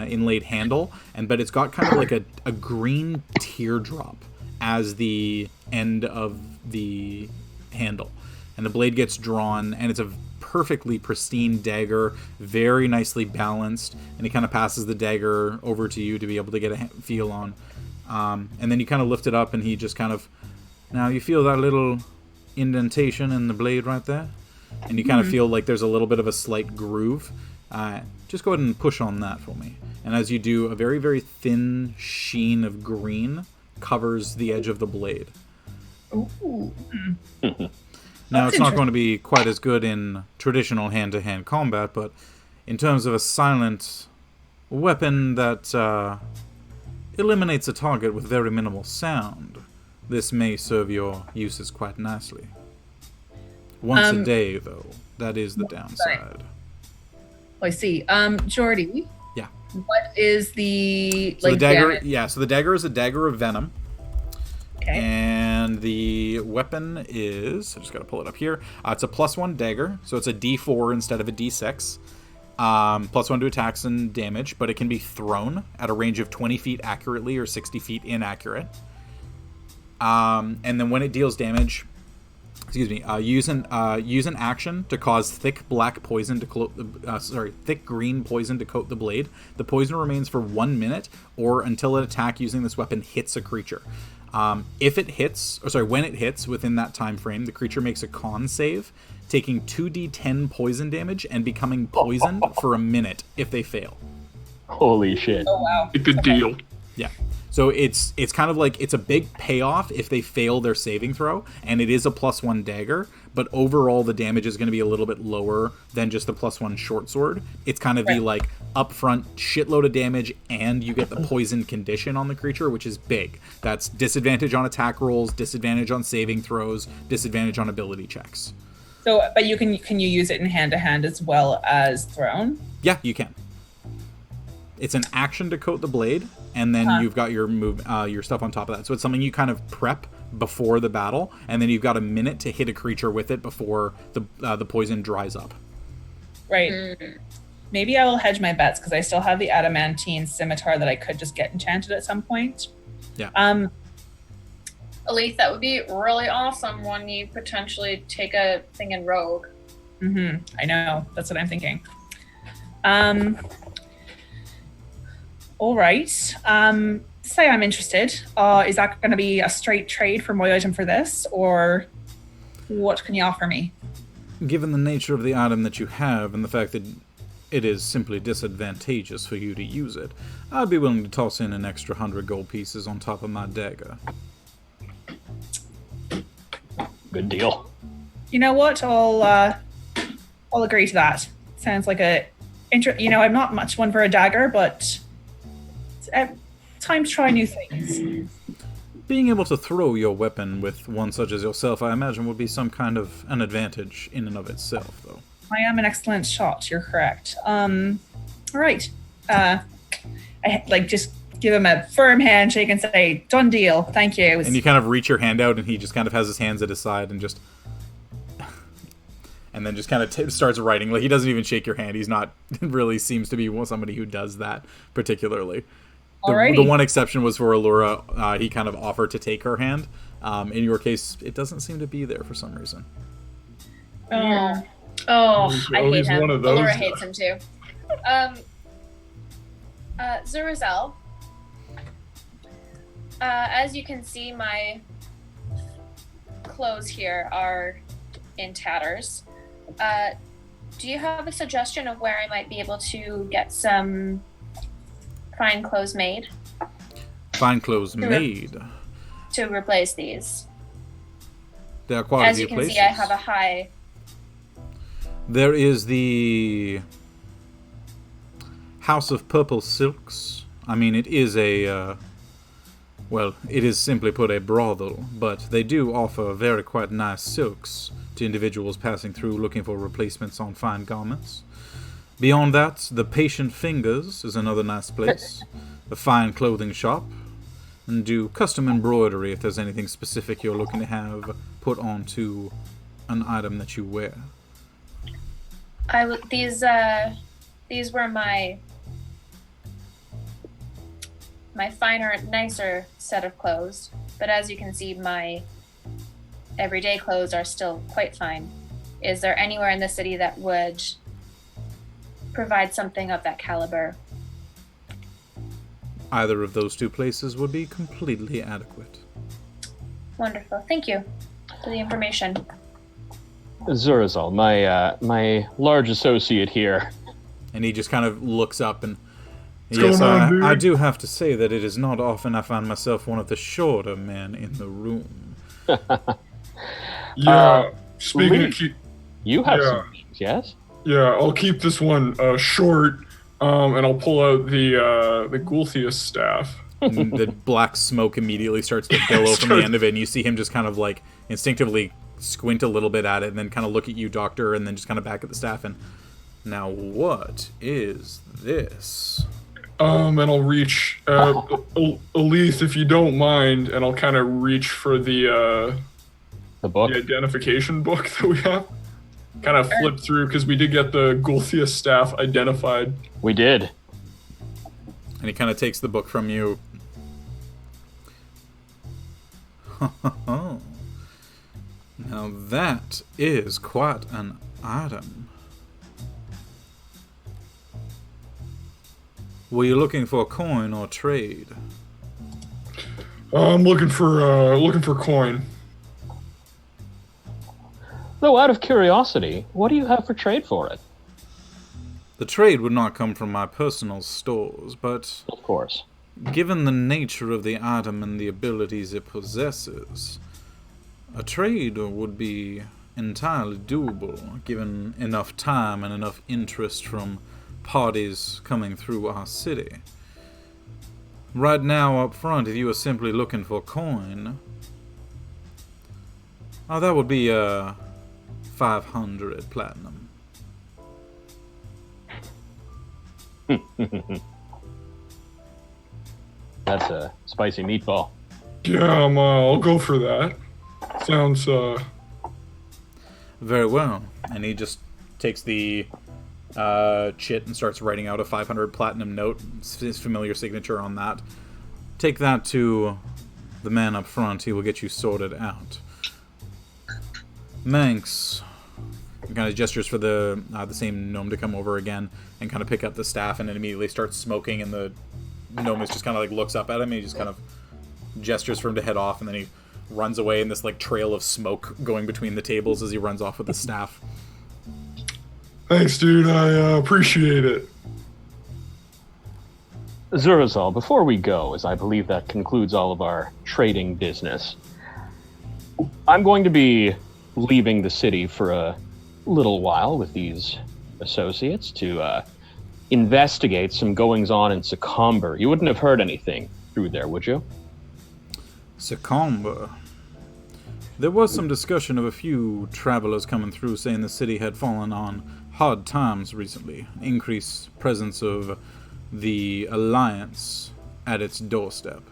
inlaid handle, but it's got kind of like a green teardrop as the end of the handle, and the blade gets drawn, and it's a perfectly pristine dagger, very nicely balanced, and he kind of passes the dagger over to you to be able to get a feel on. And then you kind of lift it up, and he just kind of... Now, you feel that little indentation in the blade right there? And you kind of feel like there's a little bit of a slight groove. Just go ahead and push on that for me. And as you do, a very, very thin sheen of green covers the edge of the blade. Ooh. Now, it's not going to be quite as good in traditional hand-to-hand combat, but in terms of a silent weapon that eliminates a target with very minimal sound, this may serve your uses quite nicely. Once a day, though. That is the downside. I see. Jordy? Yeah. What is the... So the dagger, damage? so the dagger is a dagger of venom. Okay. And the weapon is... I just got to pull it up here. It's a +1 dagger, so it's a D4 instead of a D6. +1 to attacks and damage, but it can be thrown at a range of 20 feet accurately or 60 feet inaccurate. And then when it deals damage, excuse me, use an action to cause thick black poison to thick green poison to coat the blade. The poison remains for 1 minute or until an attack using this weapon hits a creature. When it hits within that time frame, the creature makes a con save, taking 2d10 poison damage and becoming poisoned for a minute if they fail. Holy shit. Oh, wow. A good deal. Yeah. So it's kind of like, it's a big payoff if they fail their saving throw, and it is a +1 dagger, but overall the damage is going to be a little bit lower than just the +1 short sword. It's kind of the like upfront shitload of damage, and you get the poison condition on the creature, which is big. That's disadvantage on attack rolls, disadvantage on saving throws, disadvantage on ability checks. So, but can you use it in hand to hand as well as thrown? Yeah, you can. It's an action to coat the blade, and then you've got your your stuff on top of that. So it's something you kind of prep before the battle, and then you've got a minute to hit a creature with it before the poison dries up. Right. Maybe I will hedge my bets because I still have the adamantine scimitar that I could just get enchanted at some point. Yeah. Elethe, that would be really awesome when you potentially take a thing in rogue. I know. That's what I'm thinking. All right. Say I'm interested. Is that going to be a straight trade for my item for this, or what can you offer me? Given the nature of the item that you have and the fact that it is simply disadvantageous for you to use it, I'd be willing to toss in an extra 100 gold pieces on top of my dagger. Good deal. You know what? I'll agree to that. Sounds like I'm not much one for a dagger, but it's time to try new things. Being able to throw your weapon with one such as yourself, I imagine, would be some kind of an advantage in and of itself, though. I am an excellent shot. You're correct. All right. I just give him a firm handshake and say, "Done deal. Thank you." And you kind of reach your hand out, and he just kind of has his hands at his side and just, and then just kind of starts writing. Like, he doesn't even shake your hand. He's not really seems to be somebody who does that particularly. The one exception was for Aluura. He kind of offered to take her hand. In your case, it doesn't seem to be there for some reason. I hate him. One of those Aluura hates him too. Zurazel, as you can see, my clothes here are in tatters. Do you have a suggestion of where I might be able to get some fine clothes made? Fine clothes made? To replace these. There are quite a As few you can places. see, I have a high... There is the House of Purple Silks. I mean, it is it is simply put a brothel, but they do offer very quite nice silks to individuals passing through looking for replacements on fine garments. Beyond that, the Patient Fingers is another nice place, a fine clothing shop, and do custom embroidery if there's anything specific you're looking to have put onto an item that you wear. These were my finer, nicer set of clothes, but as you can see, my everyday clothes are still quite fine. Is there anywhere in the city that would provide something of that caliber? Either of those two places would be completely adequate. Wonderful. Thank you for the information. Zurazal, my large associate here. And he just kind of looks up and... What's going on, dude? I do have to say that it is not often I find myself one of the shorter men in the room. Yeah, speaking Leif, of... You have some names, yes? Yeah, I'll keep this one short, and I'll pull out the Gulthius staff. And the black smoke immediately starts to billow from the end of it, and you see him just kind of like instinctively squint a little bit at it, and then kind of look at you, Doctor, and then just kind of back at the staff. And now, what is this? And I'll reach Elethe, if you don't mind, and I'll kind of reach for the book, the identification book that we have. Kind of flip through because we did get the Gulthius staff identified. We did. And he kind of takes the book from you. Now that is quite an item. Were you looking for coin or trade? I'm looking for coin. Though, out of curiosity, what do you have for trade for it? The trade would not come from my personal stores, but Of course. given the nature of the item and the abilities it possesses, a trade would be entirely doable, given enough time and enough interest from parties coming through our city. Right now, up front, if you are simply looking for coin, that would be 500 platinum. That's a spicy meatball. Yeah, I'll go for that. Sounds, Very well. And he just takes the chit and starts writing out a 500 platinum note, his familiar signature on that. Take that to the man up front. He will get you sorted out. Manx kind of gestures for the same gnome to come over again and kind of pick up the staff, and then immediately starts smoking, and the gnome is just kind of like looks up at him, and he just kind of gestures for him to head off, and then he runs away in this like trail of smoke going between the tables as he runs off with the staff. thanks, dude. I appreciate it. Zurazal, before we go, as I believe that concludes all of our trading business, I'm going to be leaving the city for a little while with these associates to investigate some goings-on in Secomber. You wouldn't have heard anything through there, would you? Secomber. There was some discussion of a few travelers coming through saying the city had fallen on hard times recently. Increased presence of the Alliance at its doorstep.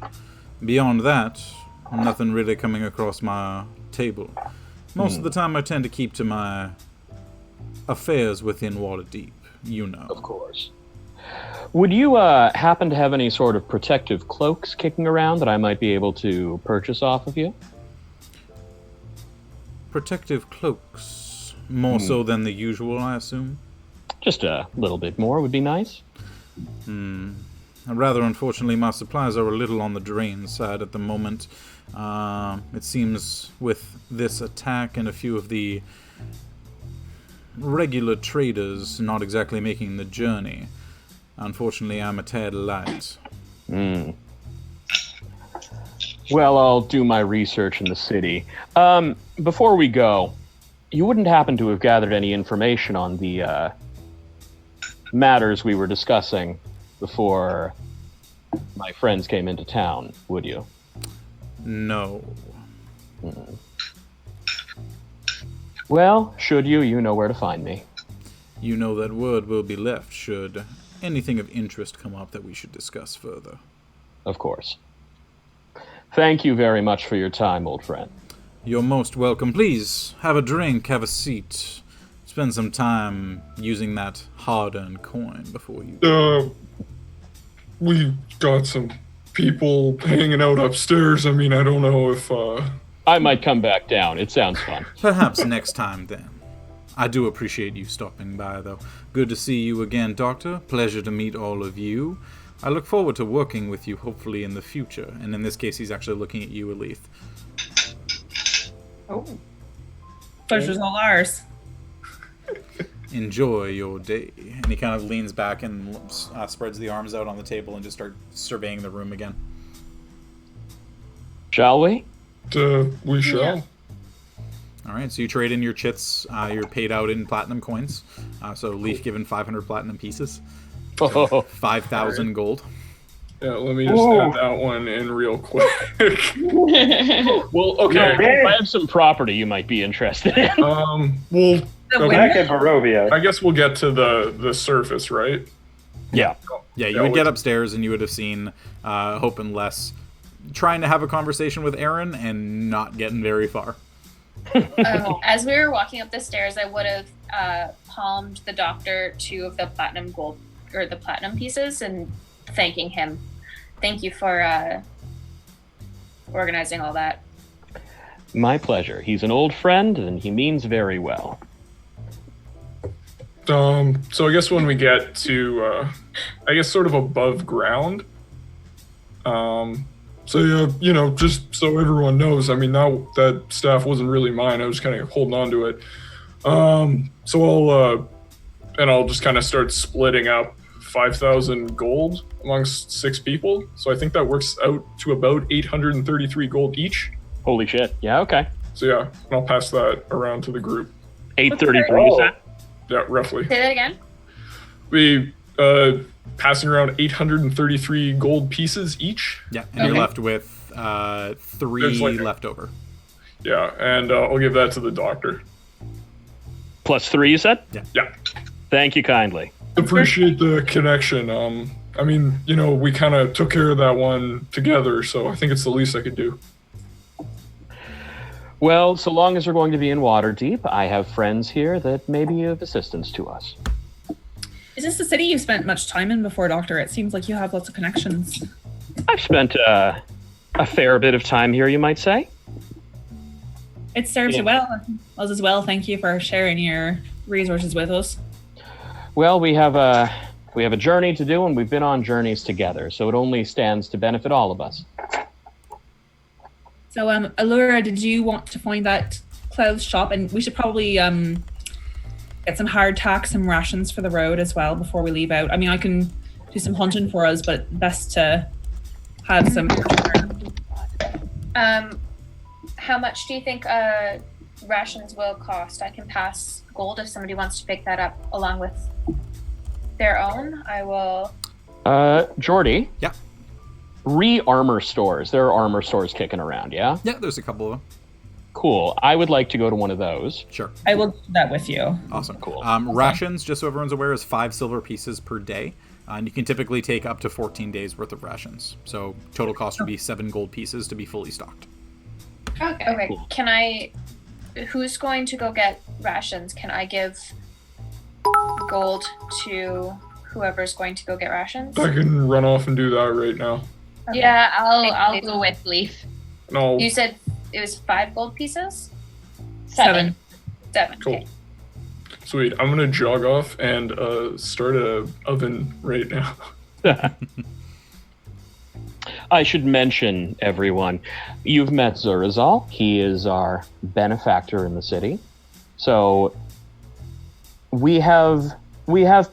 Beyond that, nothing really coming across my table. Most of the time I tend to keep to my affairs within Waterdeep, you know. Of course. Would you happen to have any sort of protective cloaks kicking around that I might be able to purchase off of you? Protective cloaks. More so than the usual, I assume? Just a little bit more would be nice. Rather unfortunately, my supplies are a little on the drain side at the moment. It seems with this attack and a few of the regular traders not exactly making the journey, unfortunately I'm a tad light. Well, I'll do my research in the city. Before we go, you wouldn't happen to have gathered any information on the matters we were discussing before my friends came into town, would you? No. Well, should you, you know where to find me. You know that word will be left should anything of interest come up that we should discuss further. Of course. Thank you very much for your time, old friend. You're most welcome. Please, have a drink, have a seat. Spend some time using that hard-earned coin before you... We got some people hanging out upstairs. I mean, I don't know if, I might come back down. It sounds fun. Perhaps next time, then. I do appreciate you stopping by, though. Good to see you again, Doctor. Pleasure to meet all of you. I look forward to working with you, hopefully, in the future. And in this case, he's actually looking at you, Elethe. Oh. Pleasure's all ours. Enjoy your day. And he kind of leans back and spreads the arms out on the table and just starts surveying the room again. Shall we? We shall. Yeah. All right, so you trade in your chits. You're paid out in platinum coins. So Leif given 500 platinum pieces. 5,000 gold. Yeah, let me just add that one in real quick. Well, okay. I have some property you might be interested in. We'll Back in Barovia. I guess we'll get to the surface, right? Yeah. Yeah, you would get upstairs and you would have seen Hope and Les trying to have a conversation with Aaron and not getting very far. As we were walking up the stairs, I would have palmed the doctor 2 of the platinum gold or the platinum pieces and thanking him. Thank you for organizing all that. My pleasure. He's an old friend, and he means very well. So I guess when we get to, sort of above ground, so yeah, you know, just so everyone knows, I mean, now that staff wasn't really mine, I was kind of holding on to it. So I'll just kind of start splitting up 5,000 gold amongst 6 people. So I think that works out to about 833 gold each. Holy shit. Yeah, okay. So yeah, and I'll pass that around to the group. 833, you said? Yeah, roughly. Say that again. We passing around 833 gold pieces each. Yeah, and you're left with 3 left over. Yeah, and I'll give that to the doctor. Plus 3, you said? Yeah. Thank you kindly. Appreciate the connection. I mean, you know, we kind of took care of that one together, so I think it's the least I could do. Well, so long as we're going to be in Waterdeep, I have friends here that may be of assistance to us. Is this the city you've spent much time in before, Doctor? It seems like you have lots of connections. I've spent a fair bit of time here, you might say. It serves you well. Us as well. Thank you for sharing your resources with us. Well, we have a journey to do, and we've been on journeys together, so it only stands to benefit all of us. So, Aluura, did you want to find that clothes shop? And we should probably get some hardtack, some rations for the road as well before we leave out. I mean, I can do some hunting for us, but best to have some. How much do you think rations will cost? I can pass gold if somebody wants to pick that up along with their own. I will. Jordy. Yeah. Armor stores. There are armor stores kicking around, yeah? Yeah, there's a couple of them. Cool. I would like to go to one of those. Sure. I will do that with you. Awesome. Cool. Rations, just so everyone's aware, is 5 silver pieces per day. And you can typically take up to 14 days worth of rations. So total cost would be 7 gold pieces to be fully stocked. Okay. Cool. Can I... Who's going to go get rations? Can I give gold to whoever's going to go get rations? I can run off and do that right now. Okay. Yeah, I'll go with Leif. No. You said it was 5 gold pieces? 7. 7. Cool. Okay. Sweet. I'm gonna jog off and start a oven right now. I should mention, everyone, you've met Zurazal. He is our benefactor in the city. So we have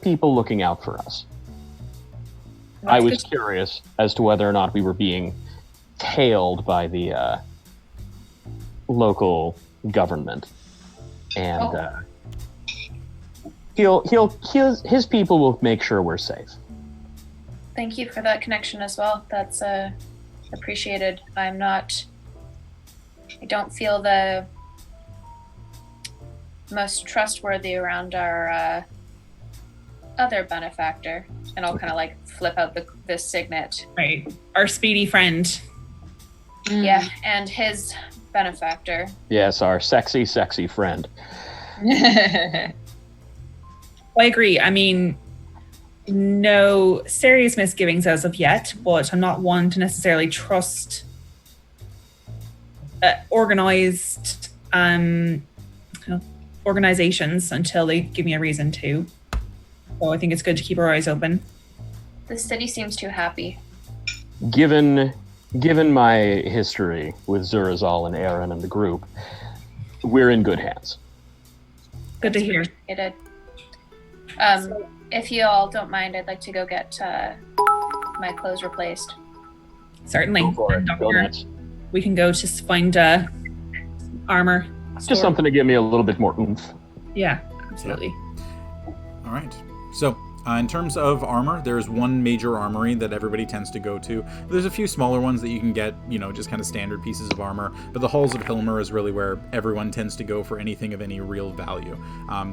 people looking out for us. I was curious as to whether or not we were being tailed by the local government, and his people will make sure we're safe. Thank you for that connection as well. That's appreciated. I don't feel the most trustworthy around our other benefactor. And I'll kind of like flip out the signet. Right. Our speedy friend. Yeah, and his benefactor. Yes, our sexy, sexy friend. I agree. I mean, no serious misgivings as of yet, but I'm not one to necessarily trust organized organizations until they give me a reason to. So I think it's good to keep our eyes open. The city seems too happy. Given my history with Zurazal and Aaron and the group, we're in good hands. Good to hear. Appreciated. If you all don't mind, I'd like to go get my clothes replaced. Certainly. Go for it. Doctor, Go nuts. we can go to find armor. Just store. something to give me a little bit more oomph. Yeah, absolutely. All right. So, in terms of armor, there's one major armory that everybody tends to go to. There's a few smaller ones that you can get, just kind of standard pieces of armor. But the Halls of Hilmer is really where everyone tends to go for anything of any real value.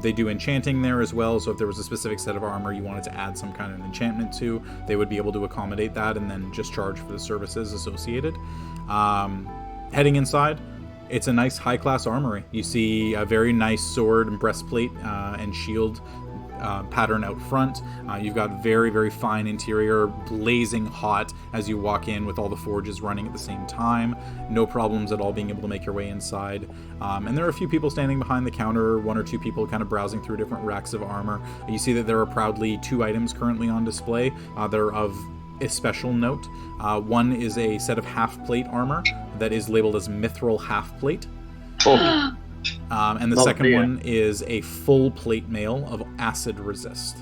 They do enchanting there as well, so if there was a specific set of armor you wanted to add some kind of enchantment to, they would be able to accommodate that and then just charge for the services associated. Heading inside, it's a nice high-class armory. You see a very nice sword and breastplate and shield pattern out front. You've got very, very fine interior, blazing hot as you walk in with all the forges running at the same time. No problems at all being able to make your way inside. And there are a few people standing behind the counter, one or two people kind of browsing through different racks of armor. You see that there are proudly 2 items currently on display. They're of a special note. One is a set of half-plate armor that is labeled as Mithril half-plate. Oh. And the second one is a full plate mail of acid resist.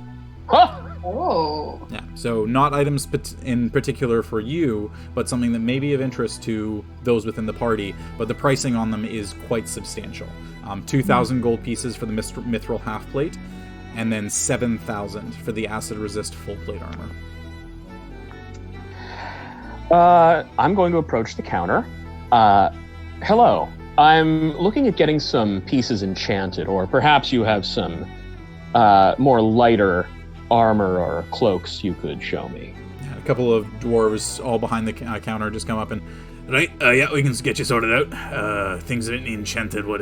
Huh. Oh. Yeah, so not items in particular for you, but something that may be of interest to those within the party, but the pricing on them is quite substantial. 2,000 gold pieces for the Mithril half-plate, and then 7,000 for the acid resist full plate armor. I'm going to approach the counter. Hello. I'm looking at getting some pieces enchanted, or perhaps you have some more lighter armor or cloaks you could show me. Yeah, a couple of dwarves all behind the counter just come up and, right, yeah, we can get you sorted out. Things that enchanted, what,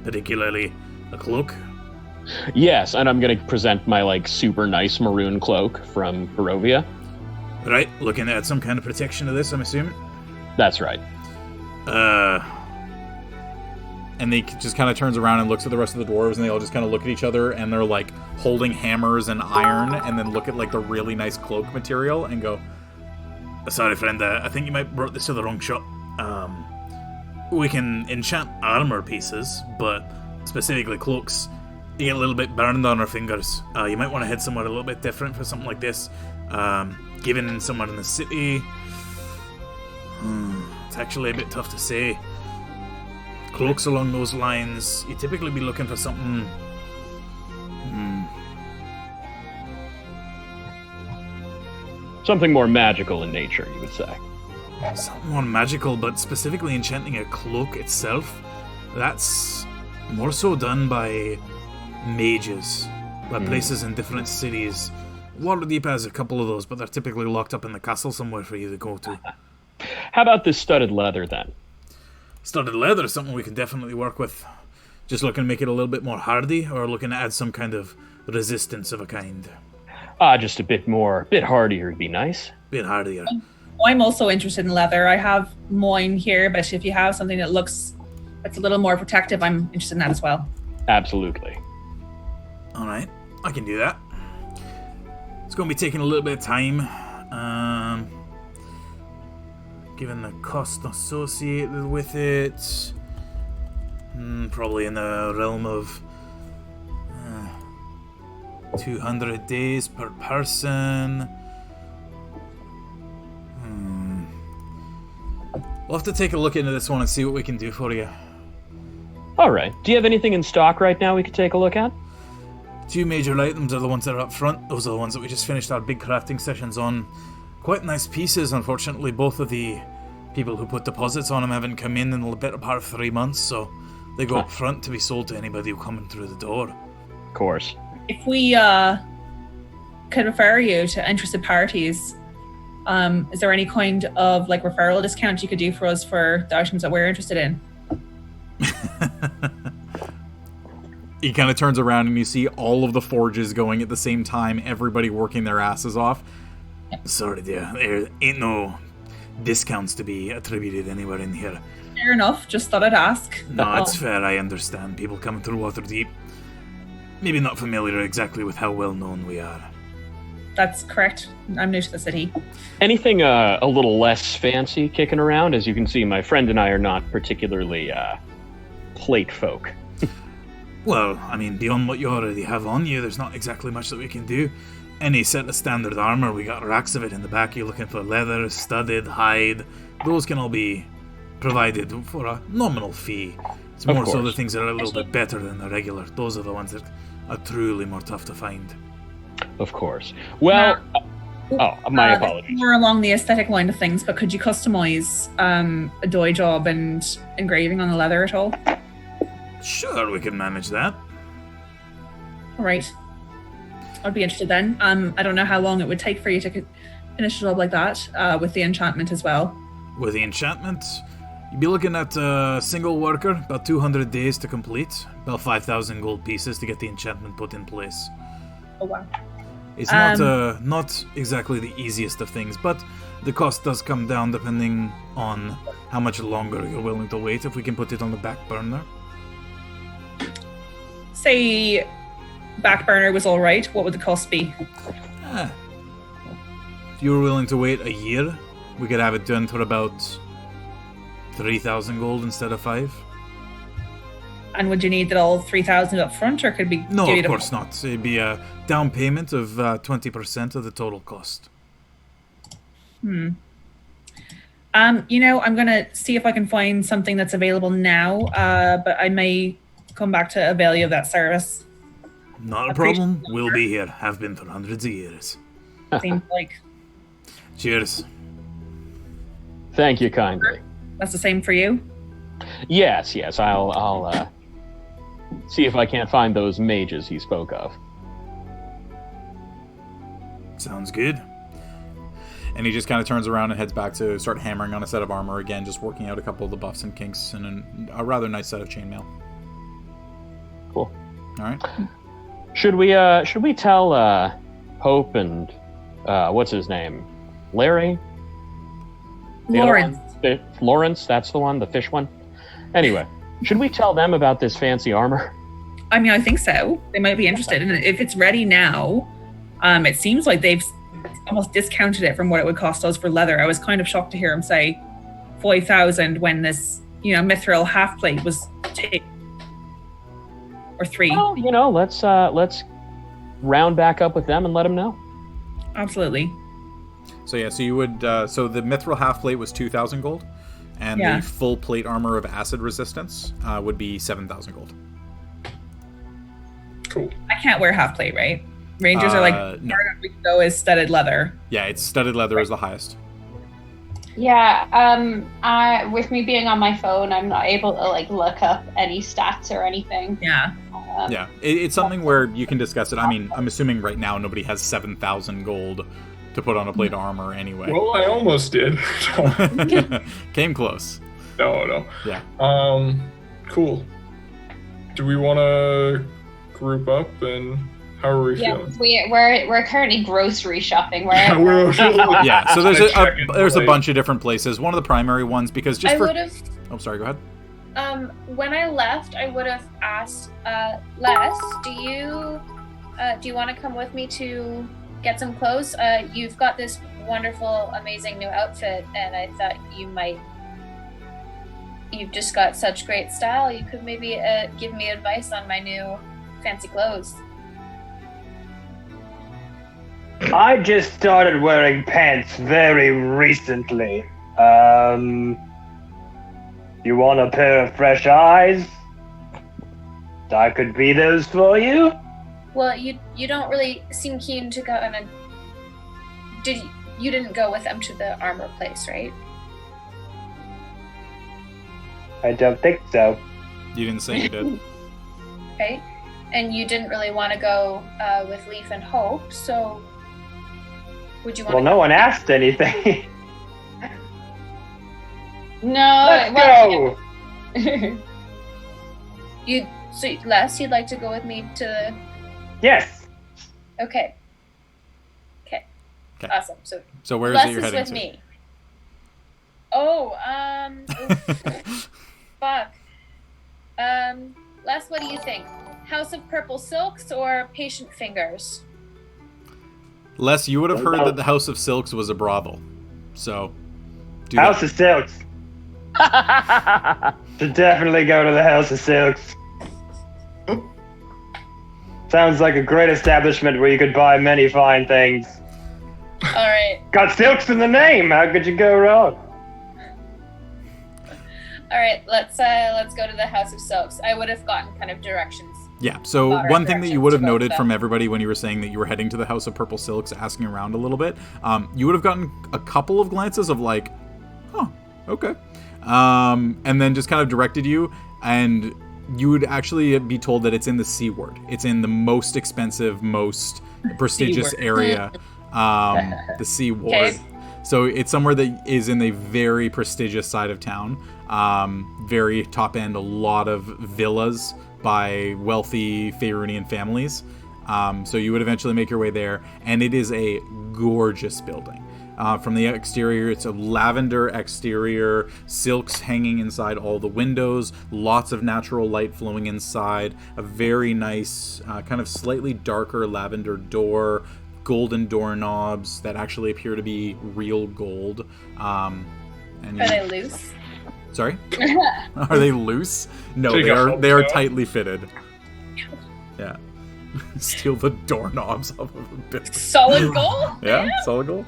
particularly a cloak? Yes, and I'm going to present my, like, super nice maroon cloak from Barovia. Right, looking at some kind of protection to this, I'm assuming? That's right. And he just kind of turns around and looks at the rest of the dwarves, and they all just kind of look at each other, and they're, like, holding hammers and iron, and then look at, like, the really nice cloak material, and go, sorry, friend, I think you might have brought this to the wrong shop. We can enchant armor pieces, but specifically cloaks, you get a little bit burned on our fingers. You might want to head somewhere a little bit different for something like this. Given somewhere in the city, it's actually a bit tough to say. Cloaks along those lines, you typically be looking for something. Something more magical in nature, you would say. Something more magical, but specifically enchanting a cloak itself, that's more so done by mages, by places in different cities. Waterdeep has a couple of those, but they're typically locked up in the castle somewhere for you to go to. How about this studded leather, then? Studded leather is something we can definitely work with. Just looking to make it a little bit more hardy, or looking to add some kind of resistance of a kind? Just a bit hardier would be nice. Bit hardier. I'm also interested in leather. I have mine here, but if you have something that's a little more protective, I'm interested in that as well. Absolutely. Alright, I can do that. It's going to be taking a little bit of time. Given the cost associated with it, probably in the realm of 200 days per person. We'll have to take a look into this one and see what we can do for you. Alright. Do you have anything in stock right now we could take a look at? 2 major items are the ones that are up front. Those are the ones that we just finished our big crafting sessions on. Quite nice pieces. Unfortunately, both of the people who put deposits on them haven't come in the better part of 3 months, so they go up front to be sold to anybody who coming through the door. Of course. If we could refer you to interested parties, is there any kind of like referral discount you could do for us for the items that we're interested in? He kind of turns around and you see all of the forges going at the same time, everybody working their asses off. Sorry, dear, there ain't no discounts to be attributed anywhere in here. Fair enough, just thought I'd ask. No, it's fair, I understand. People coming through Waterdeep, maybe not familiar exactly with how well known we are. That's correct. I'm new to the city. Anything a little less fancy kicking around? As you can see, my friend and I are not particularly plate folk. Well, I mean, beyond what you already have on you, there's not exactly much that we can do. Any set of standard armor, we got racks of it in the back. You're looking for leather, studded, hide. Those can all be provided for a nominal fee. It's more so the things that are a little bit better than the regular. Those are the ones that are truly more tough to find. Of course. Well, my apologies. More along the aesthetic line of things, but could you customize a dye job and engraving on the leather at all? Sure, we can manage that. All right. I'd be interested then. I don't know how long it would take for you to finish a job like that with the enchantment as well. With the enchantment, you'd be looking at a single worker, about 200 days to complete, about 5,000 gold pieces to get the enchantment put in place. Oh wow. It's not exactly the easiest of things, but the cost does come down depending on how much longer you're willing to wait. If we can put it on the back burner. Say back burner was all right. What would the cost be? If you were willing to wait a year, we could have it done for about 3,000 gold instead of 5. And would you need it all 3,000 up front, or could we? No, of course not. It'd be a down payment of 20% of the total cost. I'm gonna see if I can find something that's available now, but I may come back to avail you of that service. Not a problem. We'll be here. Have been for hundreds of years. Seems like. Cheers. Thank you kindly. That's the same for you? Yes. I'll see if I can't find those mages he spoke of. Sounds good. And he just kind of turns around and heads back to start hammering on a set of armor again, just working out a couple of the buffs and kinks and a rather nice set of chainmail. Cool. All right. Should we tell Hope and what's his name? Larry? Lawrence. Lawrence, that's the one, the fish one. Anyway, should we tell them about this fancy armor? I mean, I think so. They might be interested. And if it's ready now, it seems like they've almost discounted it from what it would cost us for leather. I was kind of shocked to hear him say 5,000 when this, mithril half plate was 2 or 3. Well, let's round back up with them and let them know. Absolutely. So yeah, so you would so the mithril half plate was 2,000 gold, and the full plate armor of acid resistance would be 7,000 gold. Cool. I can't wear half plate, right? Rangers are like, no. we can go is studded leather. Yeah, it's studded leather is the highest. Yeah, with me being on my phone, I'm not able to look up any stats or anything. Yeah. Yeah, it's something where you can discuss it. I mean, I'm assuming right now nobody has 7,000 gold to put on a plate of armor anyway. Well, I almost did. Came close. No. Yeah. Cool. Do we want to group up, and how are we feeling? We're currently grocery shopping. Yeah, so there's a bunch of different places. One of the primary ones, because just Oh, sorry, go ahead. When I left, I would have asked Les, do you want to come with me to get some clothes? You've got this wonderful, amazing new outfit, and I thought you've just got such great style. You could maybe give me advice on my new fancy clothes. I just started wearing pants very recently. You want a pair of fresh eyes? I could be those for you. Well, you don't really seem keen to go on you didn't go with them to the armor place, right? I don't think so. You didn't say you did. Okay. And you didn't really want to go with Leif and Hope, so would you want Well, no one asked anything. No. Let's go! Les, you'd like to go with me to... Yes. Okay. Awesome. So where is Les it you're is heading with to? me. Fuck. Les, what do you think? House of Purple Silks or Patient Fingers? Les, you would have heard that the House of Silks was a brothel. So, House of Silks. Should definitely go to the House of Silks. Sounds like a great establishment where you could buy many fine things. All right. Got silks in the name. How could you go wrong? All right. Let's go to the House of Silks. I would have gotten kind of directions. Yeah, so one thing that you would have noted from everybody when you were saying that you were heading to the House of Purple Silks, asking around a little bit, you would have gotten a couple of glances of like, huh, okay. And then just kind of directed you, and you would actually be told that it's in the C word. It's in the most expensive, most prestigious area, the C ward. Okay. So it's somewhere that is in a very prestigious side of town, very top end, a lot of villas by wealthy Faerunian families. So you would eventually make your way there, and it is a gorgeous building. From the exterior, it's a lavender exterior, silks hanging inside all the windows, lots of natural light flowing inside, a very nice, kind of slightly darker lavender door, golden doorknobs that actually appear to be real gold. Are they loose? Sorry? Are they loose? No, So they are tightly fitted. Yeah. Steal the doorknobs off of a building. Solid gold? Yeah, solid gold.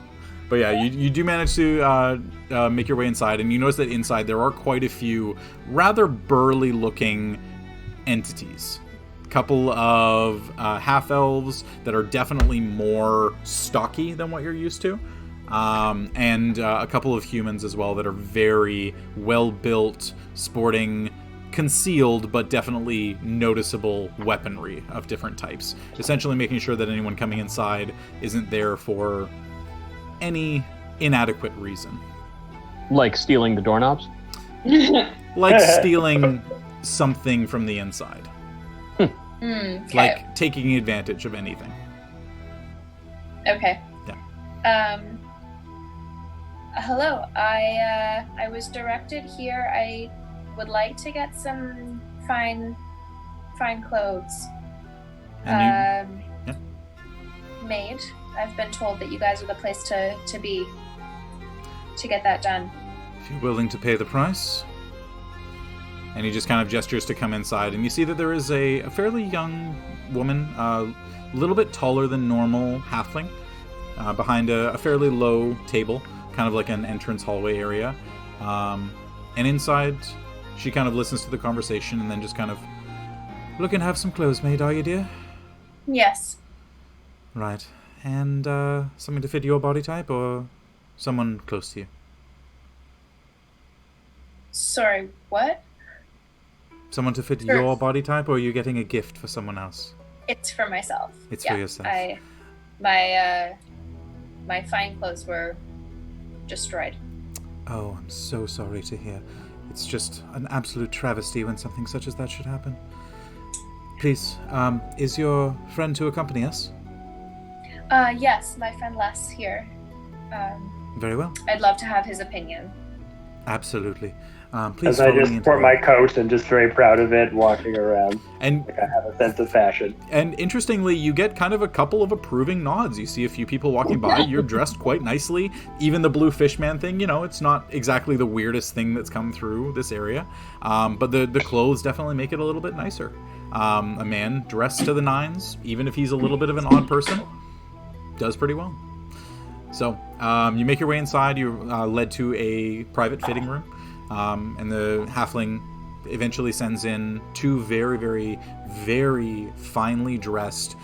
But yeah, you do manage to make your way inside, and you notice that inside there are quite a few rather burly-looking entities. A couple of half-elves that are definitely more stocky than what you're used to, and a couple of humans as well that are very well-built, sporting concealed but definitely noticeable weaponry of different types. Essentially making sure that anyone coming inside isn't there for any inadequate reason. Like stealing the doorknobs? Like stealing something from the inside. Okay. Like taking advantage of anything. Okay. Yeah. Hello. I was directed here. I would like to get some fine clothes And made. I've been told that you guys are the place to be to get that done. if you're willing to pay the price. And he just kind of gestures to come inside, and you see that there is a fairly young woman, a little bit taller than normal halfling, behind a fairly low table, kind of like an entrance hallway area. And inside, she kind of listens to the conversation and then just kind of, looking to have some clothes made, are you, dear? Yes. Right. And something to fit your body type, or someone close to you? Sorry, what? Someone to fit Sure. your body type, or are you getting a gift for someone else? It's for myself. It's for yourself. My fine clothes were destroyed. Oh, I'm so sorry to hear. It's just an absolute travesty when something such as that should happen. Please, is your friend to accompany us? Yes, my friend Les here. Very well. I'd love to have his opinion. Absolutely. Please As I follow just me into support the- my coat and just very proud of it, walking around. And Like I have a sense of fashion. And interestingly, you get kind of a couple of approving nods. You see a few people walking by. You're dressed quite nicely. Even the blue fishman thing, it's not exactly the weirdest thing that's come through this area. But the clothes definitely make it a little bit nicer. A man dressed to the nines, even if he's a little bit of an odd person, does pretty well. So you make your way inside. You're led to a private fitting room. And the halfling eventually sends in two very, very, very finely dressed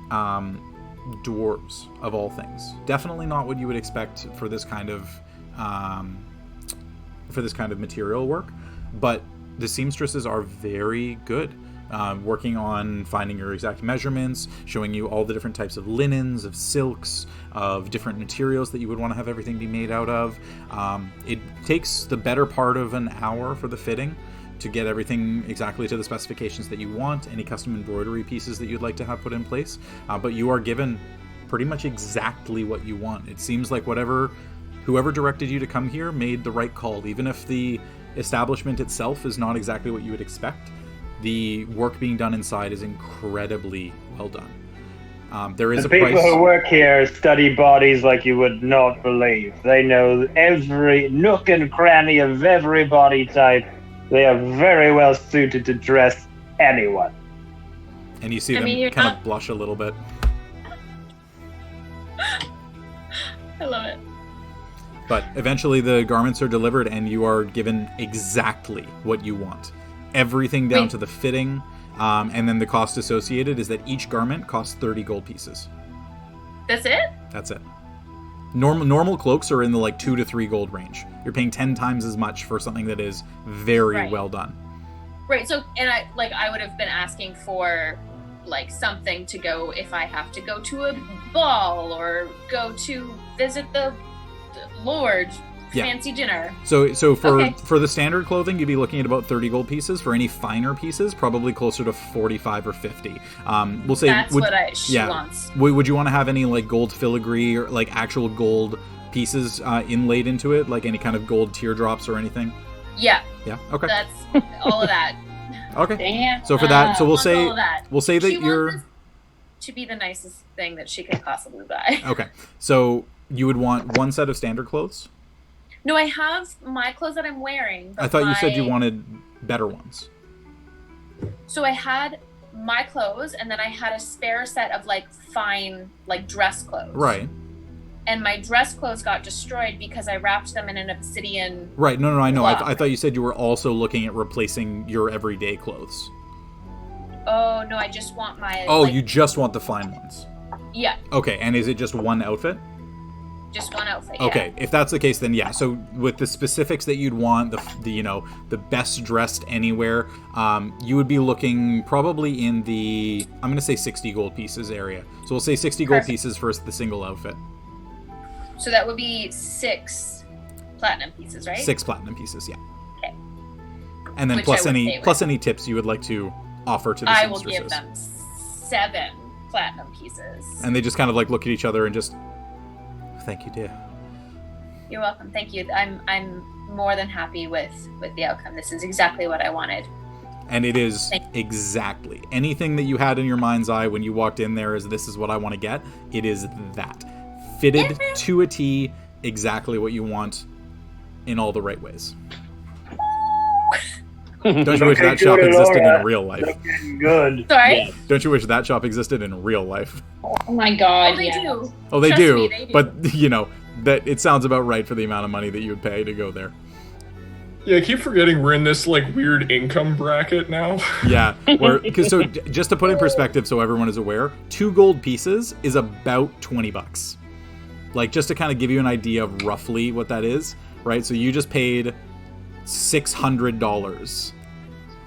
dwarves, of all things. Definitely not what you would expect for this kind of material work, but the seamstresses are very good. Working on finding your exact measurements, showing you all the different types of linens, of silks, of different materials that you would want to have everything be made out of. It takes the better part of an hour for the fitting to get everything exactly to the specifications that you want, any custom embroidery pieces that you'd like to have put in place. But you are given pretty much exactly what you want. It seems like whoever directed you to come here made the right call, even if the establishment itself is not exactly what you would expect. The work being done inside is incredibly well done. There is The a price. people who work here study bodies like you would not believe. They know every nook and cranny of every body type. They are very well suited to dress anyone. And you see I them mean, you're kind not- of blush a little bit. I love it. But eventually the garments are delivered and you are given exactly what you want. Everything down Wait. to the fitting. And then the cost associated is that each garment costs 30 gold pieces. That's it? That's it. Normal cloaks are in the 2 to 3 gold range. You're paying 10 times as much for something that is very Right. well done. Right. So, and I would have been asking for something to go if I have to go to a ball or go to visit the Lord Yeah. fancy dinner. So for Okay. for the standard clothing, you'd be looking at about 30 gold pieces. For any finer pieces, probably closer to 45 or 50. We'll say That's what she wants. Would you want to have any like gold filigree or like actual gold pieces inlaid into it, like any kind of gold teardrops or anything? Yeah, Yeah. Okay. that's all of that. Okay. Damn. So for that, so we'll Wants all say of that. we'll say that She wants you're this to be the nicest thing that she could possibly buy. okay. So you would want one set of standard clothes. No, I have my clothes that I'm wearing. But I thought you said you wanted better ones. So I had my clothes, and then I had a spare set of like fine, like dress clothes. Right. And my dress clothes got destroyed because I wrapped them in an obsidian. Right. No, I know. block. I thought you said you were also looking at replacing your everyday clothes. Oh no, I just want my. Oh, like, you just want the fine ones. Yeah, Okay, and is it just one outfit? just one outfit. Okay, if that's the case, then yeah. So with the specifics that you'd want, the best dressed anywhere, you would be looking probably in the, I'm going to say 60 gold pieces area. So we'll say 60 gold Perfect. pieces for the single outfit. Yeah. So that would be 6 platinum pieces, right? 6 platinum pieces, yeah. Okay. And then Which plus I would any stay with. any tips you would like to offer to the I will seamstresses. give them 7 platinum pieces. And they just kind of like look at each other and just, thank you, dear. You're welcome. Thank you. I'm more than happy with the outcome. This is exactly what I wanted. And it is exactly anything that you had in your mind's eye when you walked in there is this is what I want to get. It is that. Fitted to a T, exactly what you want in all the right ways. Don't you wish that shop existed in real life? Looking good. Sorry. Don't you wish that shop existed in real life? Oh my god, Oh, they yeah. do. Oh, they Trust do, me, they do. but you know that it sounds about right for the amount of money that you would pay to go there. Yeah, I keep forgetting we're in this like weird income bracket now. Yeah, so just to put in perspective, so everyone is aware, 2 gold pieces is about $20. Like just to kind of give you an idea of roughly what that is, right? So you just paid $600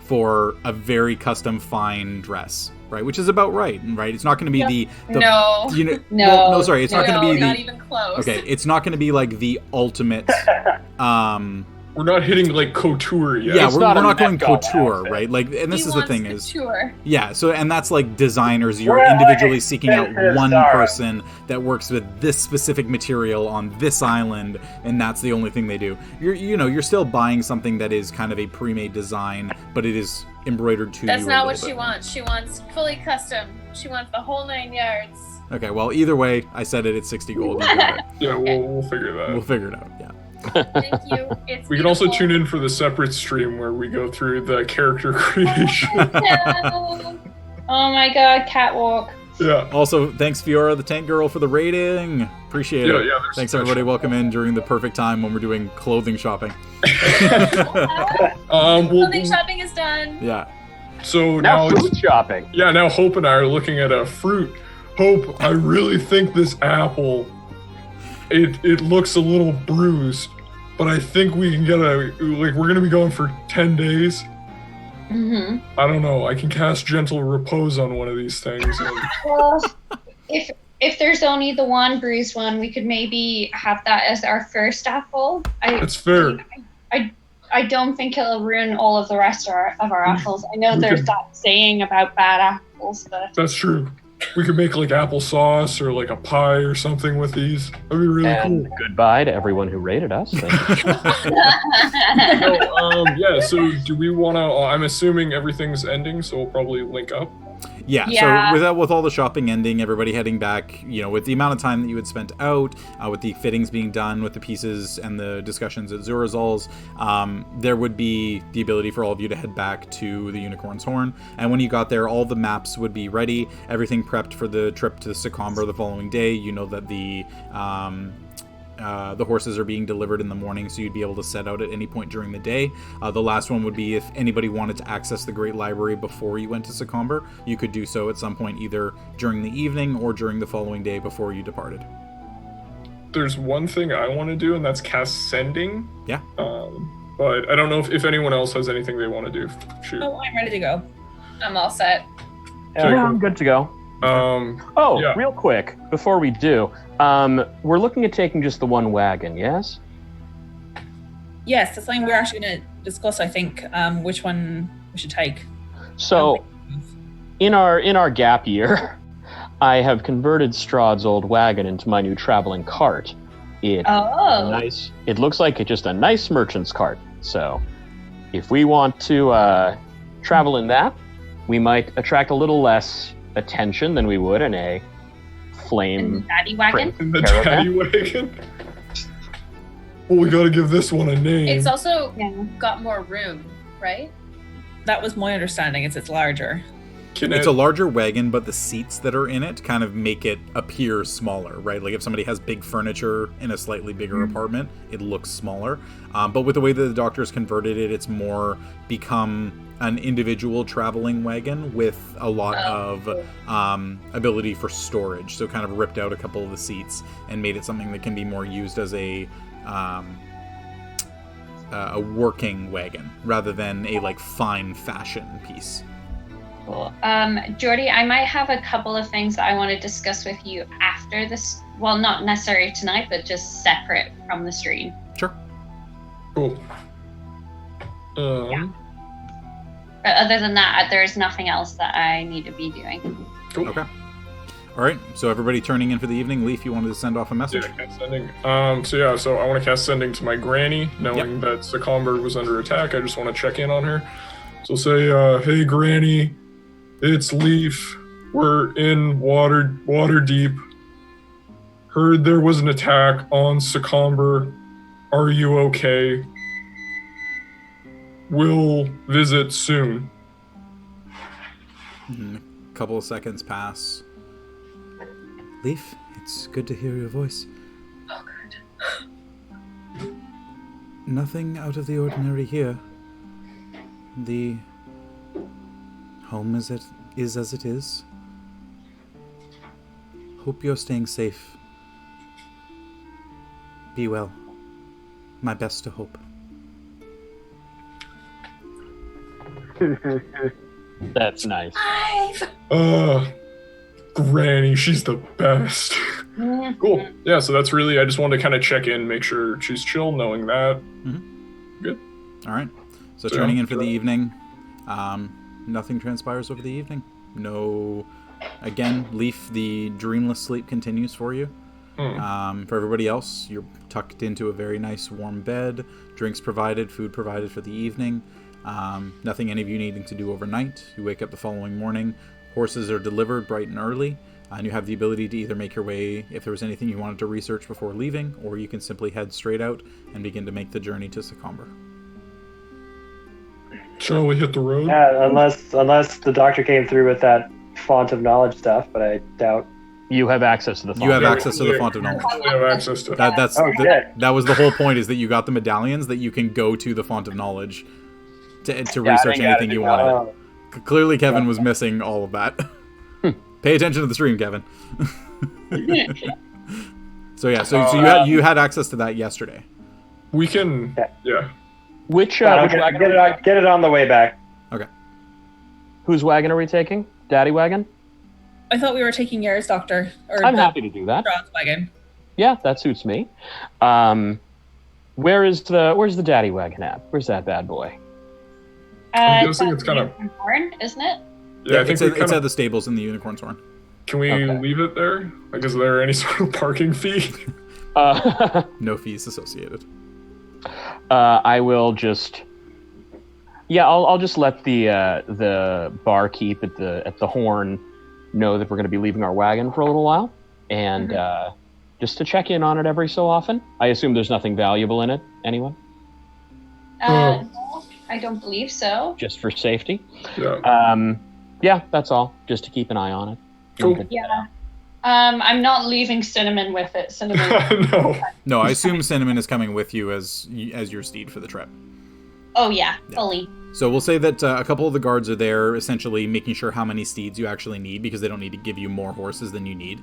for a very custom fine dress, right? Which is about right? It's not going to be the No. you know, No. well, no, sorry, it's not No, going to be not the even close. okay. It's not going to be like the ultimate. We're not hitting like couture yet. Yeah, It's we're not a not going Met Gala couture, outfit. right? Like, and this He is the wants thing is, couture. yeah. So, and that's like designers. You're Right. individually seeking out one Sorry. person that works with this specific material on this island, and that's the only thing they do. You're still buying something that is kind of a pre-made design, but it is embroidered to you. That's a not little what she bit. wants. She wants fully custom. She wants the whole 9 yards. Okay, well, either way, I said it at 60 gold. You got it. Yeah, we'll figure that. We'll figure it out. Yeah. Thank you. It's We can also beautiful. tune in for the separate stream where we go through the character creation. No. Oh my god, catwalk. Yeah. Also, thanks Fiora, the tank girl, for the rating. Appreciate Yeah, it. yeah, there's Thanks special. everybody. Welcome in during the perfect time when we're doing clothing shopping. Clothing shopping is done. Yeah. So Now now, fruit shopping. yeah, now Hope and I are looking at a fruit. Hope, I really think this apple, it looks a little bruised, but I think we can get we're gonna be going for 10 days. Mm-hmm. I don't know. I can cast Gentle Repose on one of these things. And Well, if there's only the one bruised one, we could maybe have that as our first apple. that's fair. I don't think it'll ruin all of the rest of our apples. I know We there's could- that saying about bad apples, but That's true. We could make like applesauce or like a pie or something with these. That'd be really And cool. goodbye to everyone who rated us. Thank you. So, yeah, so do we want to? I'm assuming everything's ending, so we'll probably link up. Yeah, Yeah. so with all the shopping ending, everybody heading back, with the amount of time that you had spent out, with the fittings being done, with the pieces and the discussions at Zurazal's, there would be the ability for all of you to head back to the Unicorn's Horn. And when you got there, all the maps would be ready, everything prepped for the trip to Secomber the following day. You know that the horses are being delivered in the morning, so you'd be able to set out at any point during the day. The last one would be if anybody wanted to access the Great Library before you went to Secomber, you could do so at some point either during the evening or during the following day before you departed. There's one thing I want to do, and that's cast Sending. Yeah. But I don't know if anyone else has anything they want to do. Shoot. Oh, I'm ready to go. I'm all set. Okay, Yeah, I'm good to go. Oh, Yeah. real quick, before we do, we're looking at taking just the one wagon, yes? Yes, that's something we're actually going to discuss, I think, which one we should take. So, in our gap year, I have converted Strahd's old wagon into my new traveling cart. It looks like it's just a nice merchant's cart. So, if we want to travel in that, we might attract a little less attention than we would in a flame daddy wagon. In the daddy wagon. Well, we gotta give this one a name. It's also got more room, right? That was my understanding. It's larger. It's a larger wagon, but the seats that are in it kind of make it appear smaller, right? Like if somebody has big furniture in a slightly bigger apartment, it looks smaller. But with the way that the doctors converted it, it's more become an individual traveling wagon with a lot of ability for storage. So kind of ripped out a couple of the seats and made it something that can be more used as a working wagon rather than a like fine fashion piece. Cool. Jordy, I might have a couple of things that I want to discuss with you after this. Well, not necessarily tonight, but just separate from the stream. Sure. Cool. Yeah. But other than that, there's nothing else that I need to be doing. Cool. Okay. All right. So everybody turning in for the evening. Leif, you wanted to send off a message? Yeah, cast sending. So I want to cast sending to my granny, knowing that Secomber was under attack. I just want to check in on her. So say, hey granny, it's Leif. We're in Waterdeep. Heard there was an attack on Secomber. Are you okay? We'll visit soon. A couple of seconds pass. Leif, it's good to hear your voice. Oh, good. Nothing out of the ordinary here. The home is as it is. Hope you're staying safe. Be well. My best to hope. That's nice. Granny, she's the best. Cool. Yeah, so that's really, I just wanted to kind of check in, make sure she's chill, knowing that. Mm-hmm. Good. All right. So turning in for the evening, nothing transpires over the evening. No, again, Leif, the dreamless sleep continues for you. For everybody else, you're tucked into a very nice warm bed, drinks provided, food provided for the evening. Nothing any of you needing to do overnight. You wake up the following morning. Horses are delivered bright and early, and you have the ability to either make your way if there was anything you wanted to research before leaving, or you can simply head straight out and begin to make the journey to Secomber. Shall we hit the road? Yeah, unless the doctor came through with that font of knowledge stuff, but I doubt. You have access to the font. You have access to the font of knowledge. We have access to that was the whole point, is that you got the medallions that you can go to the font of knowledge to research anything you wanted. Clearly, Kevin was missing all of that. Pay attention to the stream, Kevin. So you had access to that yesterday. We can, yeah. Which wagon? Get it on the way back. Okay. Whose wagon are we taking? Daddy wagon? I thought we were taking yours, Doctor. I'm happy to do that. Strahd's wagon. Yeah, that suits me. Where's the daddy wagon at? Where's that bad boy? I'm guessing it's kind of Horn, isn't it? Yeah, I think it's at the stables in the Unicorn's Horn. Can we leave it there? Like, is there any sort of parking fee? No fees associated. I will just. Yeah, I'll just let the barkeep at the Horn know that we're going to be leaving our wagon for a little while, and just to check in on it every so often. I assume there's nothing valuable in it. Anyone? No, I don't believe so. Just for safety. Yeah. Yeah, that's all. Just to keep an eye on it. Cool. Yeah. I'm not leaving Cinnamon with it. Cinnamon. No, I assume Cinnamon is coming with you as your steed for the trip. Oh yeah, fully. So we'll say that a couple of the guards are there, essentially making sure how many steeds you actually need, because they don't need to give you more horses than you need.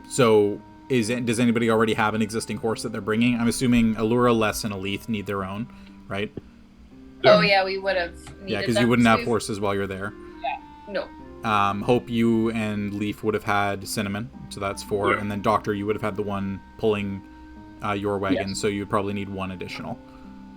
So does anybody already have an existing horse that they're bringing? I'm assuming Aluura, Les, and Elethe need their own, right? Yeah. Oh yeah, we would have needed. Yeah, because you wouldn't have horses while you're there. Yeah. No. Hope you and Leif would have had Cinnamon, so that's 4, and then Doctor, you would have had the one pulling your wagon, so you'd probably need 1 additional.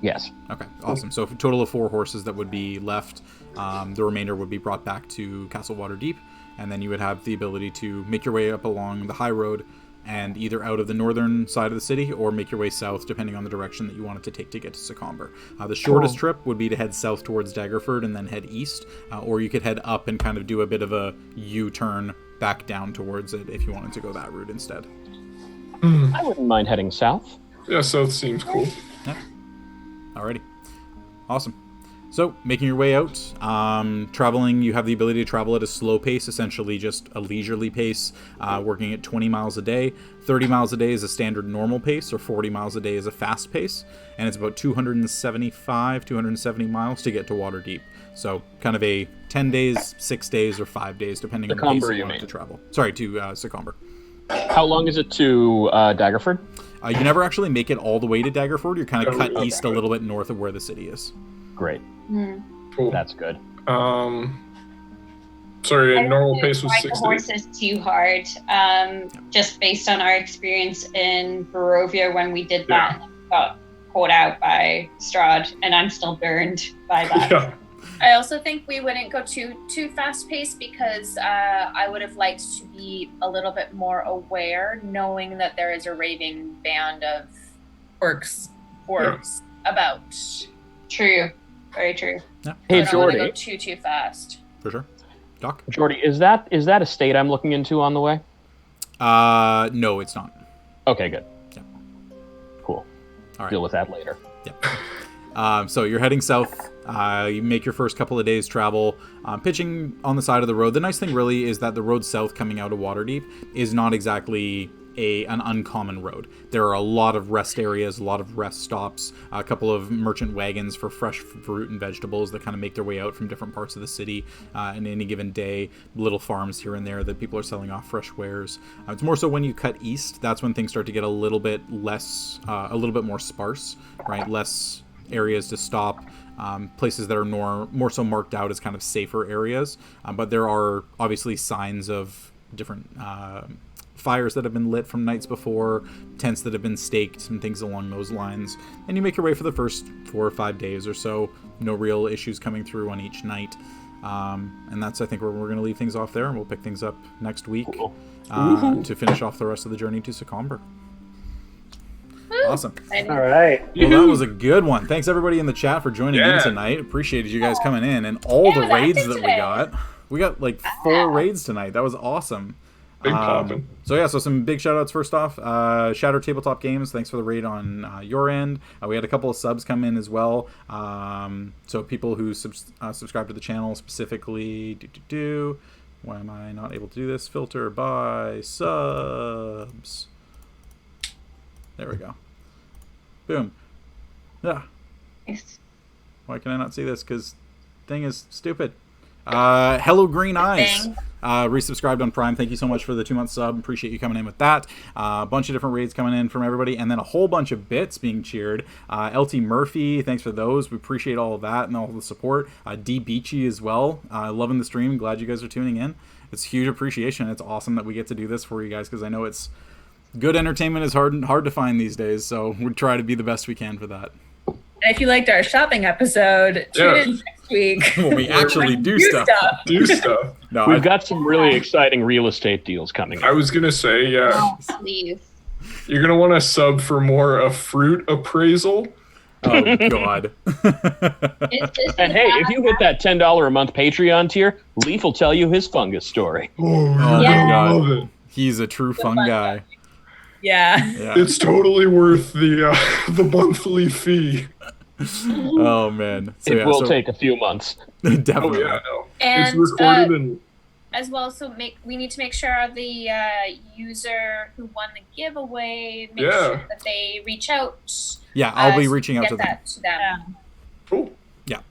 Yes. Okay, awesome. So a total of 4 horses that would be left. The remainder would be brought back to Castle Waterdeep, and then you would have the ability to make your way up along the high road and either out of the northern side of the city or make your way south, depending on the direction that you wanted to take to get to Secomber. The shortest trip would be to head south towards Daggerford and then head east, or you could head up and kind of do a bit of a U-turn back down towards it if you wanted to go that route instead. I wouldn't mind heading south. Yeah, south seems cool. Yeah. Alrighty. Awesome. So, making your way out, traveling, you have the ability to travel at a slow pace, essentially just a leisurely pace, working at 20 miles a day. 30 miles a day is a standard normal pace, or 40 miles a day is a fast pace, and it's about 270 miles to get to Waterdeep. So, kind of a 10 days, 6 days, or 5 days, depending on the pace you want to travel. Sorry, to Secomber. How long is it to Daggerford? You never actually make it all the way to Daggerford. You're kind of cut east a little bit north of where the city is. Great. Cool. That's good. Sorry, normal pace was 6 days. The horses too hard. Just based on our experience in Barovia when we did that, got caught out by Strahd, and I'm still burned by that. Yeah. I also think we wouldn't go too fast paced because I would have liked to be a little bit more aware, knowing that there is a raving band of Orcs. about. True. Very true. Yeah. Hey, I don't want to go Jordy. too fast. For sure. Doc? Jordy, is that a state I'm looking into on the way? No, it's not. Okay, good. Yeah. Cool. All right. Deal with that later. Yeah. So you're heading south. You make your first couple of days travel, pitching on the side of the road. The nice thing really is that the road south coming out of Waterdeep is not exactly an uncommon road. There are a lot of rest areas, a lot of rest stops, a couple of merchant wagons for fresh fruit and vegetables that kind of make their way out from different parts of the city in any given day. Little farms here and there that people are selling off fresh wares. It's more so when you cut east, that's when things start to get a little bit less, a little bit more sparse, right? Less areas to stop. Places that are more so marked out as kind of safer areas, but there are obviously signs of different fires that have been lit from nights before, tents that have been staked, and things along those lines. And you make your way for the first 4 or 5 days or so. No real issues coming through on each night. And that's, I think, where we're going to leave things off there, and we'll pick things up next week to finish off the rest of the journey to Secomber. Awesome. All right. Well, that was a good one. Thanks, everybody in the chat, for joining in tonight. Appreciated you guys coming in, and all the raids that we got. We got like 4 raids tonight. That was awesome. Big poppin'. So some big shout outs first off. Shatter Tabletop Games, thanks for the raid on your end. We had a couple of subs come in as well. So people who subscribe to the channel specifically, why am I not able to do this? Filter by subs. There we go. Boom. Yeah. Nice. Why can I not see this? Because thing is stupid. Hello Green Eyes. Resubscribed on Prime. Thank you so much for the 2-month sub. Appreciate you coming in with that. A bunch of different raids coming in from everybody, and then a whole bunch of bits being cheered. LT Murphy, thanks for those. We appreciate all of that and all the support. D Beachy as well. Loving the stream. Glad you guys are tuning in. It's huge appreciation. It's awesome that we get to do this for you guys, because I know it's good entertainment is hard to find these days. So we try to be the best we can for that. And if you liked our shopping episode, tune in next week. When we actually do stuff. Do stuff. No, We've got some really exciting real estate deals coming. I was going to say, Please. you're going to want to sub for more fruit appraisal. Oh, God. And hey, if you hit that $10 a month Patreon tier, Leif will tell you his fungus story. Oh, my I love it. He's a true fun guy. Yeah. It's totally worth the monthly fee. Oh, man. So, it will take a few months. Definitely. Oh, yeah, no. And It's recorded and... as well, so we need to make sure the user who won the giveaway, make sure that they reach out. Yeah, I'll be reaching out to them. That to them. Cool. Yeah.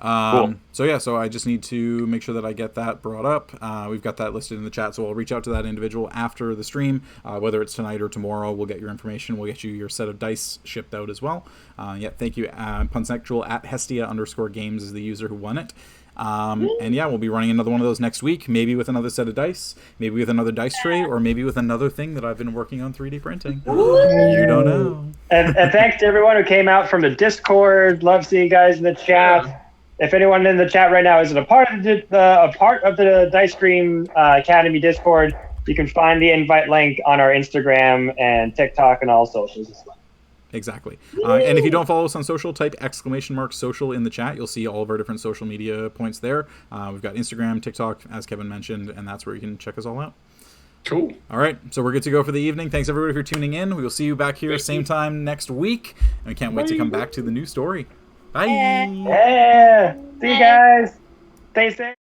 Cool. So I just need to make sure that I get that brought up. We've got that listed in the chat, so I'll reach out to that individual after the stream, whether it's tonight or tomorrow. We'll get your information. We'll get you your set of dice shipped out as well. Thank you. Punsexual at Hestia_games is the user who won it. And yeah, we'll be running another one of those next week, maybe with another set of dice, maybe with another dice tray, or maybe with another thing that I've been working on 3D printing. You don't know. And thanks to everyone who came out from the Discord. Love seeing you guys in the chat. Yeah. If anyone in the chat right now isn't a part of the Dicecream Academy Discord, you can find the invite link on our Instagram and TikTok and all socials as well. Exactly. And if you don't follow us on social, type !social in the chat. You'll see all of our different social media points there. We've got Instagram, TikTok, as Kevin mentioned, and that's where you can check us all out. Cool. All right, so we're good to go for the evening. Thanks, everybody, for tuning in. We will see you back here same time next week. And we can't wait to come back to the new story. Bye. Yeah. See you guys. Stay safe.